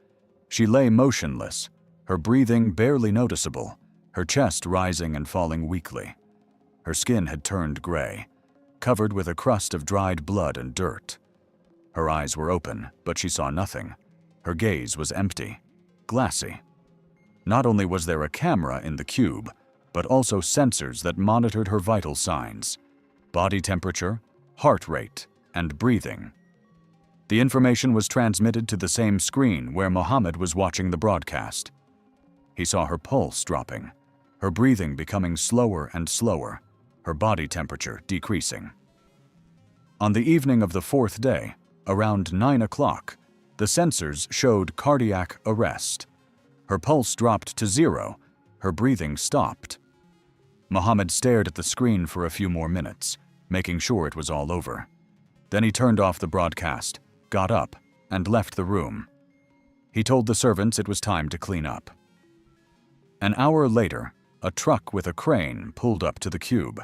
Speaker 1: She lay motionless, her breathing barely noticeable, her chest rising and falling weakly. Her skin had turned gray, covered with a crust of dried blood and dirt. Her eyes were open, but she saw nothing. Her gaze was empty, glassy. Not only was there a camera in the cube, but also sensors that monitored her vital signs: body temperature, heart rate, and breathing. The information was transmitted to the same screen where Mohammed was watching the broadcast. He saw her pulse dropping, her breathing becoming slower and slower, her body temperature decreasing. On the evening of the fourth day, around 9 o'clock, the sensors showed cardiac arrest. Her pulse dropped to 0, her breathing stopped. Mohammed stared at the screen for a few more minutes, making sure it was all over. Then he turned off the broadcast, got up, and left the room. He told the servants it was time to clean up. An hour later, a truck with a crane pulled up to the cube.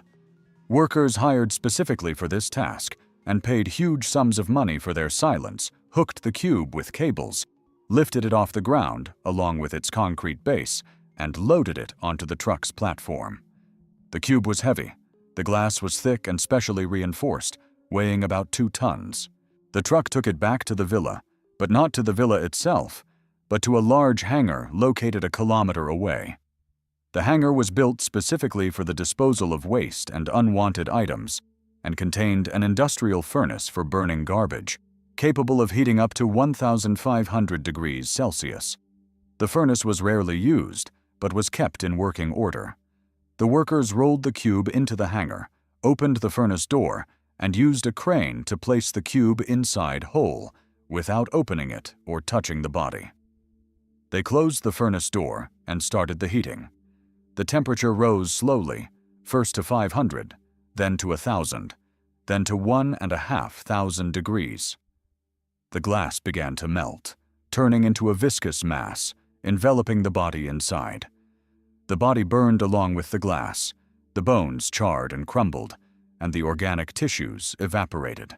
Speaker 1: Workers hired specifically for this task and paid huge sums of money for their silence hooked the cube with cables, lifted it off the ground along with its concrete base, and loaded it onto the truck's platform. The cube was heavy. The glass was thick and specially reinforced, weighing about 2 tons. The truck took it back to the villa, but not to the villa itself, but to a large hangar located a kilometer away. The hangar was built specifically for the disposal of waste and unwanted items, and contained an industrial furnace for burning garbage, capable of heating up to 1,500 degrees Celsius. The furnace was rarely used, but was kept in working order. The workers rolled the cube into the hangar, opened the furnace door, and used a crane to place the cube inside whole, without opening it or touching the body. They closed the furnace door and started the heating. The temperature rose slowly, first to 500, then to 1,000, then to 1,500 degrees. The glass began to melt, turning into a viscous mass, enveloping the body inside. The body burned along with the glass, the bones charred and crumbled, and the organic tissues evaporated.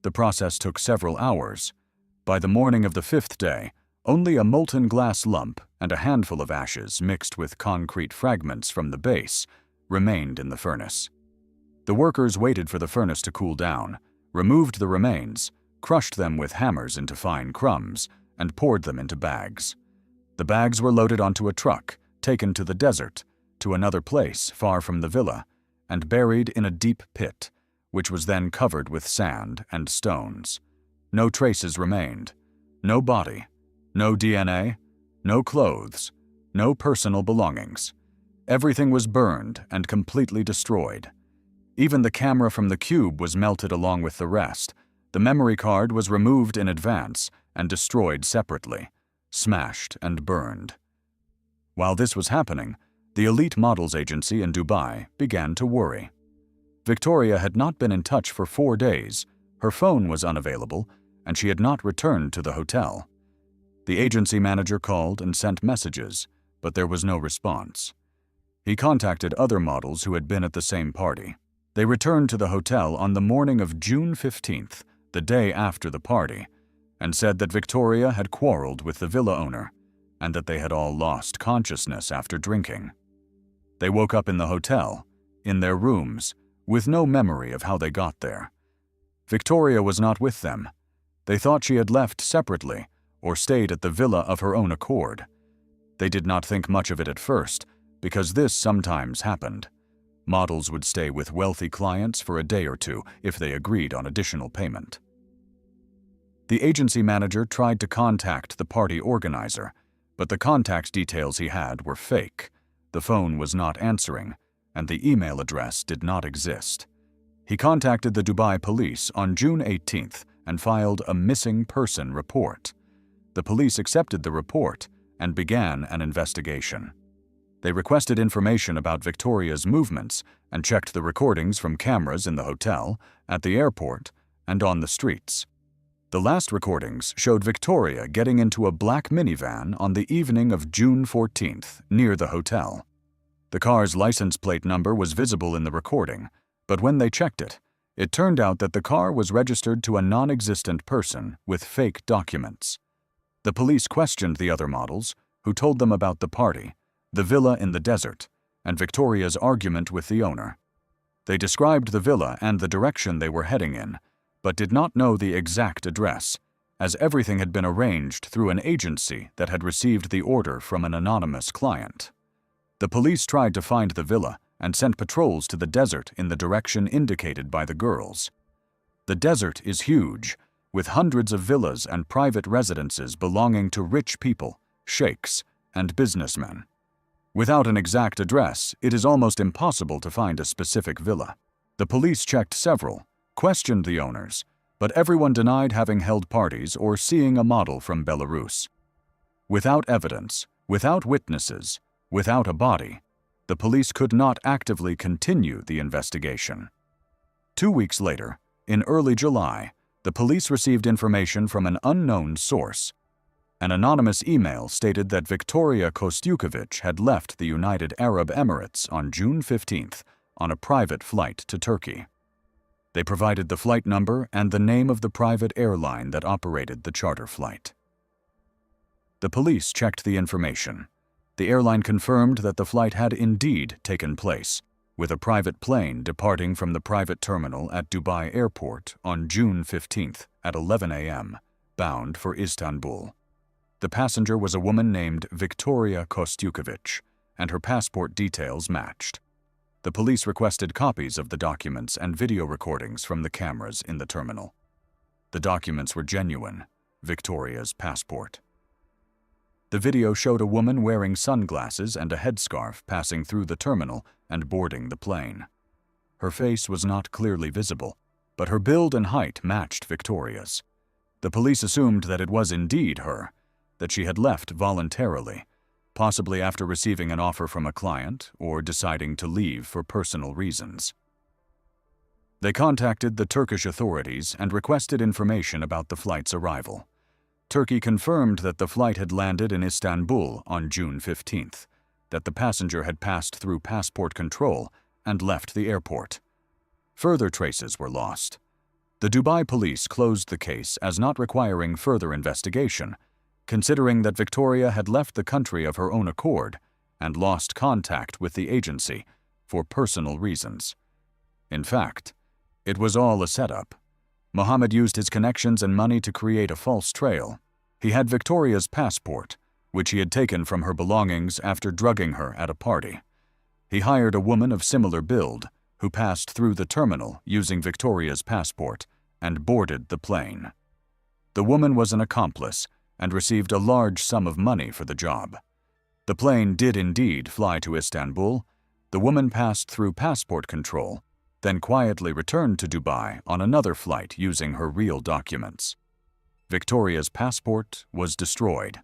Speaker 1: The process took several hours. By the morning of the 5th day, only a molten glass lump and a handful of ashes mixed with concrete fragments from the base remained in the furnace. The workers waited for the furnace to cool down, removed the remains, crushed them with hammers into fine crumbs, and poured them into bags. The bags were loaded onto a truck, taken to the desert, to another place far from the villa, and buried in a deep pit, which was then covered with sand and stones. No traces remained. No body. No DNA. No clothes. No personal belongings. Everything was burned and completely destroyed. Even the camera from the cube was melted along with the rest. The memory card was removed in advance and destroyed separately, smashed and burned. While this was happening, the elite models agency in Dubai began to worry. Victoria had not been in touch for 4 days, her phone was unavailable, and she had not returned to the hotel. The agency manager called and sent messages, but there was no response. He contacted other models who had been at the same party. They returned to the hotel on the morning of June 15th, the day after the party, and said that Victoria had quarreled with the villa owner and that they had all lost consciousness after drinking. They woke up in the hotel, in their rooms, with no memory of how they got there. Victoria was not with them. They thought she had left separately or stayed at the villa of her own accord. They did not think much of it at first, because this sometimes happened. Models would stay with wealthy clients for a day or two if they agreed on additional payment. The agency manager tried to contact the party organizer, but the contact details he had were fake. The phone was not answering, and the email address did not exist. He contacted the Dubai police on June 18th and filed a missing person report. The police accepted the report and began an investigation. They requested information about Victoria's movements and checked the recordings from cameras in the hotel, at the airport, and on the streets. The last recordings showed Victoria getting into a black minivan on the evening of June 14th, near the hotel. The car's license plate number was visible in the recording, but when they checked it, it turned out that the car was registered to a non-existent person with fake documents. The police questioned the other models, who told them about the party, the villa in the desert, and Victoria's argument with the owner. They described the villa and the direction they were heading in, but did not know the exact address, as everything had been arranged through an agency that had received the order from an anonymous client. The police tried to find the villa and sent patrols to the desert in the direction indicated by the girls. The desert is huge, with hundreds of villas and private residences belonging to rich people, sheikhs, and businessmen. Without an exact address, it is almost impossible to find a specific villa. The police checked several, questioned the owners, but everyone denied having held parties or seeing a model from Belarus. Without evidence, without witnesses, without a body, the police could not actively continue the investigation. 2 weeks later, in early July, the police received information from an unknown source. An anonymous email stated that Victoria Kostyukovich had left the United Arab Emirates on June 15th on a private flight to Turkey. They provided the flight number and the name of the private airline that operated the charter flight. The police checked the information. The airline confirmed that the flight had indeed taken place, with a private plane departing from the private terminal at Dubai Airport on June 15th at 11 a.m., bound for Istanbul. The passenger was a woman named Victoria Kostyukovich, and her passport details matched. The police requested copies of the documents and video recordings from the cameras in the terminal. The documents were genuine, Victoria's passport. The video showed a woman wearing sunglasses and a headscarf passing through the terminal and boarding the plane. Her face was not clearly visible, but her build and height matched Victoria's. The police assumed that it was indeed her, that she had left voluntarily, possibly after receiving an offer from a client or deciding to leave for personal reasons. They contacted the Turkish authorities and requested information about the flight's arrival. Turkey confirmed that the flight had landed in Istanbul on June 15th, that the passenger had passed through passport control and left the airport. Further traces were lost. The Dubai police closed the case as not requiring further investigation, considering that Victoria had left the country of her own accord and lost contact with the agency for personal reasons. In fact, it was all a setup. Mohammed used his connections and money to create a false trail. He had Victoria's passport, which he had taken from her belongings after drugging her at a party. He hired a woman of similar build, who passed through the terminal using Victoria's passport and boarded the plane. The woman was an accomplice and received a large sum of money for the job. The plane did indeed fly to Istanbul. The woman passed through passport control, then quietly returned to Dubai on another flight using her real documents. Victoria's passport was destroyed.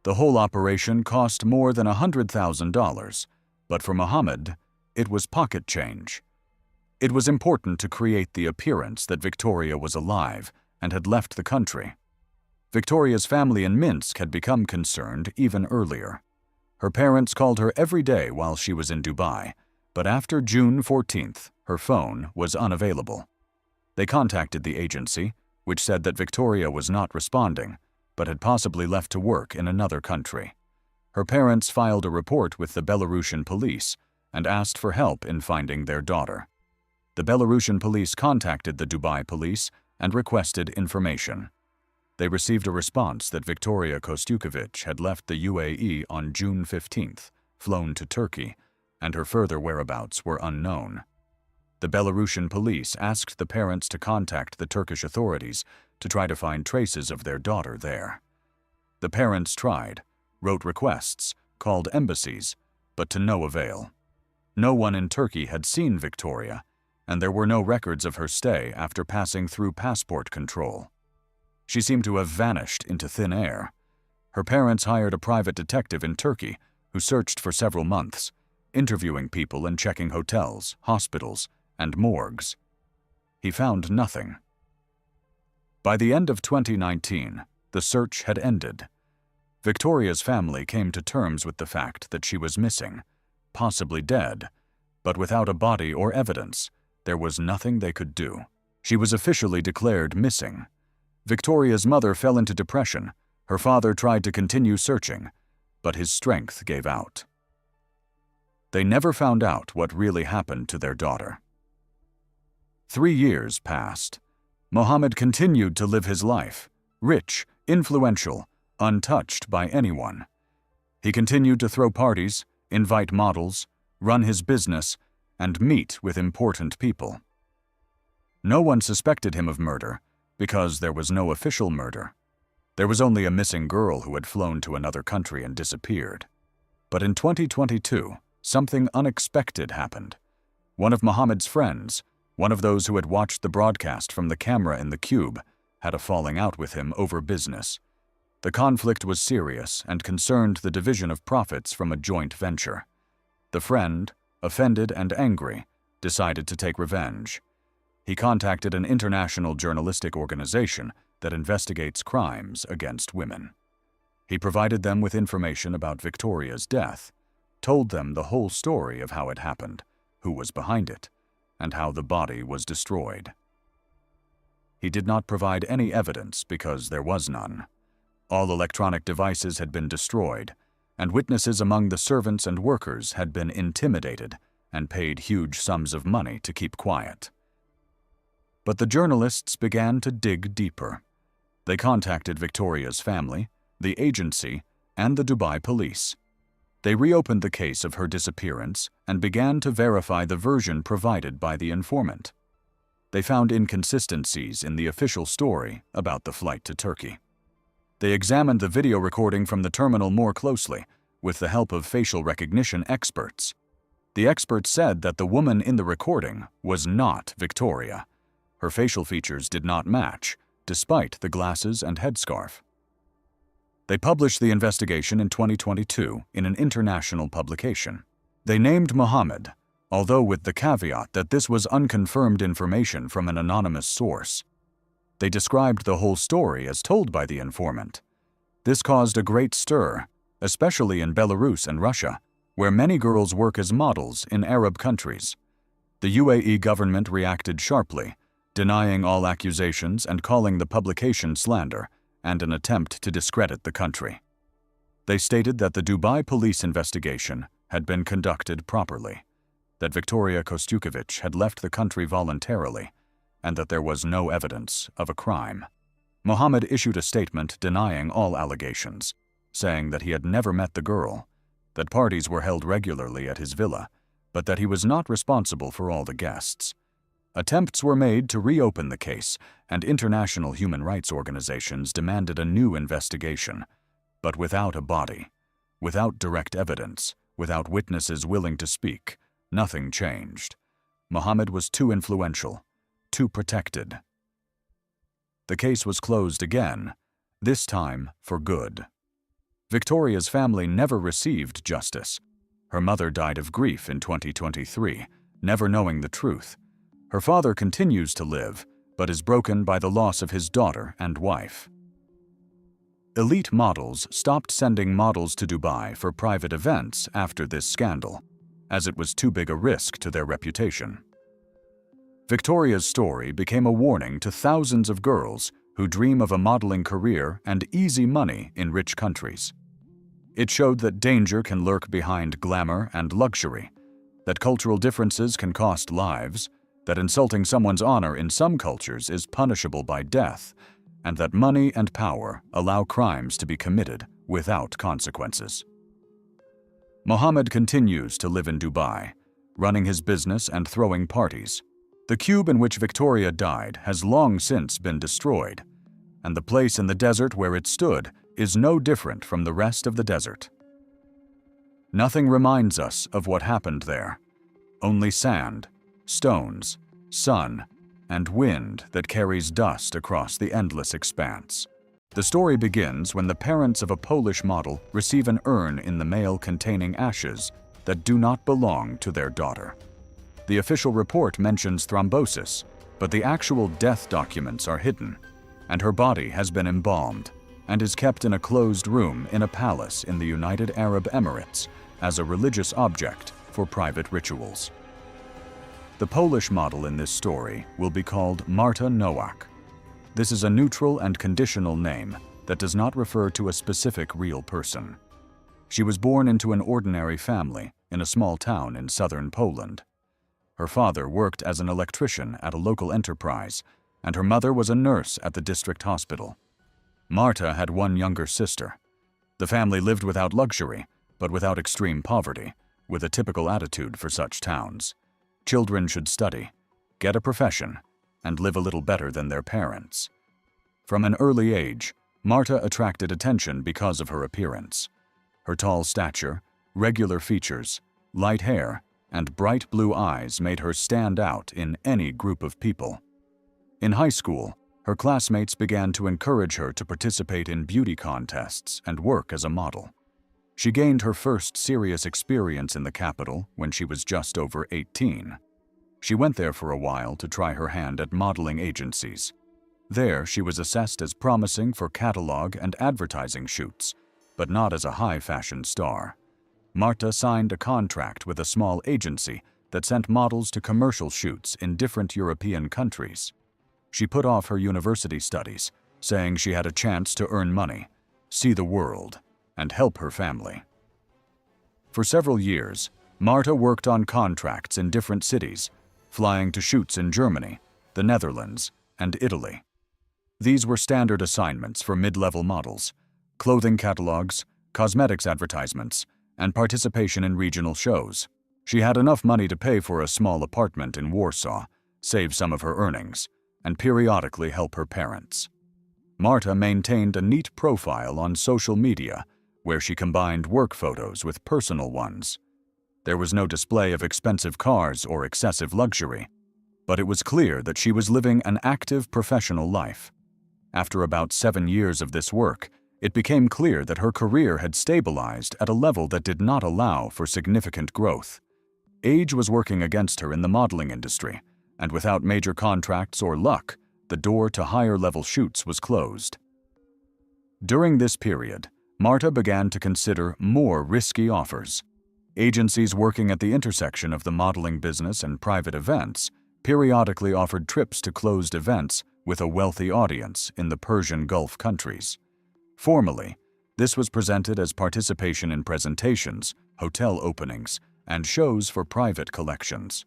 Speaker 1: The whole operation cost more than $100,000, but for Mohammed, it was pocket change. It was important to create the appearance that Victoria was alive and had left the country. Victoria's family in Minsk had become concerned even earlier. Her parents called her every day while she was in Dubai, but after June 14th, her phone was unavailable. They contacted the agency, which said that Victoria was not responding, but had possibly left to work in another country. Her parents filed a report with the Belarusian police and asked for help in finding their daughter. The Belarusian police contacted the Dubai police and requested information. They received a response that Victoria Kostyukovich had left the UAE on June 15th, flown to Turkey, and her further whereabouts were unknown. The Belarusian police asked the parents to contact the Turkish authorities to try to find traces of their daughter there. The parents tried, wrote requests, called embassies, but to no avail. No one in Turkey had seen Victoria, and there were no records of her stay after passing through passport control. She seemed to have vanished into thin air. Her parents hired a private detective in Turkey who searched for several months, interviewing people and checking hotels, hospitals, and morgues. He found nothing. By the end of 2019, the search had ended. Victoria's family came to terms with the fact that she was missing, possibly dead, but without a body or evidence, there was nothing they could do. She was officially declared missing. Victoria's mother fell into depression. Her father tried to continue searching, but his strength gave out. They never found out what really happened to their daughter. 3 years passed. Mohammed continued to live his life, rich, influential, untouched by anyone. He continued to throw parties, invite models, run his business, and meet with important people. No one suspected him of murder, because there was no official murder. There was only a missing girl who had flown to another country and disappeared. But in 2022, something unexpected happened. One of Mohammed's friends, one of those who had watched the broadcast from the camera in the cube, had a falling out with him over business. The conflict was serious and concerned the division of profits from a joint venture. The friend, offended and angry, decided to take revenge. He contacted an international journalistic organization that investigates crimes against women. He provided them with information about Victoria's death, told them the whole story of how it happened, who was behind it, and how the body was destroyed. He did not provide any evidence because there was none. All electronic devices had been destroyed, and witnesses among the servants and workers had been intimidated and paid huge sums of money to keep quiet. But the journalists began to dig deeper. They contacted Victoria's family, the agency, and the Dubai police. They reopened the case of her disappearance and began to verify the version provided by the informant. They found inconsistencies in the official story about the flight to Turkey. They examined the video recording from the terminal more closely, with the help of facial recognition experts. The experts said that the woman in the recording was not Victoria. Her facial features did not match, despite the glasses and headscarf. They published the investigation in 2022 in an international publication. They named Mohammed, although with the caveat that this was unconfirmed information from an anonymous source. They described the whole story as told by the informant. This caused a great stir, especially in Belarus and Russia, where many girls work as models in Arab countries. The UAE government reacted sharply, denying all accusations and calling the publication slander and an attempt to discredit the country. They stated that the Dubai police investigation had been conducted properly, that Viktoria Kostukovic had left the country voluntarily, and that there was no evidence of a crime. Mohammed issued a statement denying all allegations, saying that he had never met the girl, that parties were held regularly at his villa, but that he was not responsible for all the guests. Attempts were made to reopen the case, and international human rights organizations demanded a new investigation, but without a body, without direct evidence, without witnesses willing to speak, nothing changed. Mohammed was too influential, too protected. The case was closed again, this time for good. Victoria's family never received justice. Her mother died of grief in 2023, never knowing the truth. Her father continues to live, but is broken by the loss of his daughter and wife. Elite models stopped sending models to Dubai for private events after this scandal, as it was too big a risk to their reputation. Victoria's story became a warning to thousands of girls who dream of a modeling career and easy money in rich countries. It showed that danger can lurk behind glamour and luxury, that cultural differences can cost lives, that insulting someone's honor in some cultures is punishable by death, and that money and power allow crimes to be committed without consequences. Mohammed continues to live in Dubai, running his business and throwing parties. The cube in which Victoria died has long since been destroyed, and the place in the desert where it stood is no different from the rest of the desert. Nothing reminds us of what happened there. Only sand, stones, sun, and wind that carries dust across the endless expanse. The story begins when the parents of a Polish model receive an urn in the mail containing ashes that do not belong to their daughter. The official report mentions thrombosis, but the actual death documents are hidden, and her body has been embalmed and is kept in a closed room in a palace in the United Arab Emirates as a religious object for private rituals. The Polish model in this story will be called Marta Nowak. This is a neutral and conditional name that does not refer to a specific real person. She was born into an ordinary family in a small town in southern Poland. Her father worked as an electrician at a local enterprise, and her mother was a nurse at the district hospital. Marta had one younger sister. The family lived without luxury, but without extreme poverty, with a typical attitude for such towns. Children should study, get a profession, and live a little better than their parents. From an early age, Marta attracted attention because of her appearance. Her tall stature, regular features, light hair, and bright blue eyes made her stand out in any group of people. In high school, her classmates began to encourage her to participate in beauty contests and work as a model. She gained her first serious experience in the capital when she was just over 18. She went there for a while to try her hand at modeling agencies. There, she was assessed as promising for catalog and advertising shoots, but not as a high-fashion star. Marta signed a contract with a small agency that sent models to commercial shoots in different European countries. She put off her university studies, saying she had a chance to earn money, see the world, and help her family. For several years, Marta worked on contracts in different cities, flying to shoots in Germany, the Netherlands, and Italy. These were standard assignments for mid-level models: clothing catalogs, cosmetics advertisements, and participation in regional shows. She had enough money to pay for a small apartment in Warsaw, save some of her earnings, and periodically help her parents. Marta maintained a neat profile on social media, where she combined work photos with personal ones. There was no display of expensive cars or excessive luxury, but it was clear that she was living an active professional life. After about 7 years of this work, it became clear that her career had stabilized at a level that did not allow for significant growth. Age was working against her in the modeling industry, and without major contracts or luck, the door to higher-level shoots was closed. During this period, Marta began to consider more risky offers. Agencies working at the intersection of the modeling business and private events periodically offered trips to closed events with a wealthy audience in the Persian Gulf countries. Formally, this was presented as participation in presentations, hotel openings, and shows for private collections.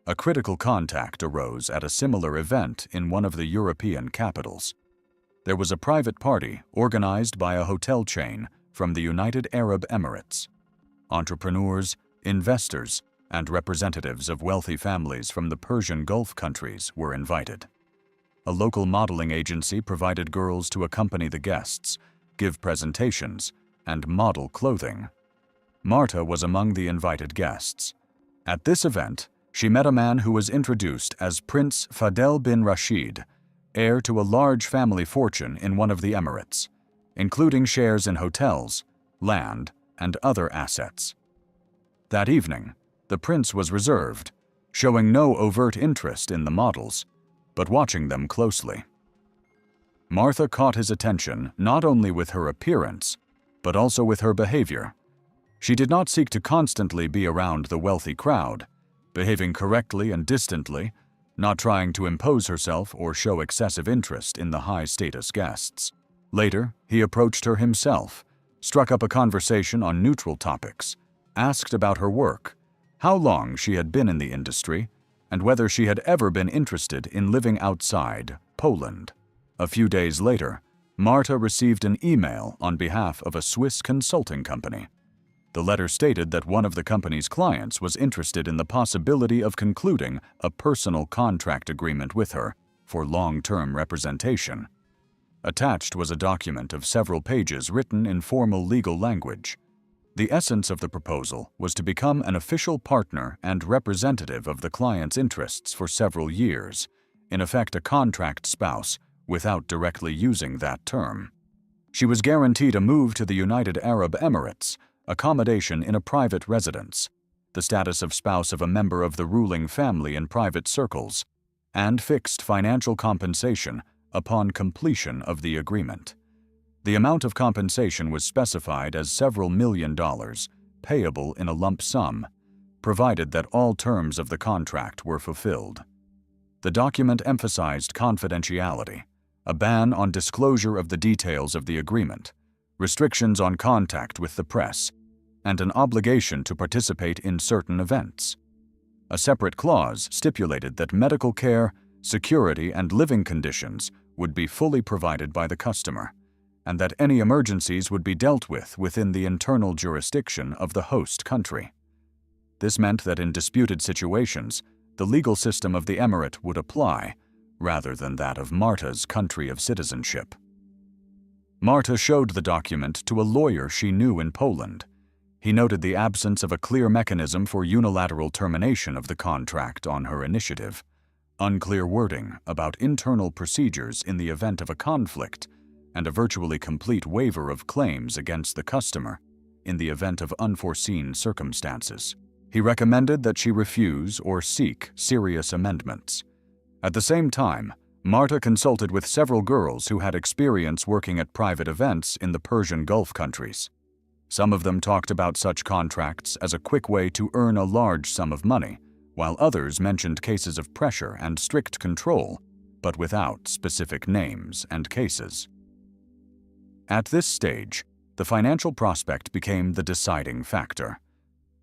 Speaker 1: A critical contact arose at a similar event in one of the European capitals. There was a private party organized by a hotel chain from the United Arab Emirates. Entrepreneurs, investors, and representatives of wealthy families from the Persian Gulf countries were invited. A local modeling agency provided girls to accompany the guests, give presentations, and model clothing. Marta was among the invited guests. At this event, she met a man who was introduced as Prince Fadel bin Rashid, heir to a large family fortune in one of the Emirates, including shares in hotels, land, and other assets. That evening, the prince was reserved, showing no overt interest in the models, but watching them closely. Martha caught his attention not only with her appearance, but also with her behavior. She did not seek to constantly be around the wealthy crowd, behaving correctly and distantly, not trying to impose herself or show excessive interest in the high-status guests. Later, he approached her himself, struck up a conversation on neutral topics, asked about her work, how long she had been in the industry, and whether she had ever been interested in living outside Poland. A few days later, Marta received an email on behalf of a Swiss consulting company. The letter stated that one of the company's clients was interested in the possibility of concluding a personal contract agreement with her for long-term representation. Attached was a document of several pages written in formal legal language. The essence of the proposal was to become an official partner and representative of the client's interests for several years, in effect a contract spouse, without directly using that term. She was guaranteed a move to the United Arab Emirates, accommodation in a private residence, the status of spouse of a member of the ruling family in private circles, and fixed financial compensation upon completion of the agreement. The amount of compensation was specified as several $million, payable in a lump sum, provided that all terms of the contract were fulfilled. The document emphasized confidentiality, a ban on disclosure of the details of the agreement, restrictions on contact with the press, and an obligation to participate in certain events. A separate clause stipulated that medical care, security, and living conditions would be fully provided by the customer, and that any emergencies would be dealt with within the internal jurisdiction of the host country. This meant that in disputed situations, the legal system of the emirate would apply, rather than that of Marta's country of citizenship. Marta showed the document to a lawyer she knew in Poland. He noted the absence of a clear mechanism for unilateral termination of the contract on her initiative, unclear wording about internal procedures in the event of a conflict, and a virtually complete waiver of claims against the customer in the event of unforeseen circumstances. He recommended that she refuse or seek serious amendments. At the same time, Marta consulted with several girls who had experience working at private events in the Persian Gulf countries. Some of them talked about such contracts as a quick way to earn a large sum of money, while others mentioned cases of pressure and strict control, but without specific names and cases. At this stage, the financial prospect became the deciding factor.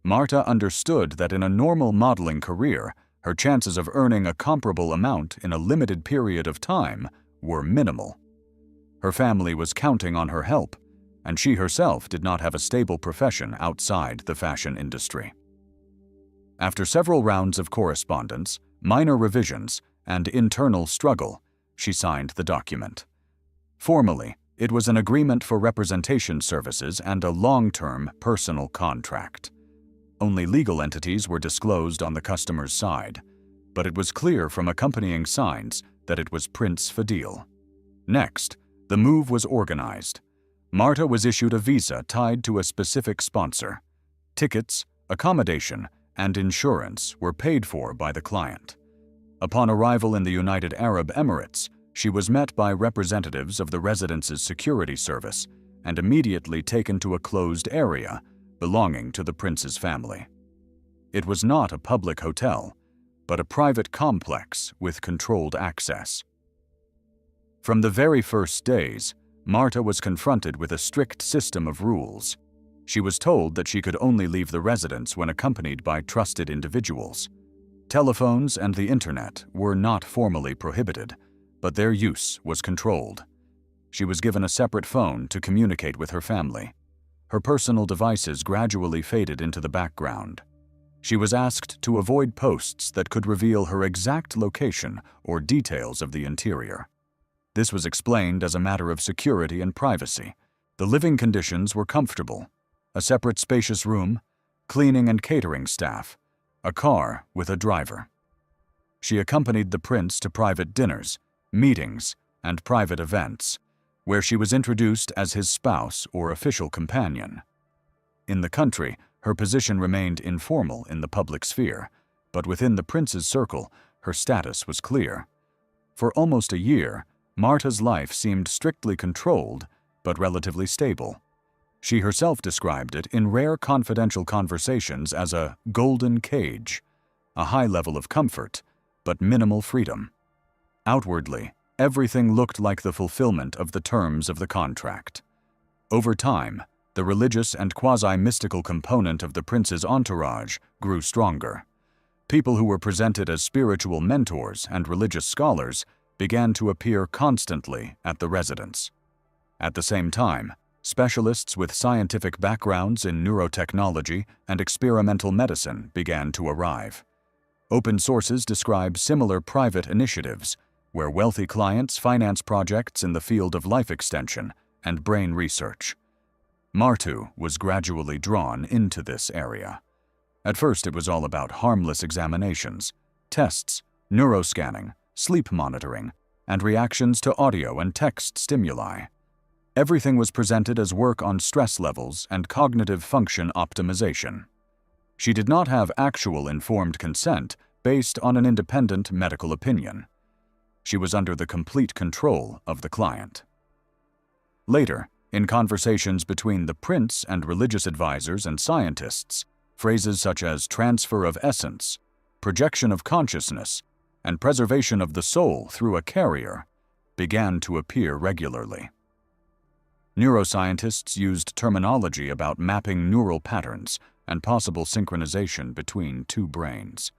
Speaker 1: Marta understood that in a normal modeling career, her chances of earning a comparable amount in a limited period of time were minimal. Her family was counting on her help, and she herself did not have a stable profession outside the fashion industry. After several rounds of correspondence, minor revisions, and internal struggle, she signed the document. Formally, it was an agreement for representation services and a long-term personal contract. Only legal entities were disclosed on the customer's side, but it was clear from accompanying signs that it was Prince Fadil. Next, the move was organized. Marta was issued a visa tied to a specific sponsor. Tickets, accommodation, and insurance were paid for by the client. Upon arrival in the United Arab Emirates, she was met by representatives of the residence's security service and immediately taken to a closed area belonging to the prince's family. It was not a public hotel, but a private complex with controlled access. From the very first days, Marta was confronted with a strict system of rules. She was told that she could only leave the residence when accompanied by trusted individuals. Telephones and the internet were not formally prohibited, but their use was controlled. She was given a separate phone to communicate with her family. Her personal devices gradually faded into the background. She was asked to avoid posts that could reveal her exact location or details of the interior. This was explained as a matter of security and privacy. The living conditions were comfortable: a separate spacious room, cleaning and catering staff, a car with a driver. She accompanied the prince to private dinners, meetings, and private events, where she was introduced as his spouse or official companion. In the country, her position remained informal in the public sphere, but within the prince's circle, her status was clear. For almost a year, Marta's life seemed strictly controlled, but relatively stable. She herself described it in rare confidential conversations as a golden cage, a high level of comfort, but minimal freedom. Outwardly, everything looked like the fulfillment of the terms of the contract. Over time, the religious and quasi-mystical component of the prince's entourage grew stronger. People who were presented as spiritual mentors and religious scholars began to appear constantly at the residence. At the same time, specialists with scientific backgrounds in neurotechnology and experimental medicine began to arrive. Open sources describe similar private initiatives, where wealthy clients finance projects in the field of life extension and brain research. Martu was gradually drawn into this area. At first, it was all about harmless examinations, tests, neuroscanning, sleep monitoring, and reactions to audio and text stimuli. Everything was presented as work on stress levels and cognitive function optimization. She did not have actual informed consent based on an independent medical opinion. She was under the complete control of the client. Later, in conversations between the prince and religious advisors and scientists, phrases such as transfer of essence, projection of consciousness, and preservation of the soul through a carrier began to appear regularly. Neuroscientists used terminology about mapping neural patterns and possible synchronization between two brains.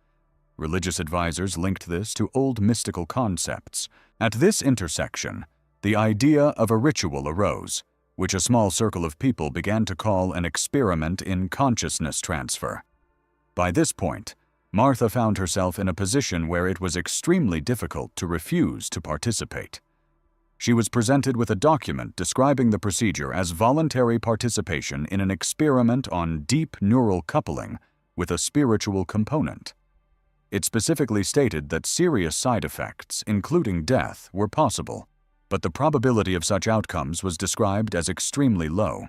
Speaker 1: Religious advisors linked this to old mystical concepts. At this intersection, the idea of a ritual arose, which a small circle of people began to call an experiment in consciousness transfer. By this point, Martha found herself in a position where it was extremely difficult to refuse to participate. She was presented with a document describing the procedure as voluntary participation in an experiment on deep neural coupling with a spiritual component. It specifically stated that serious side effects, including death, were possible, but the probability of such outcomes was described as extremely low.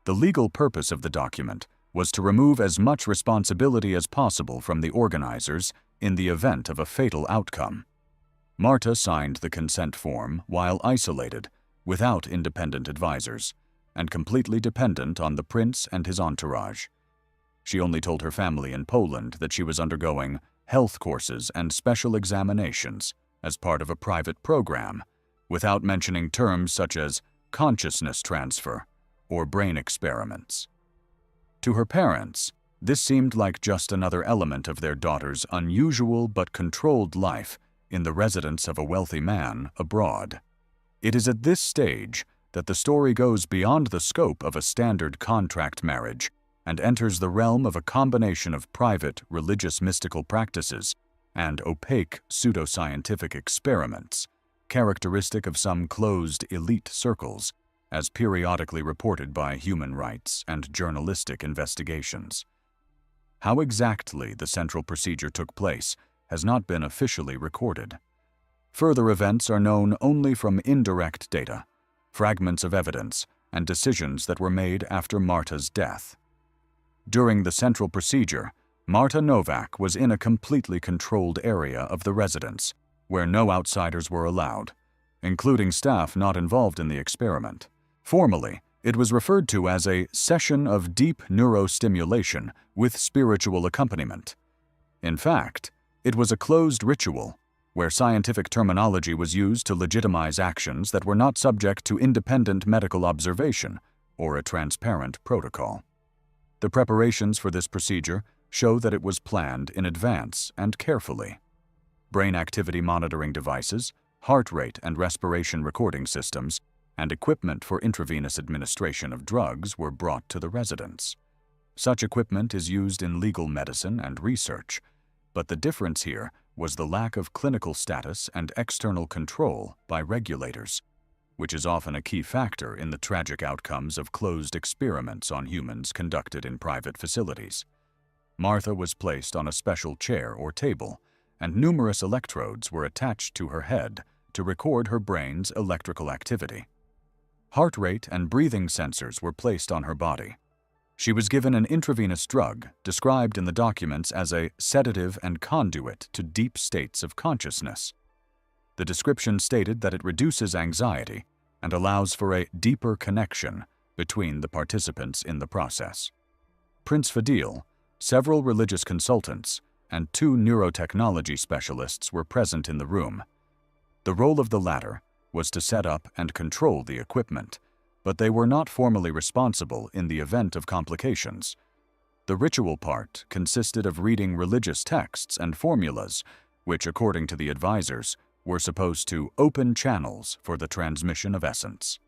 Speaker 1: The legal purpose of the document was to remove as much responsibility as possible from the organizers in the event of a fatal outcome. Marta signed the consent form while isolated, without independent advisors, and completely dependent on the prince and his entourage. She only told her family in Poland that she was undergoing health courses and special examinations as part of a private program, without mentioning terms such as consciousness transfer or brain experiments. To her parents, this seemed like just another element of their daughter's unusual but controlled life in the residence of a wealthy man abroad. It is at this stage that the story goes beyond the scope of a standard contract marriage and enters the realm of a combination of private religious mystical practices and opaque pseudoscientific experiments, characteristic of some closed elite circles, as periodically reported by human rights and journalistic investigations. How exactly the central procedure took place has not been officially recorded. Further events are known only from indirect data, fragments of evidence, and decisions that were made after Marta's death. During the central procedure, Marta Novak was in a completely controlled area of the residence, where no outsiders were allowed, including staff not involved in the experiment. Formally, it was referred to as a session of deep neurostimulation with spiritual accompaniment. In fact, it was a closed ritual where scientific terminology was used to legitimize actions that were not subject to independent medical observation or a transparent protocol. The preparations for this procedure show that it was planned in advance and carefully. Brain activity monitoring devices, heart rate and respiration recording systems, and equipment for intravenous administration of drugs were brought to the residence. Such equipment is used in legal medicine and research, but the difference here was the lack of clinical status and external control by regulators, which is often a key factor in the tragic outcomes of closed experiments on humans conducted in private facilities. Martha was placed on a special chair or table, and numerous electrodes were attached to her head to record her brain's electrical activity. Heart rate and breathing sensors were placed on her body. She was given an intravenous drug described in the documents as a sedative and conduit to deep states of consciousness. The description stated that it reduces anxiety and allows for a deeper connection between the participants in the process. Prince Fadil, several religious consultants, and 2 neurotechnology specialists were present in the room. The role of the latter was to set up and control the equipment, but they were not formally responsible in the event of complications. The ritual part consisted of reading religious texts and formulas, which, according to the advisors, were supposed to open channels for the transmission of essence.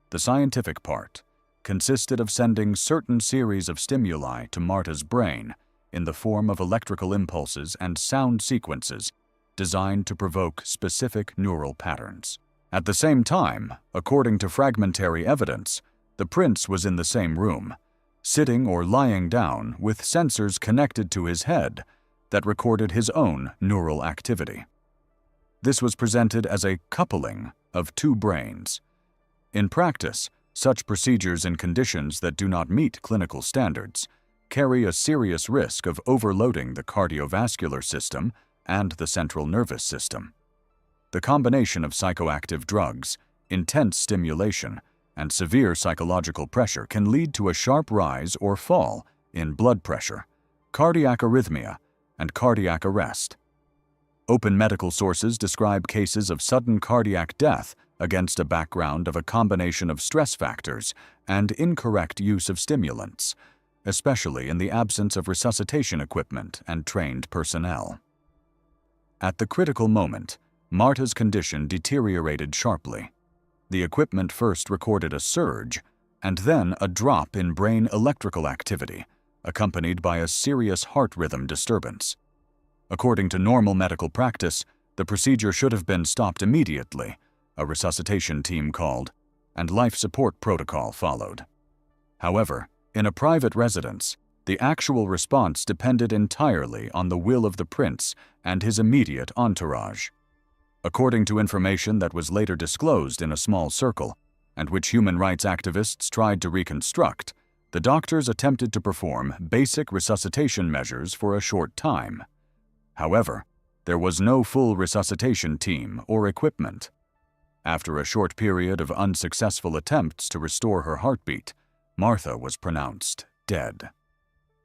Speaker 1: The scientific part consisted of sending certain series of stimuli to Marta's brain in the form of electrical impulses and sound sequences designed to provoke specific neural patterns. At the same time, according to fragmentary evidence, the prince was in the same room, sitting or lying down with sensors connected to his head that recorded his own neural activity. This was presented as a coupling of 2 brains. In practice, such procedures in conditions that do not meet clinical standards carry a serious risk of overloading the cardiovascular system and the central nervous system. The combination of psychoactive drugs, intense stimulation, and severe psychological pressure can lead to a sharp rise or fall in blood pressure, cardiac arrhythmia, and cardiac arrest. Open medical sources describe cases of sudden cardiac death against a background of a combination of stress factors and incorrect use of stimulants, especially in the absence of resuscitation equipment and trained personnel. At the critical moment, Marta's condition deteriorated sharply. The equipment first recorded a surge and then a drop in brain electrical activity, accompanied by a serious heart rhythm disturbance. According to normal medical practice, the procedure should have been stopped immediately, a resuscitation team called, and life support protocol followed. However, in a private residence, the actual response depended entirely on the will of the prince and his immediate entourage. According to information that was later disclosed in a small circle, and which human rights activists tried to reconstruct, the doctors attempted to perform basic resuscitation measures for a short time. However, there was no full resuscitation team or equipment. After a short period of unsuccessful attempts to restore her heartbeat, Martha was pronounced dead.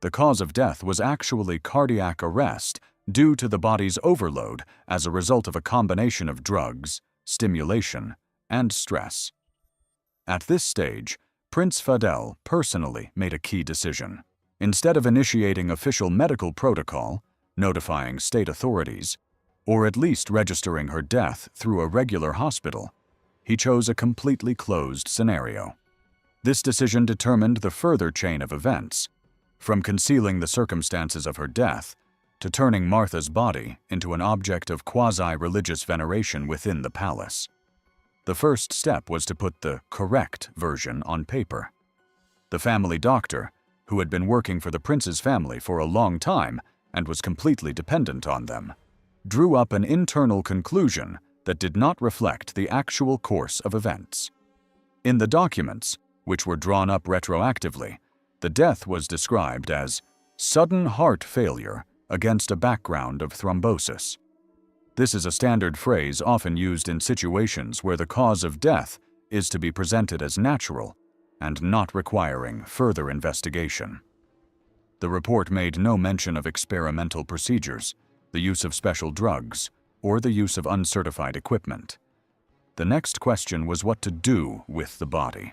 Speaker 1: The cause of death was actually cardiac arrest due to the body's overload as a result of a combination of drugs, stimulation, and stress. At this stage, Prince Fadel personally made a key decision. Instead of initiating official medical protocol, notifying state authorities, or at least registering her death through a regular hospital, he chose a completely closed scenario. This decision determined the further chain of events, from concealing the circumstances of her death to turning Martha's body into an object of quasi-religious veneration within the palace. The first step was to put the correct version on paper. The family doctor, who had been working for the prince's family for a long time and was completely dependent on them, drew up an internal conclusion that did not reflect the actual course of events. In the documents, which were drawn up retroactively, the death was described as sudden heart failure against a background of thrombosis. This is a standard phrase often used in situations where the cause of death is to be presented as natural and not requiring further investigation. The report made no mention of experimental procedures, the use of special drugs, or the use of uncertified equipment. The next question was what to do with the body.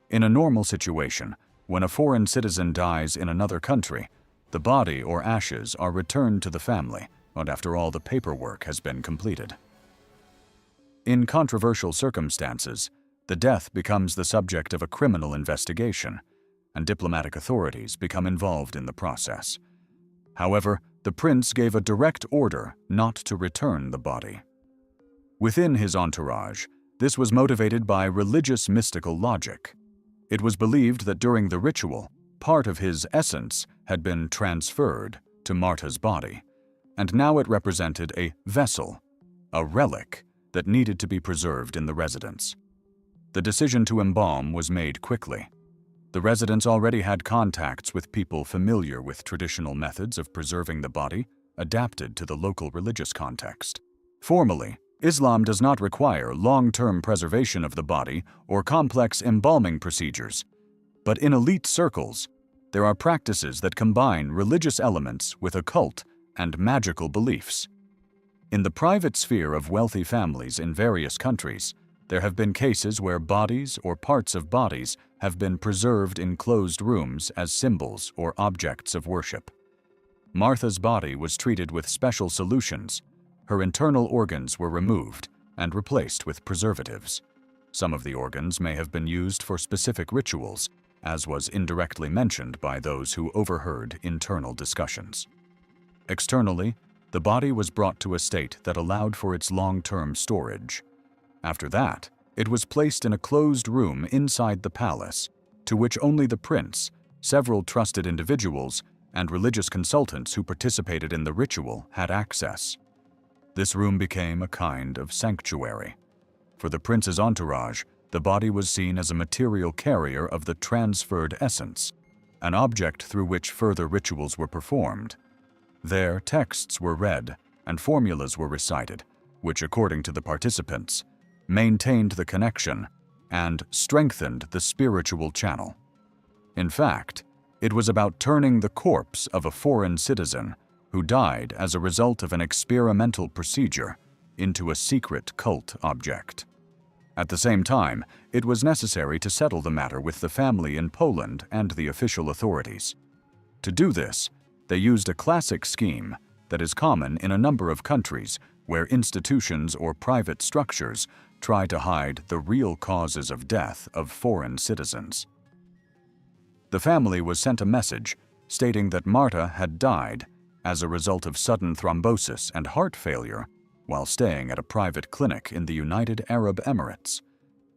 Speaker 1: In a normal situation, when a foreign citizen dies in another country, the body or ashes are returned to the family, and after all the paperwork has been completed. In controversial circumstances, the death becomes the subject of a criminal investigation, and diplomatic authorities become involved in the process. However, the prince gave a direct order not to return the body. Within his entourage, this was motivated by religious mystical logic. It was believed that during the ritual, part of his essence had been transferred to Marta's body, and now it represented a vessel, a relic that needed to be preserved in the residence. The decision to embalm was made quickly. The residents already had contacts with people familiar with traditional methods of preserving the body, adapted to the local religious context. Formally, Islam does not require long-term preservation of the body or complex embalming procedures, but in elite circles, there are practices that combine religious elements with occult and magical beliefs. In the private sphere of wealthy families in various countries, there have been cases where bodies or parts of bodies have been preserved in closed rooms as symbols or objects of worship. Martha's body was treated with special solutions. Her internal organs were removed and replaced with preservatives. Some of the organs may have been used for specific rituals, as was indirectly mentioned by those who overheard internal discussions. Externally, the body was brought to a state that allowed for its long-term storage. After that, it was placed in a closed room inside the palace, to which only the prince, several trusted individuals, and religious consultants who participated in the ritual had access. This room became a kind of sanctuary. For the prince's entourage, the body was seen as a material carrier of the transferred essence, an object through which further rituals were performed. There, texts were read and formulas were recited, which, according to the participants, maintained the connection and strengthened the spiritual channel. In fact, it was about turning the corpse of a foreign citizen who died as a result of an experimental procedure into a secret cult object. At the same time, it was necessary to settle the matter with the family in Poland and the official authorities. To do this, they used a classic scheme that is common in a number of countries where institutions or private structures try to hide the real causes of death of foreign citizens. The family was sent a message stating that Marta had died as a result of sudden thrombosis and heart failure while staying at a private clinic in the United Arab Emirates.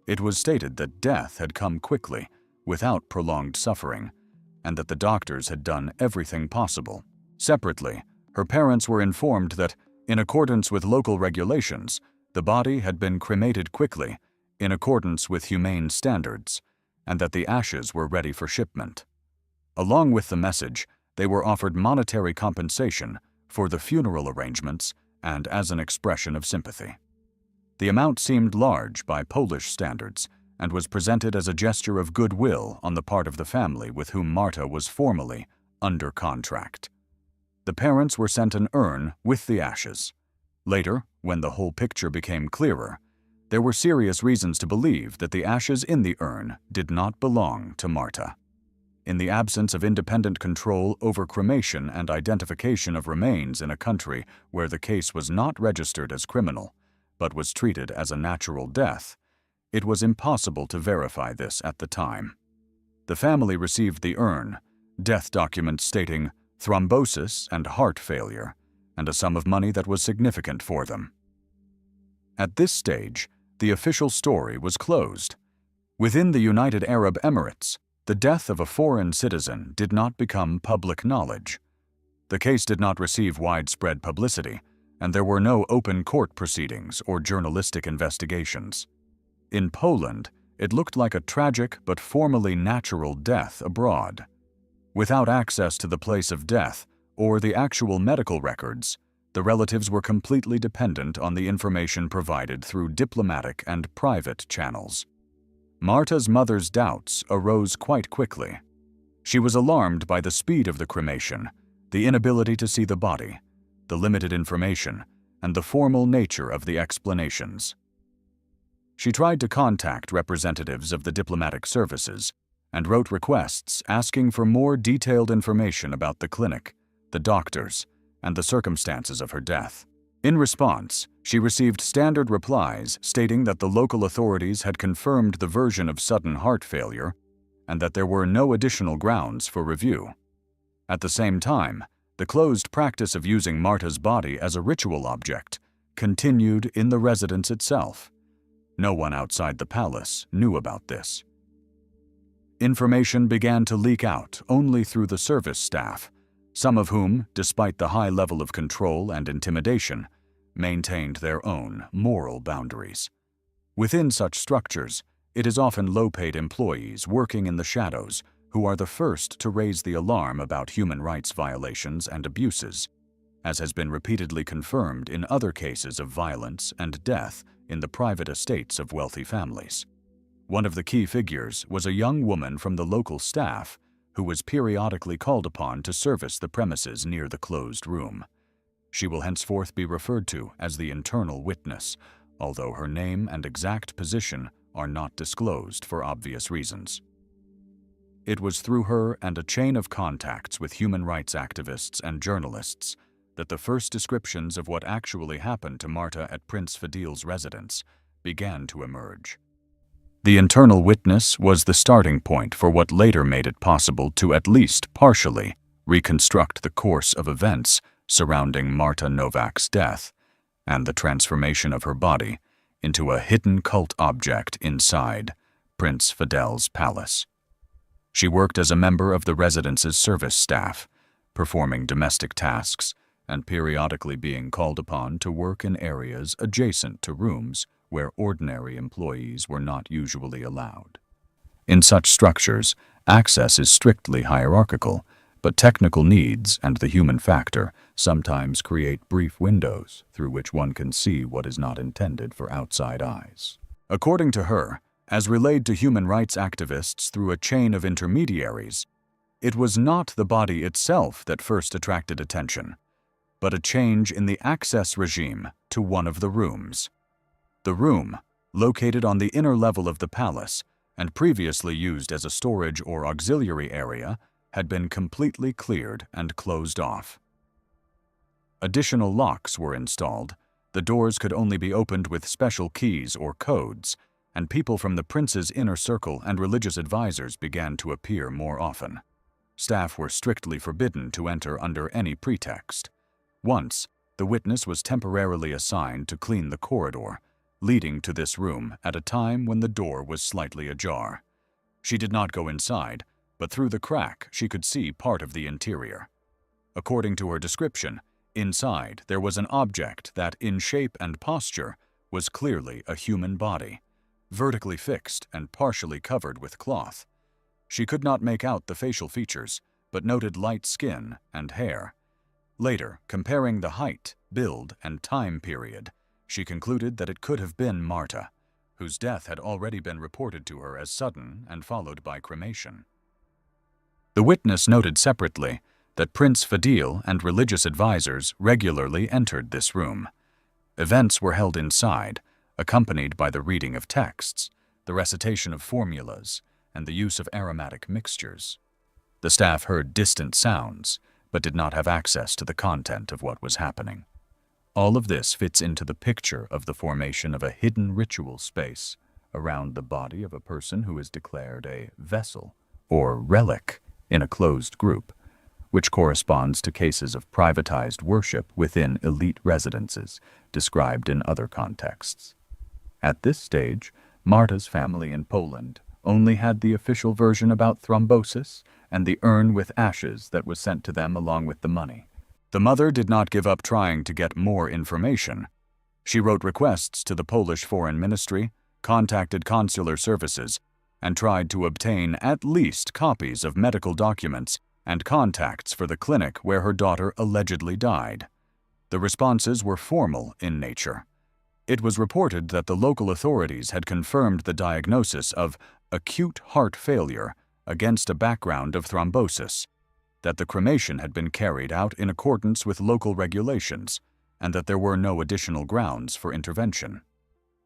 Speaker 1: It was stated that death had come quickly, without prolonged suffering, and that the doctors had done everything possible. Separately, her parents were informed that, in accordance with local regulations, the body had been cremated quickly, in accordance with humane standards, and that the ashes were ready for shipment. Along with the message, they were offered monetary compensation for the funeral arrangements and as an expression of sympathy. The amount seemed large by Polish standards and was presented as a gesture of goodwill on the part of the family with whom Marta was formally under contract. The parents were sent an urn with the ashes. Later, when the whole picture became clearer, there were serious reasons to believe that the ashes in the urn did not belong to Marta. In the absence of independent control over cremation and identification of remains in a country where the case was not registered as criminal, but was treated as a natural death, it was impossible to verify this at the time. The family received the urn, death documents stating thrombosis and heart failure, and a sum of money that was significant for them. At this stage, the official story was closed. Within the United Arab Emirates, the death of a foreign citizen did not become public knowledge. The case did not receive widespread publicity, and there were no open court proceedings or journalistic investigations. In Poland, it looked like a tragic but formally natural death abroad. Without access to the place of death or the actual medical records, the relatives were completely dependent on the information provided through diplomatic and private channels. Marta's mother's doubts arose quite quickly. She was alarmed by the speed of the cremation, the inability to see the body, the limited information, and the formal nature of the explanations. She tried to contact representatives of the diplomatic services and wrote requests asking for more detailed information about the clinic, the doctors, and the circumstances of her death. In response, she received standard replies stating that the local authorities had confirmed the version of sudden heart failure and that there were no additional grounds for review. At the same time, the closed practice of using Marta's body as a ritual object continued in the residence itself. No one outside the palace knew about this. Information began to leak out only through the service staff, some of whom, despite the high level of control and intimidation, maintained their own moral boundaries. Within such structures, it is often low-paid employees working in the shadows who are the first to raise the alarm about human rights violations and abuses, as has been repeatedly confirmed in other cases of violence and death in the private estates of wealthy families. One of the key figures was a young woman from the local staff who was periodically called upon to service the premises near the closed room. She will henceforth be referred to as the internal witness, although her name and exact position are not disclosed for obvious reasons. It was through her and a chain of contacts with human rights activists and journalists that the first descriptions of what actually happened to Marta at Prince Fadil's residence began to emerge. The internal witness was the starting point for what later made it possible to at least partially reconstruct the course of events surrounding Marta Novak's death and the transformation of her body into a hidden cult object inside Prince Fidel's palace. She worked as a member of the residence's service staff, performing domestic tasks and periodically being called upon to work in areas adjacent to rooms where ordinary employees were not usually allowed. In such structures, access is strictly hierarchical, but technical needs and the human factor sometimes create brief windows through which one can see what is not intended for outside eyes. According to her, as relayed to human rights activists through a chain of intermediaries, it was not the body itself that first attracted attention, but a change in the access regime to one of the rooms. The room, located on the inner level of the palace and previously used as a storage or auxiliary area, had been completely cleared and closed off. Additional locks were installed. The doors could only be opened with special keys or codes, and people from the prince's inner circle and religious advisors began to appear more often. Staff were strictly forbidden to enter under any pretext. Once, the witness was temporarily assigned to clean the corridor leading to this room at a time when the door was slightly ajar. She did not go inside, but through the crack she could see part of the interior. According to her description, inside there was an object that, in shape and posture, was clearly a human body, vertically fixed and partially covered with cloth. She could not make out the facial features, but noted light skin and hair. Later, comparing the height, build, and time period, she concluded that it could have been Marta, whose death had already been reported to her as sudden and followed by cremation. The witness noted separately that Prince Fadil and religious advisors regularly entered this room. Events were held inside, accompanied by the reading of texts, the recitation of formulas, and the use of aromatic mixtures. The staff heard distant sounds, but did not have access to the content of what was happening. All of this fits into the picture of the formation of a hidden ritual space around the body of a person who is declared a vessel or relic in a closed group, which corresponds to cases of privatized worship within elite residences described in other contexts. At this stage, Marta's family in Poland only had the official version about thrombosis and the urn with ashes that was sent to them along with the money. The mother did not give up trying to get more information. She wrote requests to the Polish Foreign Ministry, contacted consular services, and tried to obtain at least copies of medical documents and contacts for the clinic where her daughter allegedly died. The responses were formal in nature. It was reported that the local authorities had confirmed the diagnosis of acute heart failure against a background of thrombosis, that the cremation had been carried out in accordance with local regulations, and that there were no additional grounds for intervention.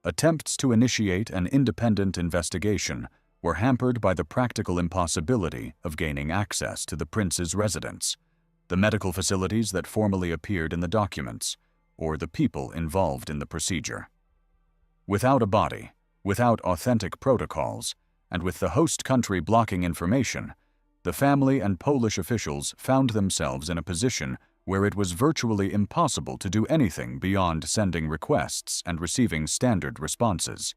Speaker 1: Attempts to initiate an independent investigation were hampered by the practical impossibility of gaining access to the prince's residence, the medical facilities that formally appeared in the documents, or the people involved in the procedure. Without a body, without authentic protocols, and with the host country blocking information, the family and Polish officials found themselves in a position where it was virtually impossible to do anything beyond sending requests and receiving standard responses.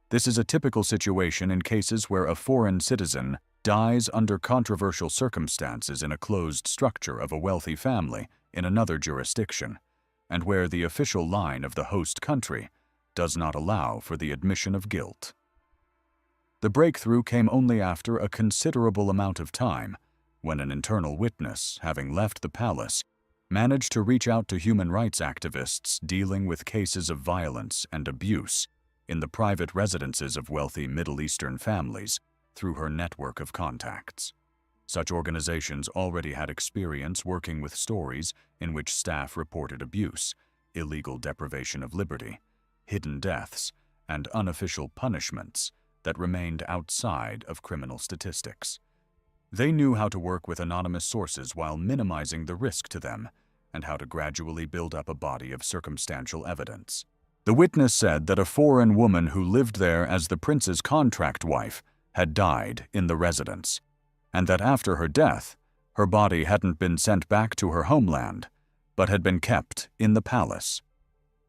Speaker 1: This is a typical situation in cases where a foreign citizen dies under controversial circumstances in a closed structure of a wealthy family in another jurisdiction, and where the official line of the host country does not allow for the admission of guilt. The breakthrough came only after a considerable amount of time, when an internal witness, having left the palace, managed to reach out to human rights activists dealing with cases of violence and abuse in the private residences of wealthy Middle Eastern families through her network of contacts. Such organizations already had experience working with stories in which staff reported abuse, illegal deprivation of liberty, hidden deaths, and unofficial punishments that remained outside of criminal statistics. They knew how to work with anonymous sources while minimizing the risk to them, and how to gradually build up a body of circumstantial evidence. The witness said that a foreign woman who lived there as the prince's contract wife had died in the residence, and that after her death, her body hadn't been sent back to her homeland, but had been kept in the palace.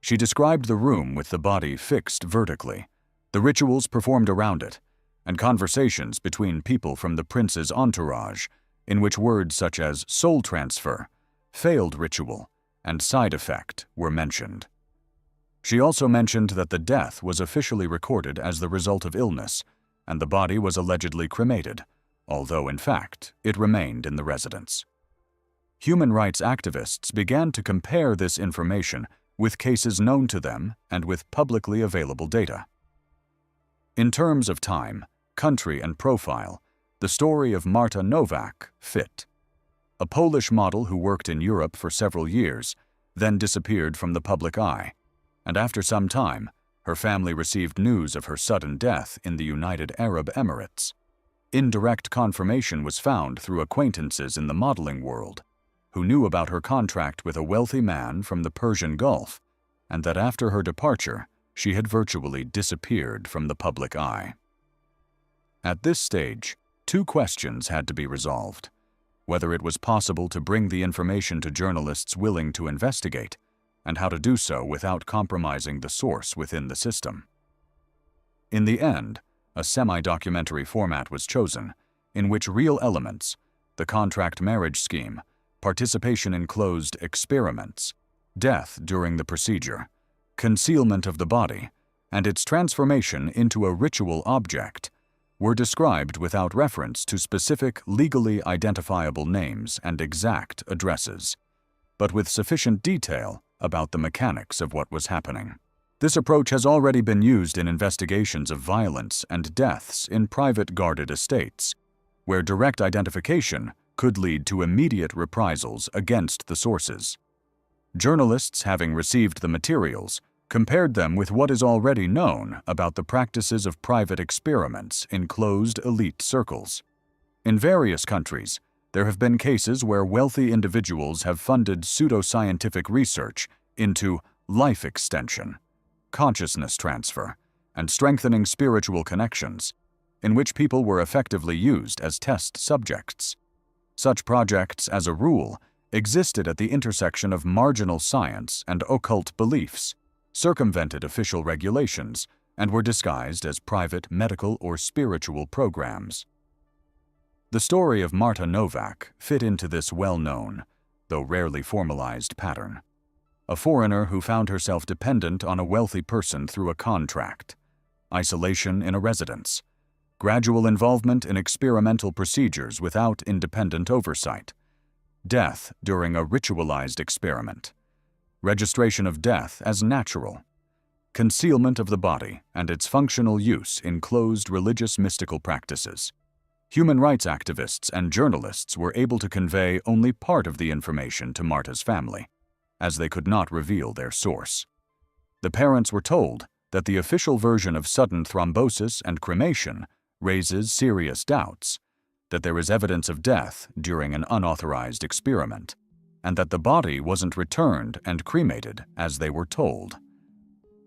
Speaker 1: She described the room with the body fixed vertically, the rituals performed around it, and conversations between people from the prince's entourage, in which words such as soul transfer, failed ritual, and side effect were mentioned. She also mentioned that the death was officially recorded as the result of illness, and the body was allegedly cremated, although in fact it remained in the residence. Human rights activists began to compare this information with cases known to them and with publicly available data. In terms of time, country, and profile, the story of Marta Nowak fit. A Polish model who worked in Europe for several years, then disappeared from the public eye, and after some time, her family received news of her sudden death in the United Arab Emirates. Indirect confirmation was found through acquaintances in the modeling world, who knew about her contract with a wealthy man from the Persian Gulf, and that after her departure, she had virtually disappeared from the public eye. At this stage, two questions had to be resolved: whether it was possible to bring the information to journalists willing to investigate, and how to do so without compromising the source within the system. In the end, a semi-documentary format was chosen, in which real elements, the contract marriage scheme, participation in closed experiments, death during the procedure, concealment of the body, and its transformation into a ritual object, were described without reference to specific legally identifiable names and exact addresses, but with sufficient detail about the mechanics of what was happening. This approach has already been used in investigations of violence and deaths in private guarded estates, where direct identification could lead to immediate reprisals against the sources. Journalists, having received the materials, compared them with what is already known about the practices of private experiments in closed elite circles. In various countries, there have been cases where wealthy individuals have funded pseudoscientific research into life extension, consciousness transfer, and strengthening spiritual connections, in which people were effectively used as test subjects. Such projects, as a rule, existed at the intersection of marginal science and occult beliefs, circumvented official regulations, and were disguised as private medical or spiritual programs. The story of Marta Nowak fit into this well-known, though rarely formalized, pattern. A foreigner who found herself dependent on a wealthy person through a contract. Isolation in a residence. Gradual involvement in experimental procedures without independent oversight. Death during a ritualized experiment. Registration of death as natural. Concealment of the body and its functional use in closed religious mystical practices. Human rights activists and journalists were able to convey only part of the information to Marta's family, as they could not reveal their source. The parents were told that the official version of sudden thrombosis and cremation raises serious doubts, that there is evidence of death during an unauthorized experiment, and that the body wasn't returned and cremated as they were told.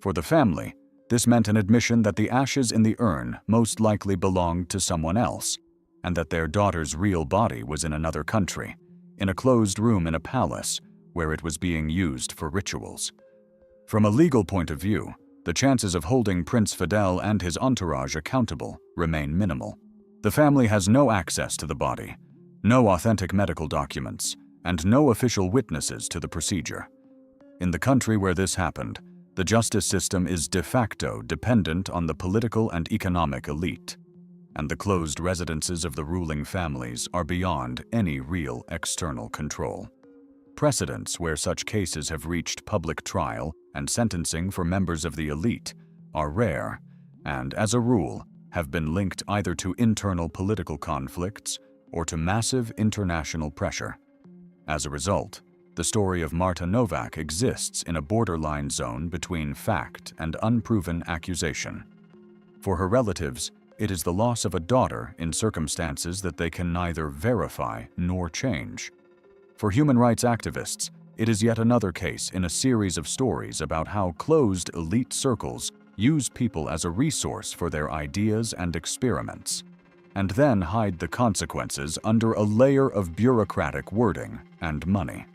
Speaker 1: For the family, this meant an admission that the ashes in the urn most likely belonged to someone else, and that their daughter's real body was in another country, in a closed room in a palace where it was being used for rituals. From a legal point of view, the chances of holding Prince Fidel and his entourage accountable remain minimal. The family has no access to the body, no authentic medical documents, and no official witnesses to the procedure. In the country where this happened, the justice system is de facto dependent on the political and economic elite, and the closed residences of the ruling families are beyond any real external control. Precedents where such cases have reached public trial and sentencing for members of the elite are rare and, as a rule, have been linked either to internal political conflicts or to massive international pressure. As a result, the story of Marta Novak exists in a borderline zone between fact and unproven accusation. For her relatives, it is the loss of a daughter in circumstances that they can neither verify nor change. For human rights activists, it is yet another case in a series of stories about how closed elite circles use people as a resource for their ideas and experiments, and then hide the consequences under a layer of bureaucratic wording and money.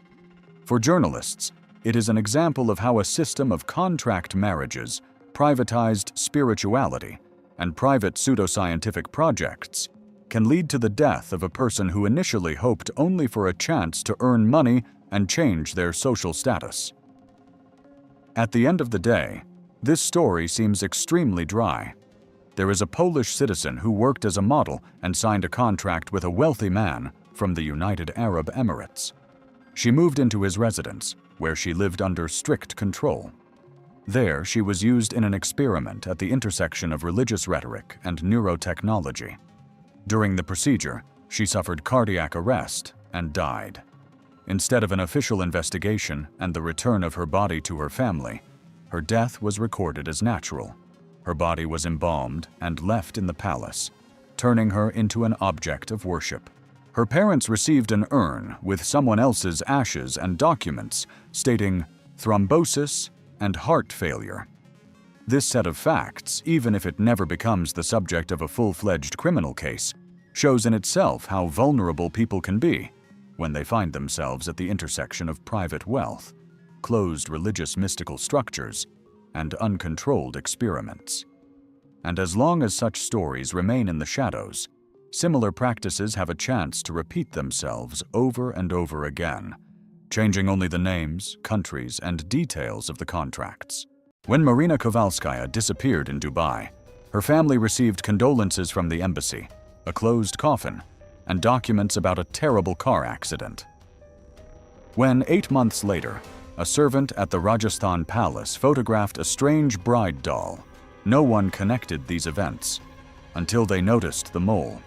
Speaker 1: For journalists, it is an example of how a system of contract marriages, privatized spirituality, and private pseudoscientific projects can lead to the death of a person who initially hoped only for a chance to earn money and change their social status. At the end of the day, this story seems extremely dry. There is a Polish citizen who worked as a model and signed a contract with a wealthy man from the United Arab Emirates. She moved into his residence, where she lived under strict control. There, she was used in an experiment at the intersection of religious rhetoric and neurotechnology. During the procedure, she suffered cardiac arrest and died. Instead of an official investigation and the return of her body to her family, her death was recorded as natural. Her body was embalmed and left in the palace, turning her into an object of worship. Her parents received an urn with someone else's ashes and documents stating thrombosis and heart failure. This set of facts, even if it never becomes the subject of a full-fledged criminal case, shows in itself how vulnerable people can be when they find themselves at the intersection of private wealth, closed religious mystical structures, and uncontrolled experiments. And as long as such stories remain in the shadows, similar practices have a chance to repeat themselves over and over again, changing only the names, countries, and details of the contracts. When Marina Kowalskaya disappeared in Dubai, her family received condolences from the embassy, a closed coffin, and documents about a terrible car accident. When 8 months later, a servant at the Rajasthan palace photographed a strange bride doll, no one connected these events until they noticed the mole.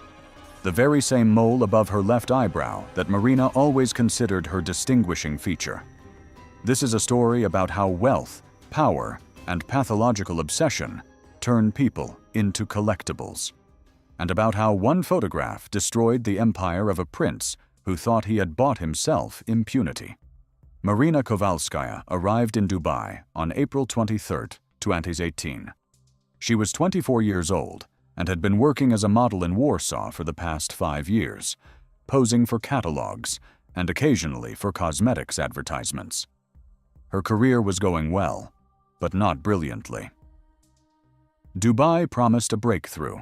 Speaker 1: The very same mole above her left eyebrow that Marina always considered her distinguishing feature. This is a story about how wealth, power, and pathological obsession turn people into collectibles, and about how one photograph destroyed the empire of a prince who thought he had bought himself impunity. Marina Kowalskaya arrived in Dubai on April 23, 2018. She was 24 years old and had been working as a model in Warsaw for the past 5 years, posing for catalogs and occasionally for cosmetics advertisements. Her career was going well, but not brilliantly. Dubai promised a breakthrough.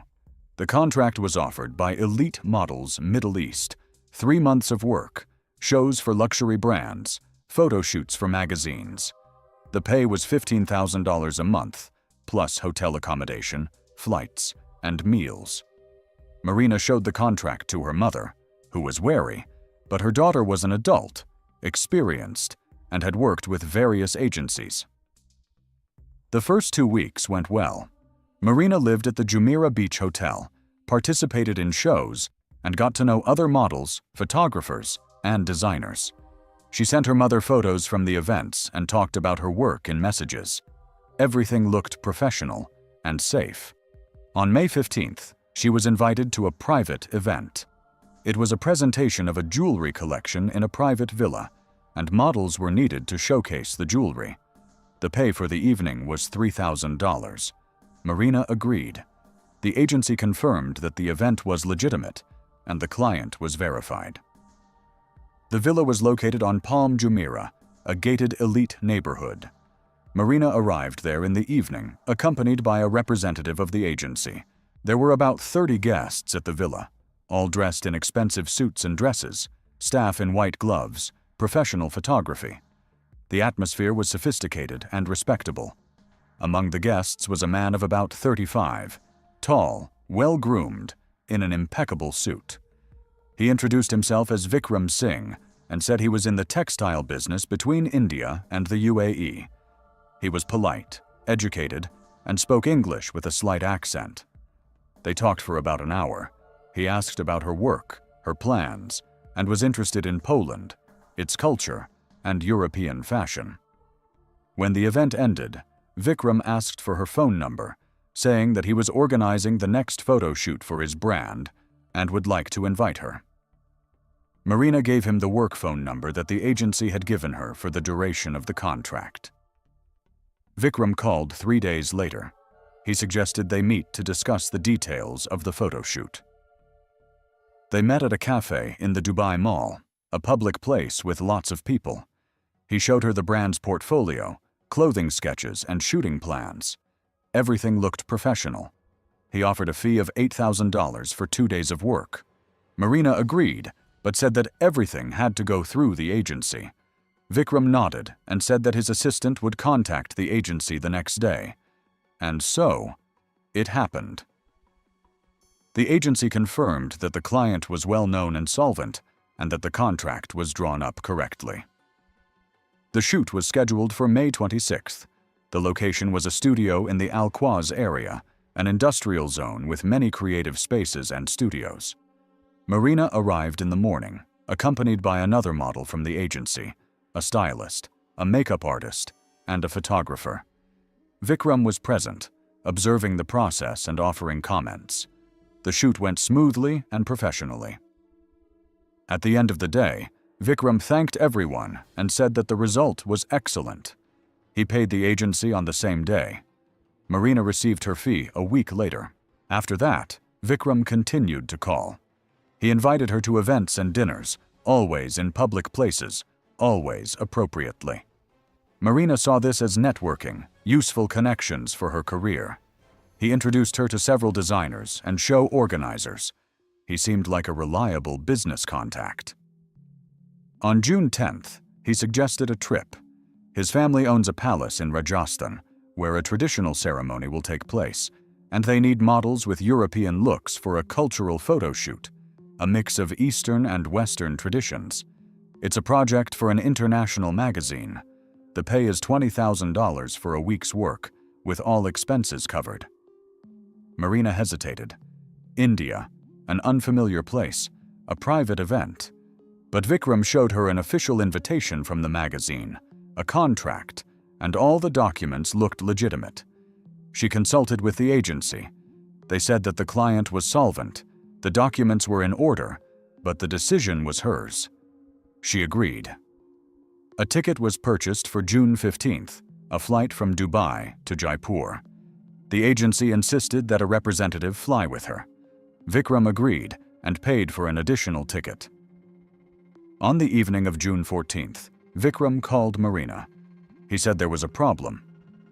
Speaker 1: The contract was offered by Elite Models Middle East, 3 months of work, shows for luxury brands, photo shoots for magazines. The pay was $15,000 a month, plus hotel accommodation, flights, and meals. Marina showed the contract to her mother, who was wary, but her daughter was an adult, experienced, and had worked with various agencies. The first 2 weeks went well. Marina lived at the Jumeirah Beach Hotel, participated in shows, and got to know other models, photographers, and designers. She sent her mother photos from the events and talked about her work in messages. Everything looked professional and safe. On May 15th, she was invited to a private event. It was a presentation of a jewelry collection in a private villa, and models were needed to showcase the jewelry. The pay for the evening was $3,000. Marina agreed. The agency confirmed that the event was legitimate, and the client was verified. The villa was located on Palm Jumeirah, a gated elite neighborhood. Marina arrived there in the evening, accompanied by a representative of the agency. There were about 30 guests at the villa, all dressed in expensive suits and dresses, staff in white gloves, professional photography. The atmosphere was sophisticated and respectable. Among the guests was a man of about 35, tall, well-groomed, in an impeccable suit. He introduced himself as Vikram Singh and said he was in the textile business between India and the UAE. He was polite, educated, and spoke English with a slight accent. They talked for about an hour. He asked about her work, her plans, and was interested in Poland, its culture, and European fashion. When the event ended, Vikram asked for her phone number, saying that he was organizing the next photo shoot for his brand and would like to invite her. Marina gave him the work phone number that the agency had given her for the duration of the contract. Vikram called 3 days later. He suggested they meet to discuss the details of the photo shoot. They met at a cafe in the Dubai Mall, a public place with lots of people. He showed her the brand's portfolio, clothing sketches, and shooting plans. Everything looked professional. He offered a fee of $8,000 for 2 days of work. Marina agreed, but said that everything had to go through the agency. Vikram nodded and said that his assistant would contact the agency the next day. And so, it happened. The agency confirmed that the client was well-known and solvent, and that the contract was drawn up correctly. The shoot was scheduled for May 26th. The location was a studio in the Al Quoz area, an industrial zone with many creative spaces and studios. Marina arrived in the morning, accompanied by another model from the agency, a stylist, a makeup artist, and a photographer. Vikram was present, observing the process and offering comments. The shoot went smoothly and professionally. At the end of the day, Vikram thanked everyone and said that the result was excellent. He paid the agency on the same day. Marina received her fee a week later. After that, Vikram continued to call. He invited her to events and dinners, always in public places, always appropriately. Marina saw this as networking, useful connections for her career. He introduced her to several designers and show organizers. He seemed like a reliable business contact. On June 10th, he suggested a trip. His family owns a palace in Rajasthan, where a traditional ceremony will take place, and they need models with European looks for a cultural photo shoot, a mix of Eastern and Western traditions. It's a project for an international magazine. The pay is $20,000 for a week's work, with all expenses covered. Marina hesitated. India, an unfamiliar place, a private event. But Vikram showed her an official invitation from the magazine, a contract, and all the documents looked legitimate. She consulted with the agency. They said that the client was solvent, the documents were in order, but the decision was hers. She agreed. A ticket was purchased for June 15th, a flight from Dubai to Jaipur. The agency insisted that a representative fly with her. Vikram agreed and paid for an additional ticket. On the evening of June 14th, Vikram called Marina. He said there was a problem.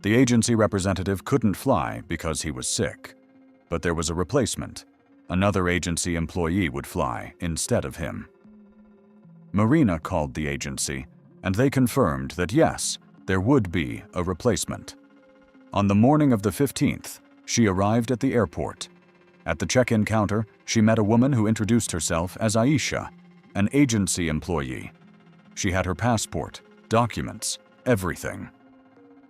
Speaker 1: The agency representative couldn't fly because he was sick, but there was a replacement. Another agency employee would fly instead of him. Marina called the agency, and they confirmed that yes, there would be a replacement. On the morning of the 15th, she arrived at the airport. At the check-in counter, she met a woman who introduced herself as Aisha, an agency employee. She had her passport, documents, everything.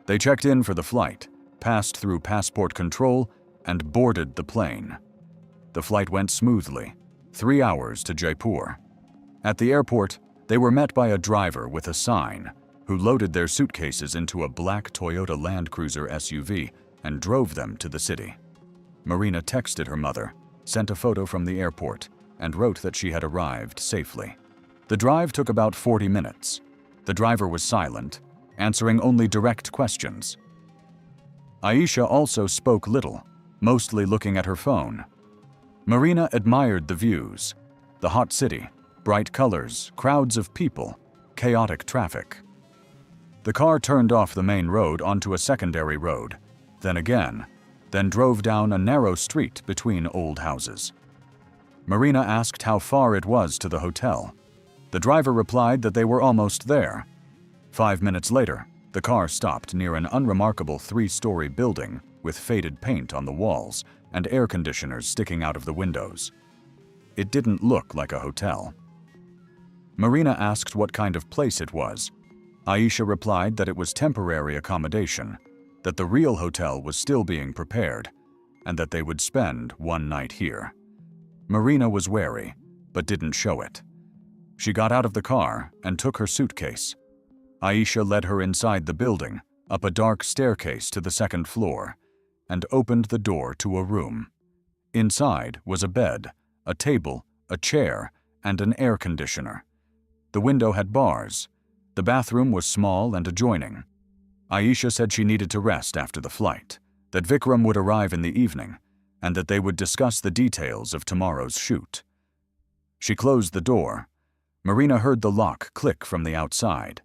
Speaker 1: They checked in for the flight, passed through passport control, and boarded the plane. The flight went smoothly, 3 hours to Jaipur. At the airport, they were met by a driver with a sign who loaded their suitcases into a black Toyota Land Cruiser SUV and drove them to the city. Marina texted her mother, sent a photo from the airport, and wrote that she had arrived safely. The drive took about 40 minutes. The driver was silent, answering only direct questions. Aisha also spoke little, mostly looking at her phone. Marina admired the views, the hot city, bright colors, crowds of people, chaotic traffic. The car turned off the main road onto a secondary road, then drove down a narrow street between old houses. Marina asked how far it was to the hotel. The driver replied that they were almost there. 5 minutes later, the car stopped near an unremarkable 3-story building with faded paint on the walls and air conditioners sticking out of the windows. It didn't look like a hotel. Marina asked what kind of place it was. Aisha replied that it was temporary accommodation, that the real hotel was still being prepared, and that they would spend one night here. Marina was wary, but didn't show it. She got out of the car and took her suitcase. Aisha led her inside the building, up a dark staircase to the 2nd floor, and opened the door to a room. Inside was a bed, a table, a chair, and an air conditioner. The window had bars. The bathroom was small and adjoining. Aisha said she needed to rest after the flight, that Vikram would arrive in the evening, and that they would discuss the details of tomorrow's shoot. She closed the door. Marina heard the lock click from the outside.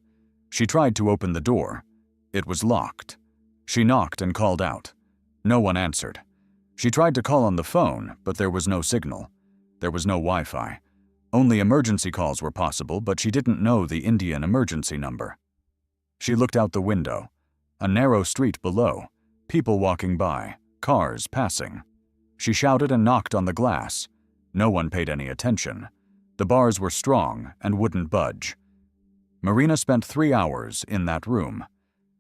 Speaker 1: She tried to open the door. It was locked. She knocked and called out. No one answered. She tried to call on the phone, but there was no signal. There was no Wi-Fi. Only emergency calls were possible, but she didn't know the Indian emergency number. She looked out the window. A narrow street below, people walking by, cars passing. She shouted and knocked on the glass. No one paid any attention. The bars were strong and wouldn't budge. Marina spent 3 hours in that room.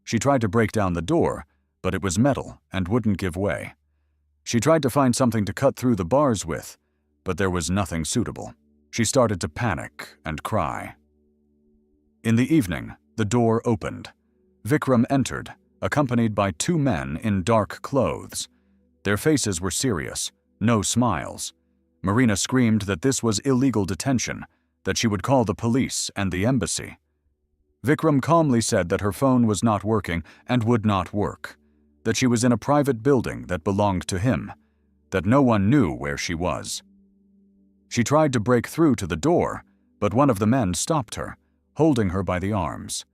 Speaker 1: She tried to break down the door, but it was metal and wouldn't give way. She tried to find something to cut through the bars with, but there was nothing suitable. She started to panic and cry. In the evening, the door opened. Vikram entered, accompanied by 2 men in dark clothes. Their faces were serious, no smiles. Marina screamed that this was illegal detention, that she would call the police and the embassy. Vikram calmly said that her phone was not working and would not work, that she was in a private building that belonged to him, that no one knew where she was. She tried to break through to the door, but one of the men stopped her, holding her by the arms.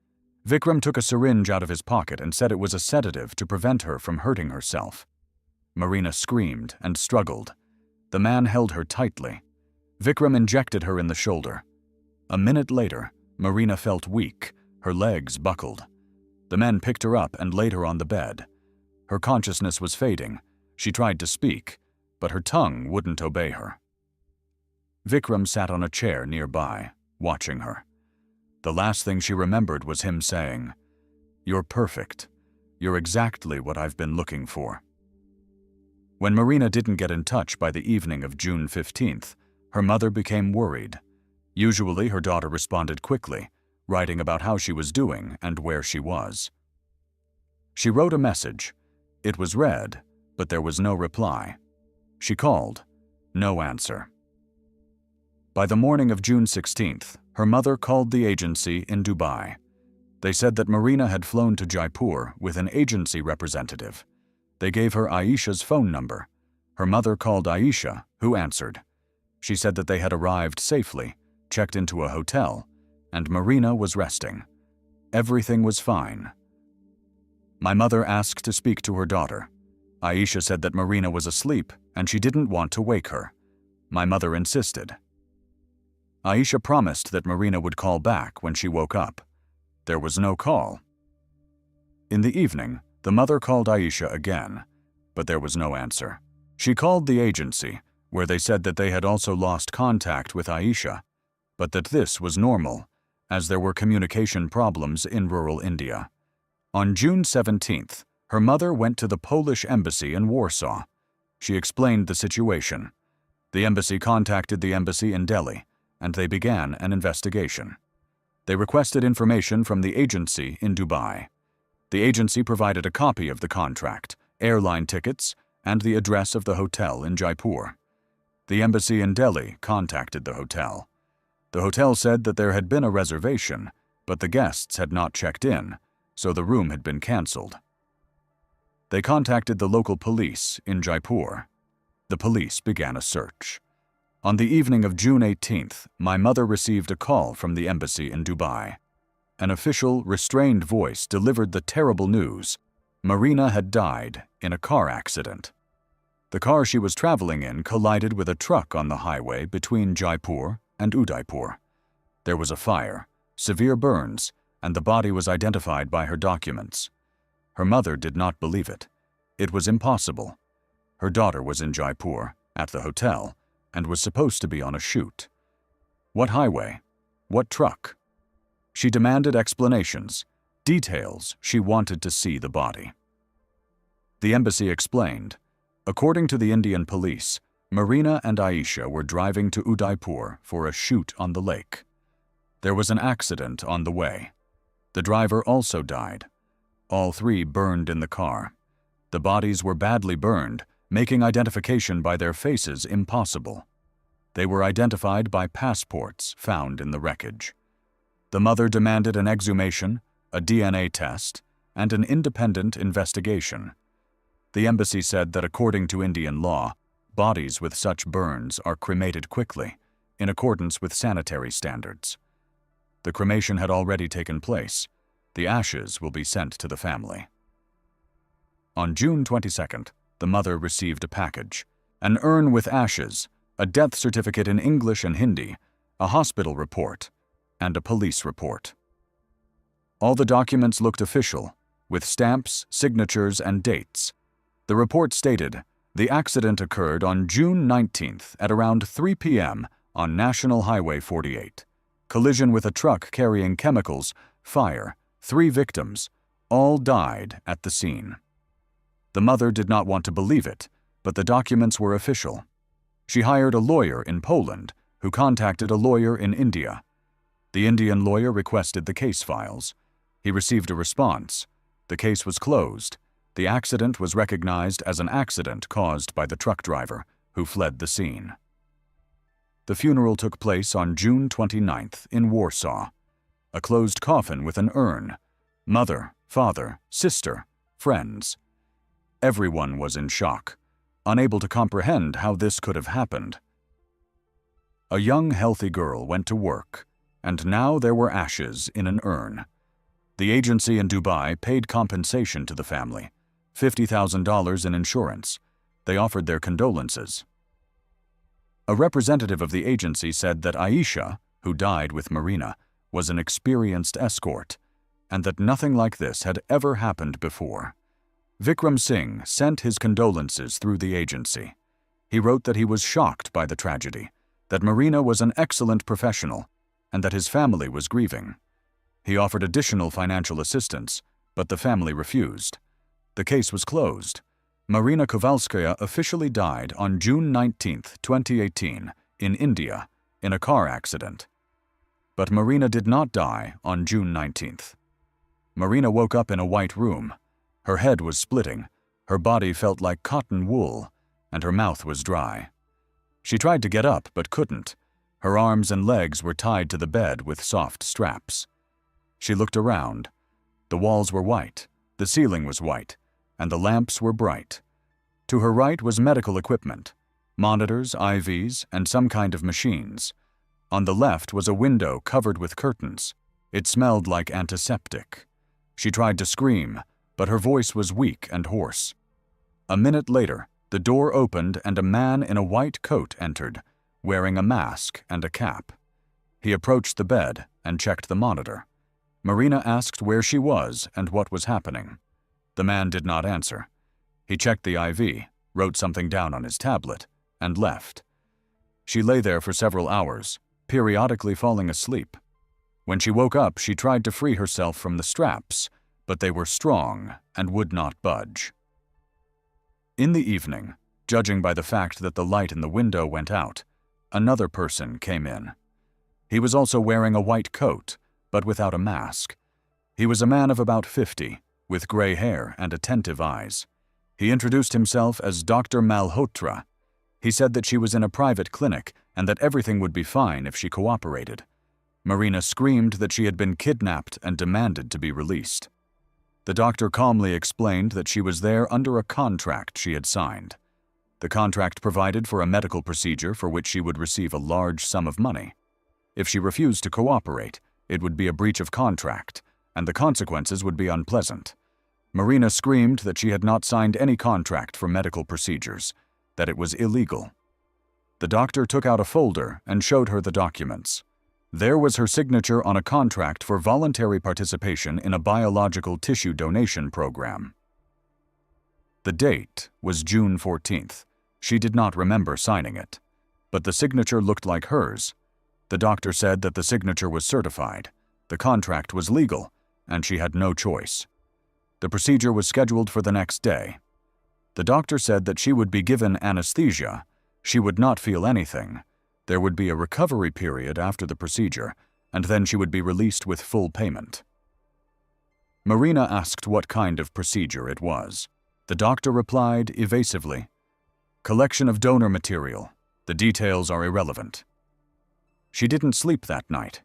Speaker 1: Vikram took a syringe out of his pocket and said it was a sedative to prevent her from hurting herself. Marina screamed and struggled. The man held her tightly. Vikram injected her in the shoulder. A minute later, Marina felt weak, her legs buckled. The men picked her up and laid her on the bed. Her consciousness was fading. She tried to speak, but her tongue wouldn't obey her. Vikram sat on a chair nearby, watching her. The last thing she remembered was him saying, "You're perfect. You're exactly what I've been looking for." When Marina didn't get in touch by the evening of June 15th, her mother became worried. Usually her daughter responded quickly, writing about how she was doing and where she was. She wrote a message. It was read, but there was no reply. She called. No answer. By the morning of June 16th, her mother called the agency in Dubai. They said that Marina had flown to Jaipur with an agency representative. They gave her Aisha's phone number. Her mother called Aisha, who answered. She said that they had arrived safely, checked into a hotel, and Marina was resting. Everything was fine. My mother asked to speak to her daughter. Aisha said that Marina was asleep and she didn't want to wake her. My mother insisted. Aisha promised that Marina would call back when she woke up. There was no call. In the evening, the mother called Aisha again, but there was no answer. She called the agency, where they said that they had also lost contact with Aisha, but that this was normal, as there were communication problems in rural India. On June 17th, her mother went to the Polish embassy in Warsaw. She explained the situation. The embassy contacted the embassy in Delhi, and they began an investigation. They requested information from the agency in Dubai. The agency provided a copy of the contract, airline tickets, and the address of the hotel in Jaipur. The embassy in Delhi contacted the hotel. The hotel said that there had been a reservation, but the guests had not checked in, so the room had been cancelled. They contacted the local police in Jaipur. The police began a search. On the evening of June 18th, my mother received a call from the embassy in Dubai. An official, restrained voice delivered the terrible news. Marina had died in a car accident. The car she was traveling in collided with a truck on the highway between Jaipur and Udaipur. There was a fire, severe burns, and the body was identified by her documents. Her mother did not believe it. It was impossible. Her daughter was in Jaipur, at the hotel, and was supposed to be on a shoot. What highway? What truck? She demanded explanations, details. She wanted to see the body. The embassy explained. According to the Indian police, Marina and Aisha were driving to Udaipur for a shoot on the lake. There was an accident on the way. The driver also died. All three burned in the car. The bodies were badly burned, making identification by their faces impossible. They were identified by passports found in the wreckage. The mother demanded an exhumation, a DNA test, and an independent investigation. The embassy said that according to Indian law, bodies with such burns are cremated quickly, in accordance with sanitary standards. The cremation had already taken place. The ashes will be sent to the family. On June 22nd, the mother received a package, an urn with ashes, a death certificate in English and Hindi, a hospital report, and a police report. All the documents looked official, with stamps, signatures, and dates. The report stated, the accident occurred on June 19th at around 3 p.m. on National Highway 48. Collision with a truck carrying chemicals, fire, 3 victims, all died at the scene. The mother did not want to believe it, but the documents were official. She hired a lawyer in Poland, who contacted a lawyer in India. The Indian lawyer requested the case files. He received a response. The case was closed. The accident was recognized as an accident caused by the truck driver, who fled the scene. The funeral took place on June 29th in Warsaw. A closed coffin with an urn. Mother, father, sister, friends. Everyone was in shock, unable to comprehend how this could have happened. A young, healthy girl went to work, and now there were ashes in an urn. The agency in Dubai paid compensation to the family, $50,000 in insurance. They offered their condolences. A representative of the agency said that Aisha, who died with Marina, was an experienced escort, and that nothing like this had ever happened before. Vikram Singh sent his condolences through the agency. He wrote that he was shocked by the tragedy, that Marina was an excellent professional, and that his family was grieving. He offered additional financial assistance, but the family refused. The case was closed. Marina Kowalskaya officially died on June 19, 2018, in India, in a car accident. But Marina did not die on June 19th. Marina woke up in a white room. Her head was splitting, her body felt like cotton wool, and her mouth was dry. She tried to get up but couldn't. Her arms and legs were tied to the bed with soft straps. She looked around. The walls were white, the ceiling was white, and the lamps were bright. To her right was medical equipment, monitors, IVs, and some kind of machines. On the left was a window covered with curtains. It smelled like antiseptic. She tried to scream, but her voice was weak and hoarse. A minute later, the door opened and a man in a white coat entered, wearing a mask and a cap. He approached the bed and checked the monitor. Marina asked where she was and what was happening. The man did not answer. He checked the IV, wrote something down on his tablet, and left. She lay there for several hours, periodically falling asleep. When she woke up, she tried to free herself from the straps, but they were strong and would not budge. In the evening, judging by the fact that the light in the window went out, another person came in. He was also wearing a white coat, but without a mask. He was a man of about 50, with gray hair and attentive eyes. He introduced himself as Dr. Malhotra. He said that she was in a private clinic and that everything would be fine if she cooperated. Marina screamed that she had been kidnapped and demanded to be released. The doctor calmly explained that she was there under a contract she had signed. The contract provided for a medical procedure for which she would receive a large sum of money. If she refused to cooperate, it would be a breach of contract, and the consequences would be unpleasant. Marina screamed that she had not signed any contract for medical procedures, that it was illegal. The doctor took out a folder and showed her the documents. There was her signature on a contract for voluntary participation in a biological tissue donation program. The date was June 14th. She did not remember signing it, but the signature looked like hers. The doctor said that the signature was certified, the contract was legal, and she had no choice. The procedure was scheduled for the next day. The doctor said that she would be given anesthesia. She would not feel anything. There would be a recovery period after the procedure, and then she would be released with full payment. Marina asked what kind of procedure it was. The doctor replied evasively, "Collection of donor material. The details are irrelevant." She didn't sleep that night.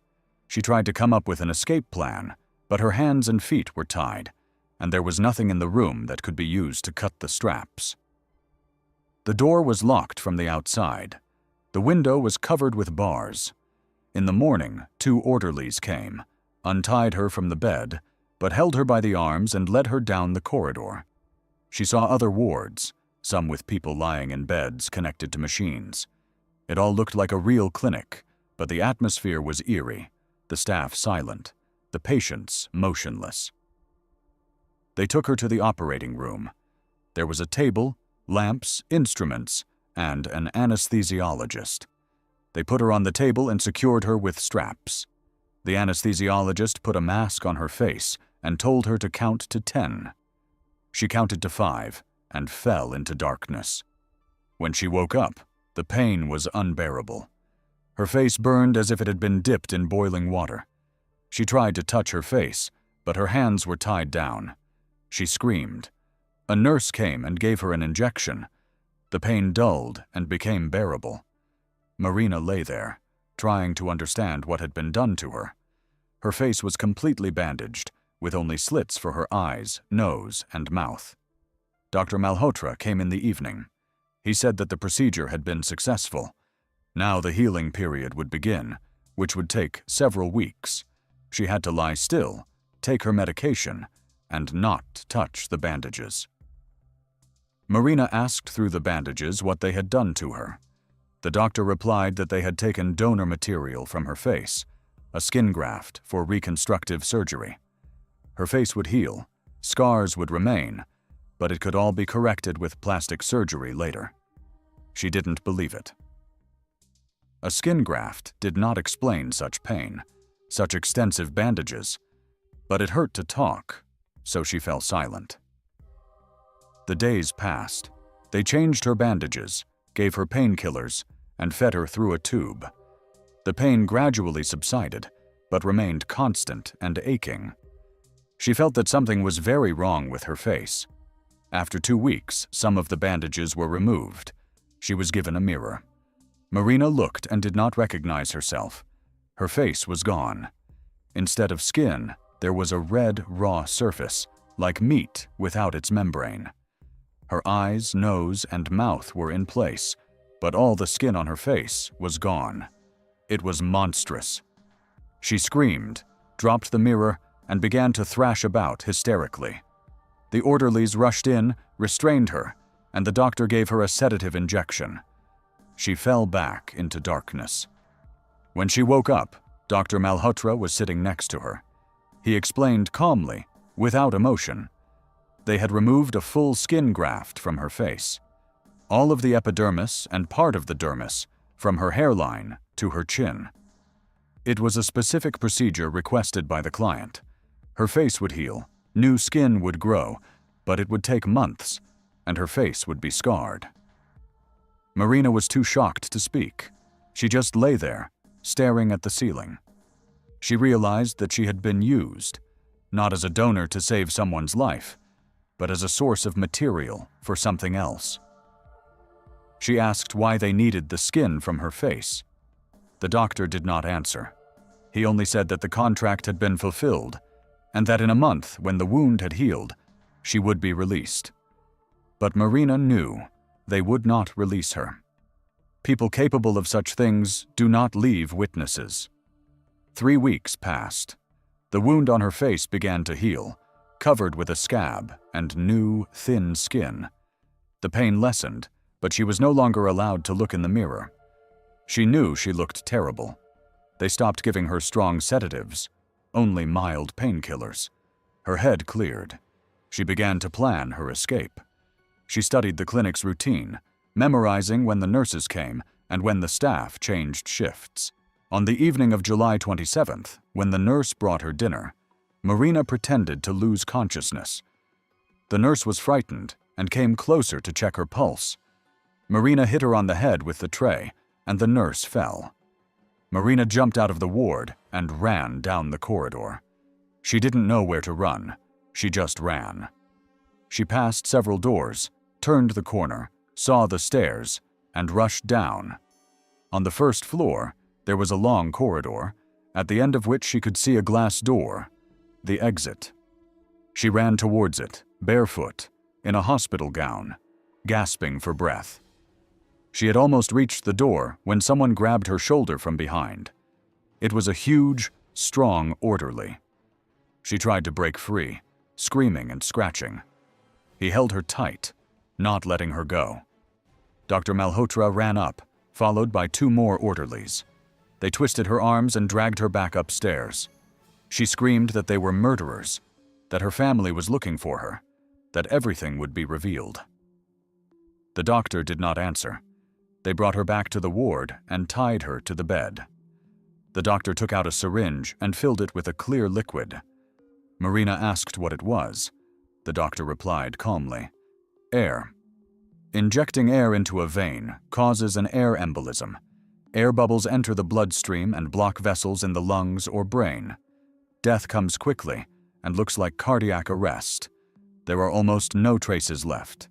Speaker 1: She tried to come up with an escape plan, but her hands and feet were tied, and there was nothing in the room that could be used to cut the straps. The door was locked from the outside. The window was covered with bars. In the morning, 2 orderlies came, untied her from the bed, but held her by the arms and led her down the corridor. She saw other wards, some with people lying in beds connected to machines. It all looked like a real clinic, but the atmosphere was eerie, the staff silent, the patients motionless. They took her to the operating room. There was a table, lamps, instruments, and an anesthesiologist. They put her on the table and secured her with straps. The anesthesiologist put a mask on her face and told her to count to 10. She counted to 5 and fell into darkness. When she woke up, the pain was unbearable. Her face burned as if it had been dipped in boiling water. She tried to touch her face, but her hands were tied down. She screamed. A nurse came and gave her an injection. The pain dulled and became bearable. Marina lay there, trying to understand what had been done to her. Her face was completely bandaged, with only slits for her eyes, nose, and mouth. Dr. Malhotra came in the evening. He said that the procedure had been successful. Now the healing period would begin, which would take several weeks. She had to lie still, take her medication, and not touch the bandages. Marina asked through the bandages what they had done to her. The doctor replied that they had taken donor material from her face, a skin graft for reconstructive surgery. Her face would heal, scars would remain, but it could all be corrected with plastic surgery later. She didn't believe it. A skin graft did not explain such pain, such extensive bandages, but it hurt to talk, so she fell silent. The days passed. They changed her bandages, gave her painkillers, and fed her through a tube. The pain gradually subsided, but remained constant and aching. She felt that something was very wrong with her face. After 2 weeks, some of the bandages were removed. She was given a mirror. Marina looked and did not recognize herself. Her face was gone. Instead of skin, there was a red, raw surface, like meat without its membrane. Her eyes, nose, and mouth were in place, but all the skin on her face was gone. It was monstrous. She screamed, dropped the mirror, and began to thrash about hysterically. The orderlies rushed in, restrained her, and the doctor gave her a sedative injection. She fell back into darkness. When she woke up, Dr. Malhotra was sitting next to her. He explained calmly, without emotion. They had removed a full skin graft from her face. All of the epidermis and part of the dermis, from her hairline to her chin. It was a specific procedure requested by the client. Her face would heal, new skin would grow, but it would take months, and her face would be scarred. Marina was too shocked to speak. She just lay there, staring at the ceiling. She realized that she had been used, not as a donor to save someone's life, but as a source of material for something else. She asked why they needed the skin from her face. The doctor did not answer. He only said that the contract had been fulfilled, and that in a month, when the wound had healed, she would be released. But Marina knew they would not release her. People capable of such things do not leave witnesses. 3 weeks passed. The wound on her face began to heal, covered with a scab and new, thin skin. The pain lessened, but she was no longer allowed to look in the mirror. She knew she looked terrible. They stopped giving her strong sedatives, only mild painkillers. Her head cleared. She began to plan her escape. She studied the clinic's routine, memorizing when the nurses came and when the staff changed shifts. On the evening of July 27th, when the nurse brought her dinner, Marina pretended to lose consciousness. The nurse was frightened and came closer to check her pulse. Marina hit her on the head with the tray, and the nurse fell. Marina jumped out of the ward and ran down the corridor. She didn't know where to run. She just ran. She passed several doors, turned the corner, saw the stairs, and rushed down. On the first floor, there was a long corridor, at the end of which she could see a glass door, the exit. She ran towards it, barefoot, in a hospital gown, gasping for breath. She had almost reached the door when someone grabbed her shoulder from behind. It was a huge, strong orderly. She tried to break free, screaming and scratching. He held her tight, not letting her go. Dr. Malhotra ran up, followed by 2 more orderlies. They twisted her arms and dragged her back upstairs. She screamed that they were murderers, that her family was looking for her, that everything would be revealed. The doctor did not answer. They brought her back to the ward and tied her to the bed. The doctor took out a syringe and filled it with a clear liquid. Marina asked what it was. The doctor replied calmly, "Air. Injecting air into a vein causes an air embolism. Air bubbles enter the bloodstream and block vessels in the lungs or brain. Death comes quickly and looks like cardiac arrest. There are almost no traces left."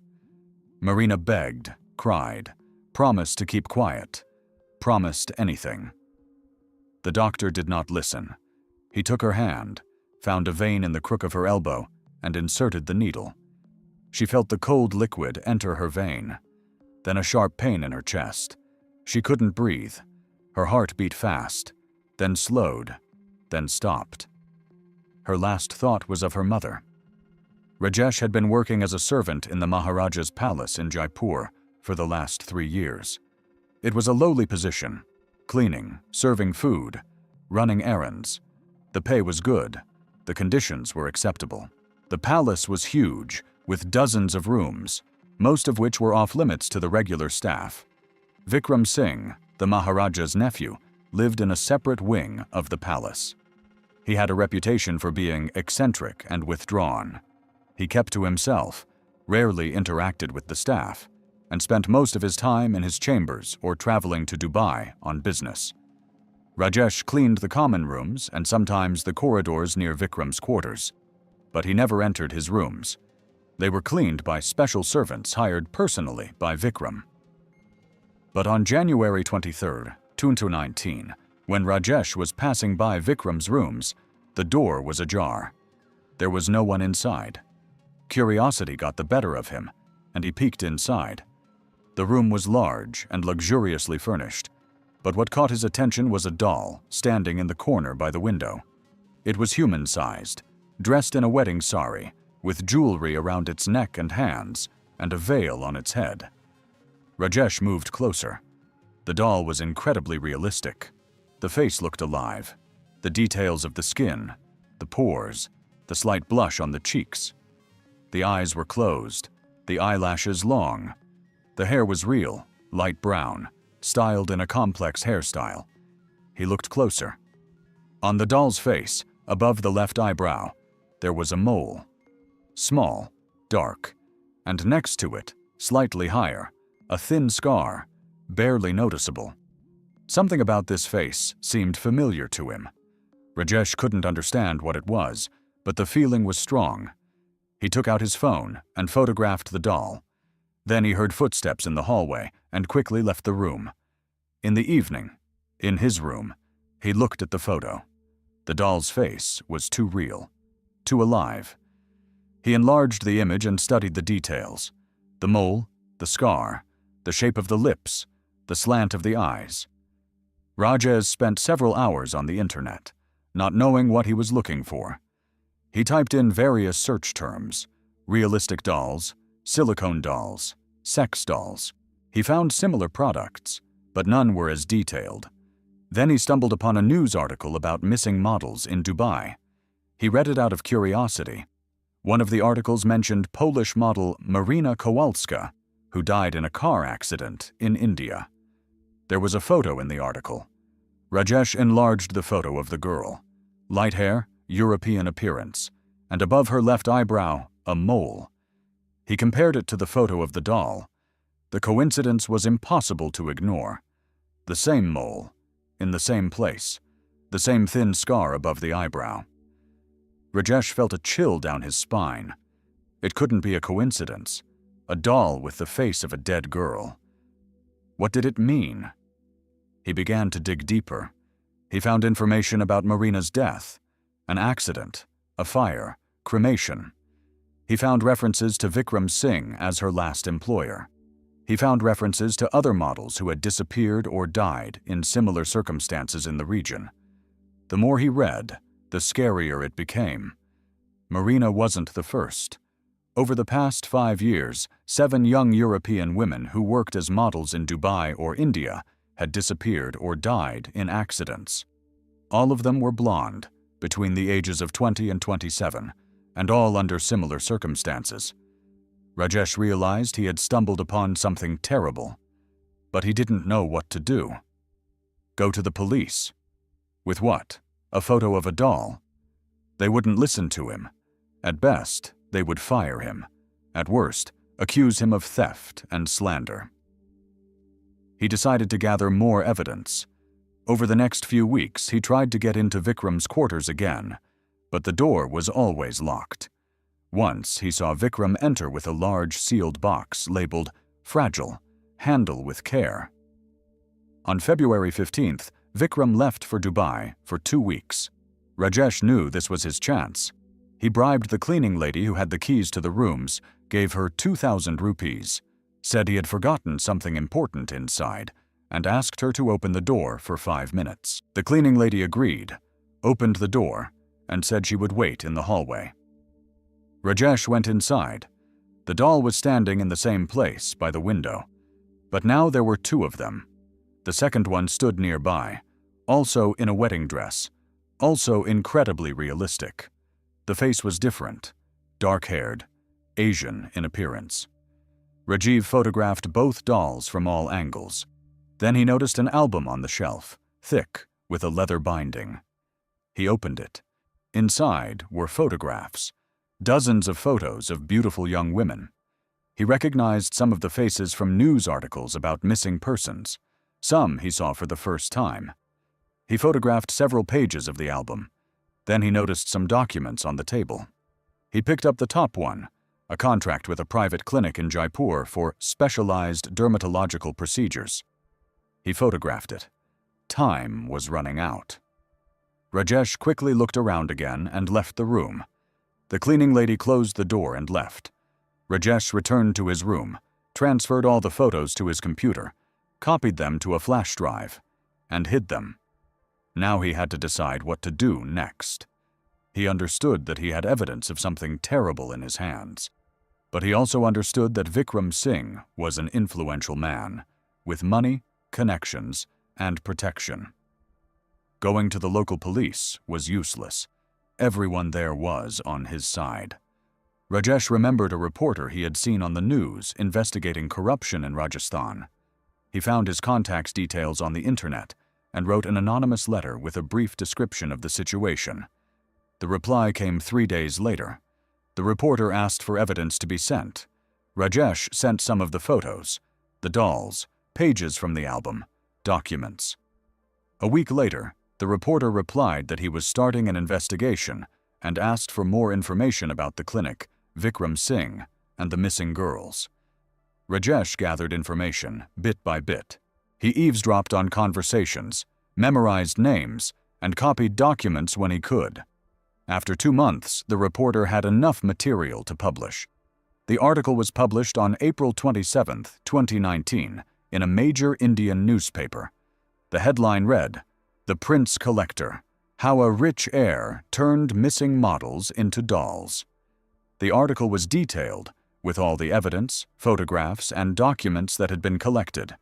Speaker 1: Marina begged, cried, promised to keep quiet, promised anything. The doctor did not listen. He took her hand, found a vein in the crook of her elbow, and inserted the needle. She felt the cold liquid enter her vein, then a sharp pain in her chest. She couldn't breathe. Her heart beat fast, then slowed, then stopped. Her last thought was of her mother. Rajesh had been working as a servant in the Maharaja's palace in Jaipur for the last 3 years. It was a lowly position, cleaning, serving food, running errands. The pay was good. The conditions were acceptable. The palace was huge, with dozens of rooms, most of which were off-limits to the regular staff. Vikram Singh, the Maharaja's nephew, lived in a separate wing of the palace. He had a reputation for being eccentric and withdrawn. He kept to himself, rarely interacted with the staff, and spent most of his time in his chambers or traveling to Dubai on business. Rajesh cleaned the common rooms and sometimes the corridors near Vikram's quarters, but he never entered his rooms. They were cleaned by special servants hired personally by Vikram. But on January 23, 2019, when Rajesh was passing by Vikram's rooms, the door was ajar. There was no one inside. Curiosity got the better of him, and he peeked inside. The room was large and luxuriously furnished, but what caught his attention was a doll standing in the corner by the window. It was human-sized, dressed in a wedding sari, with jewelry around its neck and hands, and a veil on its head. Rajesh moved closer. The doll was incredibly realistic. The face looked alive, the details of the skin, the pores, the slight blush on the cheeks. The eyes were closed, the eyelashes long. The hair was real, light brown, styled in a complex hairstyle. He looked closer. On the doll's face, above the left eyebrow, there was a mole. Small, dark, and next to it, slightly higher, a thin scar, barely noticeable. Something about this face seemed familiar to him. Rajesh couldn't understand what it was, but the feeling was strong. He took out his phone and photographed the doll. Then he heard footsteps in the hallway and quickly left the room. In the evening, in his room, he looked at the photo. The doll's face was too real, too alive. He enlarged the image and studied the details. The mole, the scar, the shape of the lips, the slant of the eyes. Rajesh spent several hours on the internet, not knowing what he was looking for. He typed in various search terms: realistic dolls, silicone dolls, sex dolls. He found similar products, but none were as detailed. Then he stumbled upon a news article about missing models in Dubai. He read it out of curiosity. One of the articles mentioned Polish model Marina Kowalska, who died in a car accident in India. There was a photo in the article. Rajesh enlarged the photo of the girl. Light hair, European appearance, and above her left eyebrow, a mole. He compared it to the photo of the doll. The coincidence was impossible to ignore. The same mole, in the same place, the same thin scar above the eyebrow. Rajesh felt a chill down his spine. It couldn't be a coincidence. A doll with the face of a dead girl. What did it mean? He began to dig deeper. He found information about Marina's death, an accident, a fire, cremation. He found references to Vikram Singh as her last employer. He found references to other models who had disappeared or died in similar circumstances in the region. The more he read, the scarier it became. Marina wasn't the first. Over the past 5 years, 7 young European women who worked as models in Dubai or India had disappeared or died in accidents. All of them were blonde, between the ages of 20 and 27, and all under similar circumstances. Rajesh realized he had stumbled upon something terrible, but he didn't know what to do. Go to the police. With what? A photo of a doll? They wouldn't listen to him. At best, they would fire him. At worst, accuse him of theft and slander. He decided to gather more evidence. Over the next few weeks, he tried to get into Vikram's quarters again, but the door was always locked. Once, he saw Vikram enter with a large sealed box labeled "Fragile, handle with care." On February 15th, Vikram left for Dubai for 2 weeks. Rajesh knew this was his chance. He bribed the cleaning lady who had the keys to the rooms, gave her 2,000 rupees, said he had forgotten something important inside, and asked her to open the door for 5 minutes. The cleaning lady agreed, opened the door, and said she would wait in the hallway. Rajesh went inside. The doll was standing in the same place by the window, but now there were 2 of them. The second one stood nearby, also in a wedding dress, also incredibly realistic. The face was different, dark-haired, Asian in appearance. Rajiv photographed both dolls from all angles. Then he noticed an album on the shelf, thick, with a leather binding. He opened it. Inside were photographs, dozens of photos of beautiful young women. He recognized some of the faces from news articles about missing persons. Some he saw for the first time. He photographed several pages of the album. Then he noticed some documents on the table. He picked up the top one, a contract with a private clinic in Jaipur for specialized dermatological procedures. He photographed it. Time was running out. Rajesh quickly looked around again and left the room. The cleaning lady closed the door and left. Rajesh returned to his room, transferred all the photos to his computer, copied them to a flash drive, and hid them. Now he had to decide what to do next. He understood that he had evidence of something terrible in his hands. But he also understood that Vikram Singh was an influential man, with money, connections, and protection. Going to the local police was useless. Everyone there was on his side. Rajesh remembered a reporter he had seen on the news investigating corruption in Rajasthan. He found his contact's details on the internet and wrote an anonymous letter with a brief description of the situation. The reply came 3 days later. The reporter asked for evidence to be sent. Rajesh sent some of the photos, the dolls, pages from the album, documents. A week later, the reporter replied that he was starting an investigation and asked for more information about the clinic, Vikram Singh, and the missing girls. Rajesh gathered information, bit by bit. He eavesdropped on conversations, memorized names, and copied documents when he could. After 2 months, the reporter had enough material to publish. The article was published on April 27, 2019, in a major Indian newspaper. The headline read, "The Prince Collector: How a Rich Heir Turned Missing Models into Dolls." The article was detailed, with all the evidence, photographs, and documents that had been collected.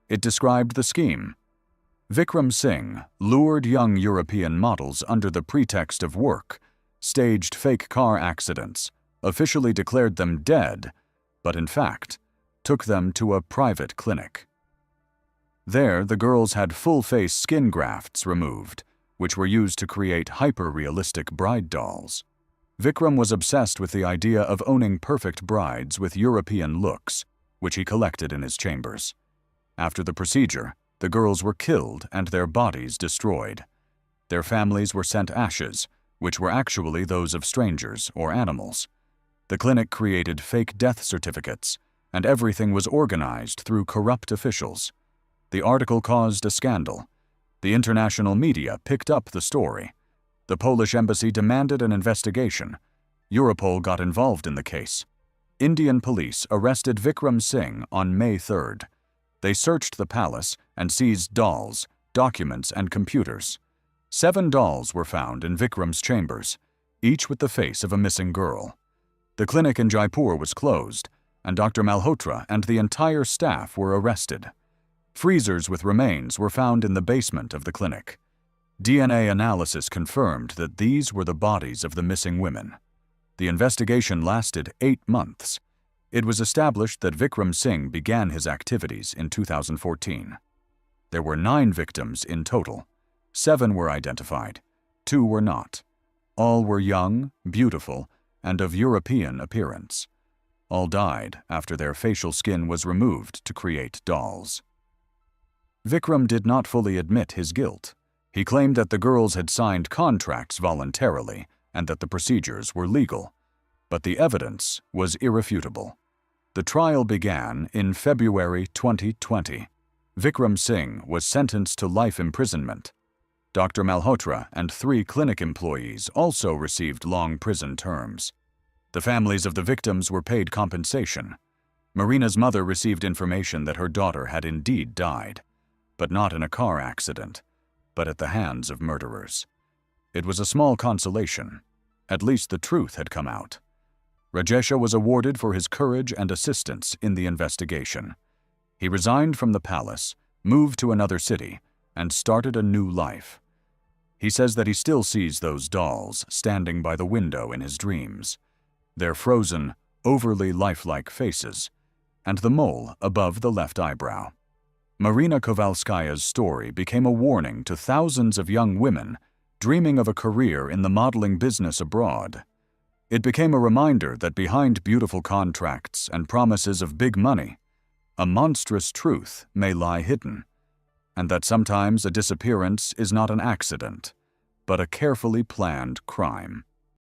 Speaker 1: It described the scheme. Vikram Singh lured young European models under the pretext of work, staged fake car accidents, officially declared them dead, but in fact, took them to a private clinic. There, the girls had full-face skin grafts removed, which were used to create hyper-realistic bride dolls. Vikram was obsessed with the idea of owning perfect brides with European looks, which he collected in his chambers. After the procedure, the girls were killed and their bodies destroyed. Their families were sent ashes, which were actually those of strangers or animals. The clinic created fake death certificates, and everything was organized through corrupt officials. The article caused a scandal. The international media picked up the story. The Polish embassy demanded an investigation. Europol got involved in the case. Indian police arrested Vikram Singh on May 3rd. They searched the palace and seized dolls, documents, and computers. 7 dolls were found in Vikram's chambers, each with the face of a missing girl. The clinic in Jaipur was closed, and Dr. Malhotra and the entire staff were arrested. Freezers with remains were found in the basement of the clinic. DNA analysis confirmed that these were the bodies of the missing women. The investigation lasted 8 months. It was established that Vikram Singh began his activities in 2014. There were 9 victims in total. 7 were identified. 2 were not. All were young, beautiful, and of European appearance. All died after their facial skin was removed to create dolls. Vikram did not fully admit his guilt. He claimed that the girls had signed contracts voluntarily and that the procedures were legal. But the evidence was irrefutable. The trial began in February 2020. Vikram Singh was sentenced to life imprisonment. Dr. Malhotra and 3 clinic employees also received long prison terms. The families of the victims were paid compensation. Marina's mother received information that her daughter had indeed died, but not in a car accident, but at the hands of murderers. It was a small consolation. At least the truth had come out. Rajesha was awarded for his courage and assistance in the investigation. He resigned from the palace, moved to another city, and started a new life. He says that he still sees those dolls standing by the window in his dreams, their frozen, overly lifelike faces, and the mole above the left eyebrow. Marina Kowalskaya's story became a warning to thousands of young women dreaming of a career in the modeling business abroad. It became a reminder that behind beautiful contracts and promises of big money, a monstrous truth may lie hidden, and that sometimes a disappearance is not an accident, but a carefully planned crime.